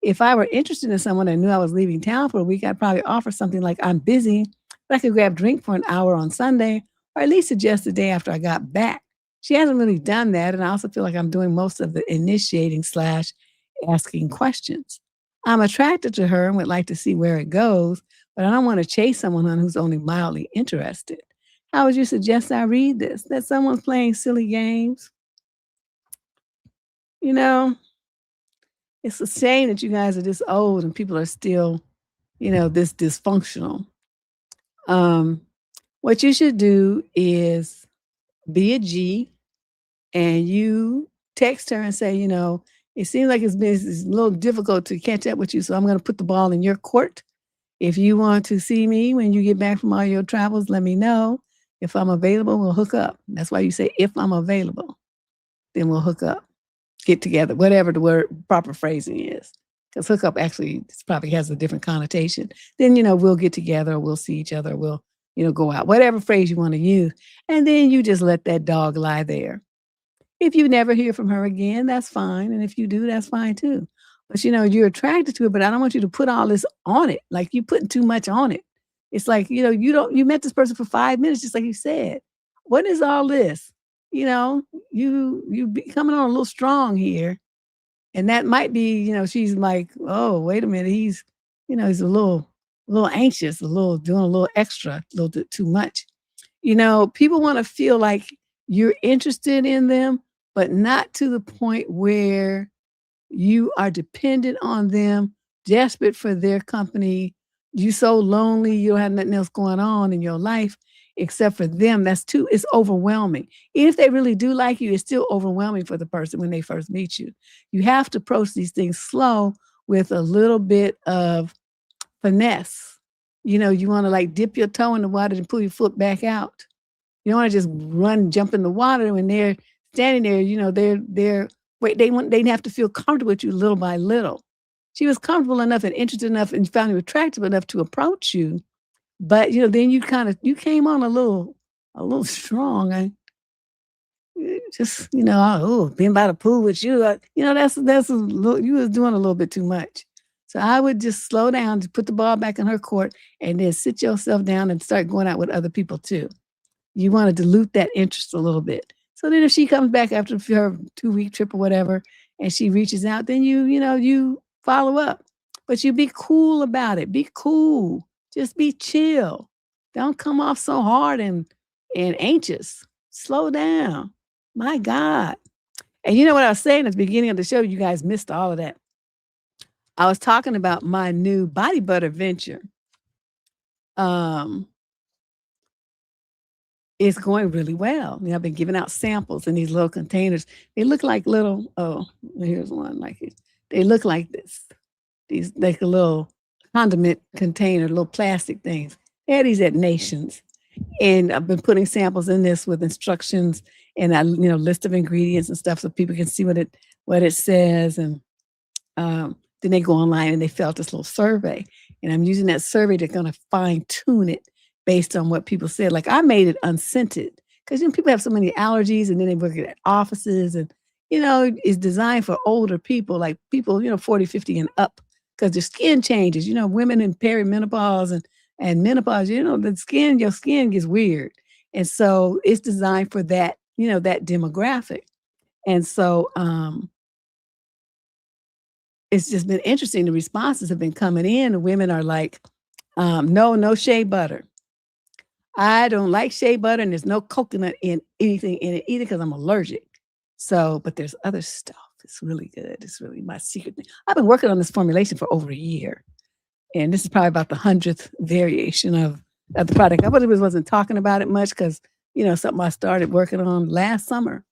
If I were interested in someone and knew I was leaving town for a week, I'd probably offer something like, I'm busy, but I could grab drink for an hour on Sunday, or at least suggest the day after I got back. She hasn't really done that, and I also feel like I'm doing most of the initiating / asking questions. I'm attracted to her and would like to see where it goes, but I don't want to chase someone who's only mildly interested. How would you suggest I read this? That someone's playing silly games? You know, it's a shame that you guys are this old and people are still, this dysfunctional. What you should do is be a G and you text her and say, it seems like it's a little difficult to catch up with you, so I'm going to put the ball in your court. If you want to see me when you get back from all your travels, let me know. If I'm available, we'll hook up. That's why you say, if I'm available, then we'll hook up, get together, whatever the proper phrasing is. Because hookup actually probably has a different connotation. Then, we'll get together, or we'll see each other, or we'll, go out, whatever phrase you want to use. And then you just let that dog lie there. If you never hear from her again, that's fine. And if you do, that's fine too. But, you're attracted to it, but I don't want you to put all this on it. Like you putting too much on it. It's like, you met this person for 5 minutes, just like you said. What is all this? You be coming on a little strong here. And that might be, she's like, oh, wait a minute. He's a little anxious, doing a little extra, a little bit too much. People want to feel like you're interested in them, but not to the point where you are dependent on them, desperate for their company. You're so lonely, you don't have nothing else going on in your life except for them. It's overwhelming. Even if they really do like you, it's still overwhelming for the person when they first meet you. You have to approach these things slow with a little bit of finesse. You want to like dip your toe in the water and pull your foot back out. You don't want to just jump in the water when they're standing there, they have to feel comfortable with you little by little. She was comfortable enough and interested enough and found you attractive enough to approach you. But, then you came on a little strong. And just, being by the pool with you, that's you was doing a little bit too much. So I would just slow down, to put the ball back in her court, and then sit yourself down and start going out with other people too. You want to dilute that interest a little bit. So then if she comes back after her 2-week trip or whatever, and she reaches out, then you follow up. But you be cool about it. Be cool. Just be chill. Don't come off so hard and anxious. Slow down. My God. And you know what I was saying at the beginning of the show? You guys missed all of that. I was talking about my new body butter venture. It's going really well. I've been giving out samples in these little containers. They look like here's one like it. They look like this. These like a little condiment container, little plastic things. They had these at Nations. And I've been putting samples in this with instructions and a list of ingredients and stuff so people can see what it says. And then they go online and they fill out this little survey. And I'm using that survey to kind of fine tune it based on what people said. Like I made it unscented because people have so many allergies and then they work at offices and, it's designed for older people, like people, 40, 50 and up because their skin changes, women in perimenopause and menopause, your skin gets weird. And so it's designed for that, that demographic. And so it's just been interesting. The responses have been coming in. The women are like, no shea butter. I don't like shea butter and there's no coconut in anything in it either because I'm allergic. So, but there's other stuff. It's really good. It's really my secret thing. I've been working on this formulation for over a year. And this is probably about the 100th variation of the product. I wasn't talking about it much because, something I started working on last summer.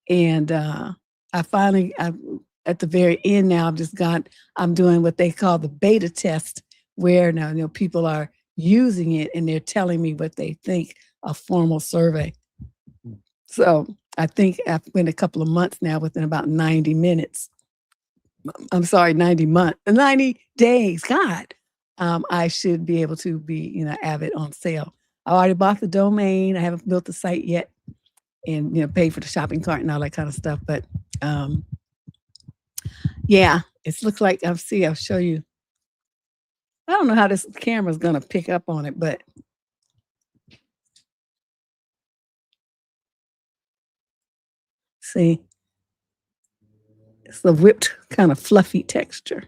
And I finally, at the very end now, I'm doing what they call the beta test, where now, people are using it and they're telling me what they think, a formal survey. So I think I've been a couple of months now, within about 90 minutes. I'm sorry, 90 days. God, I should be able to be, have it on sale. I already bought the domain. I haven't built the site yet, and paid for the shopping cart and all that kind of stuff. But yeah, it looks like I'll show you. I don't know how this camera's gonna pick up on it, but see, it's the whipped kind of fluffy texture.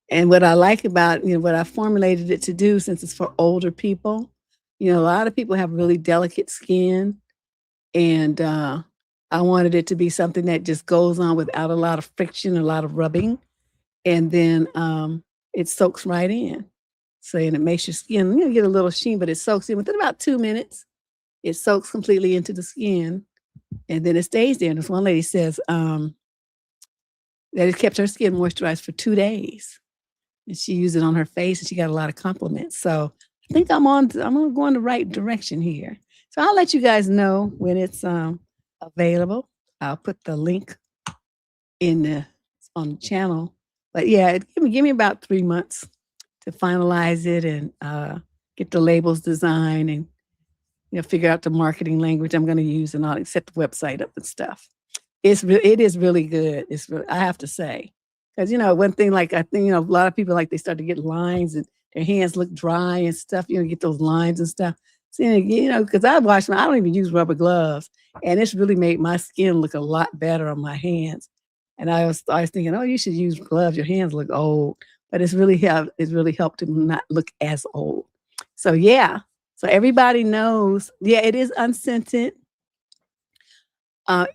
And what I like about, what I formulated it to do, since it's for older people, a lot of people have really delicate skin, and I wanted it to be something that just goes on without a lot of friction, a lot of rubbing, and then it soaks right in. So, and it makes your skin, get a little sheen, but it soaks in within about 2 minutes. It soaks completely into the skin, and then it stays there. And this one lady says that it kept her skin moisturized for 2 days. And she used it on her face, and she got a lot of compliments. So I think I'm going to go in the right direction here. So I'll let you guys know when it's available. I'll put the link on the channel. But yeah, give me about 3 months to finalize it and get the labels designed and figure out the marketing language I'm going to use and all, set the website up and stuff. It is really good. I have to say. Because, one thing, like, I think, a lot of people, like, they start to get lines and their hands look dry and stuff, get those lines and stuff. So, because I don't even use rubber gloves. And it's really made my skin look a lot better on my hands. And I was thinking, oh, you should use gloves. Your hands look old. But it's really helped to not look as old. So, yeah. So everybody knows, yeah, it is unscented.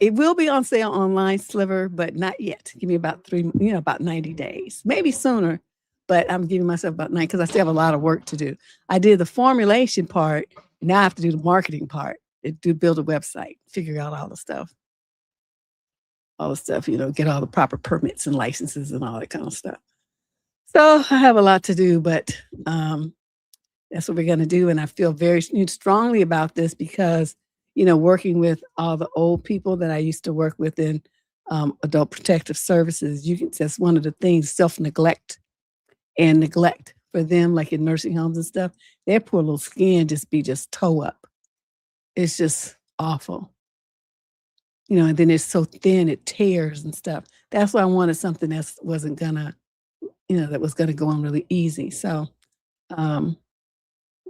It will be on sale online, Sliver, but not yet. Give me about about 90 days, maybe sooner. But I'm giving myself about 9 because I still have a lot of work to do. I did the formulation part. Now I have to do the marketing part. Build a website, figure out all the stuff. Get all the proper permits and licenses and all that kind of stuff. So I have a lot to do, but that's what we're going to do. And I feel very strongly about this because working with all the old people that I used to work with in adult protective services, that's one of the things, self-neglect and neglect for them, like in nursing homes and stuff. Their poor little skin just toe up. It's just awful. And then it's so thin, it tears and stuff. That's why I wanted something that wasn't gonna, that was gonna go on really easy. So,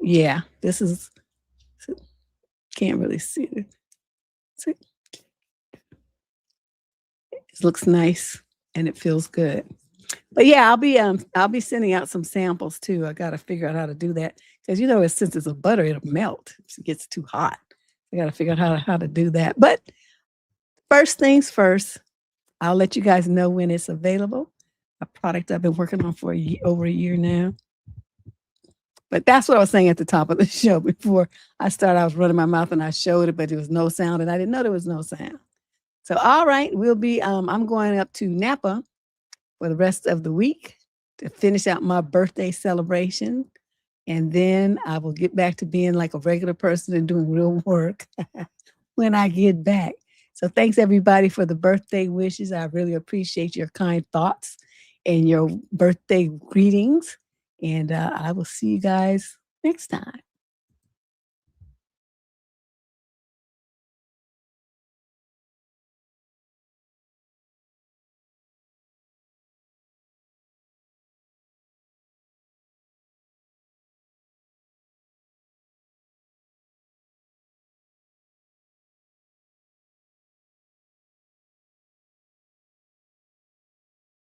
yeah, this is, can't really see it. See? It looks nice and it feels good. But yeah, I'll be sending out some samples too. I got to figure out how to do that because since it's a butter, it'll melt if it gets too hot. I got to figure out how to do that. But first things first, I'll let you guys know when it's available. A product I've been working on for over a year now. But that's what I was saying at the top of the show. Before I started, I was running my mouth and I showed it, but there was no sound and I didn't know there was no sound. So, all right, we'll be, I'm going up to Napa for the rest of the week to finish out my birthday celebration. And then I will get back to being like a regular person and doing real work when I get back. So thanks everybody for the birthday wishes. I really appreciate your kind thoughts and your birthday greetings. And I will see you guys next time.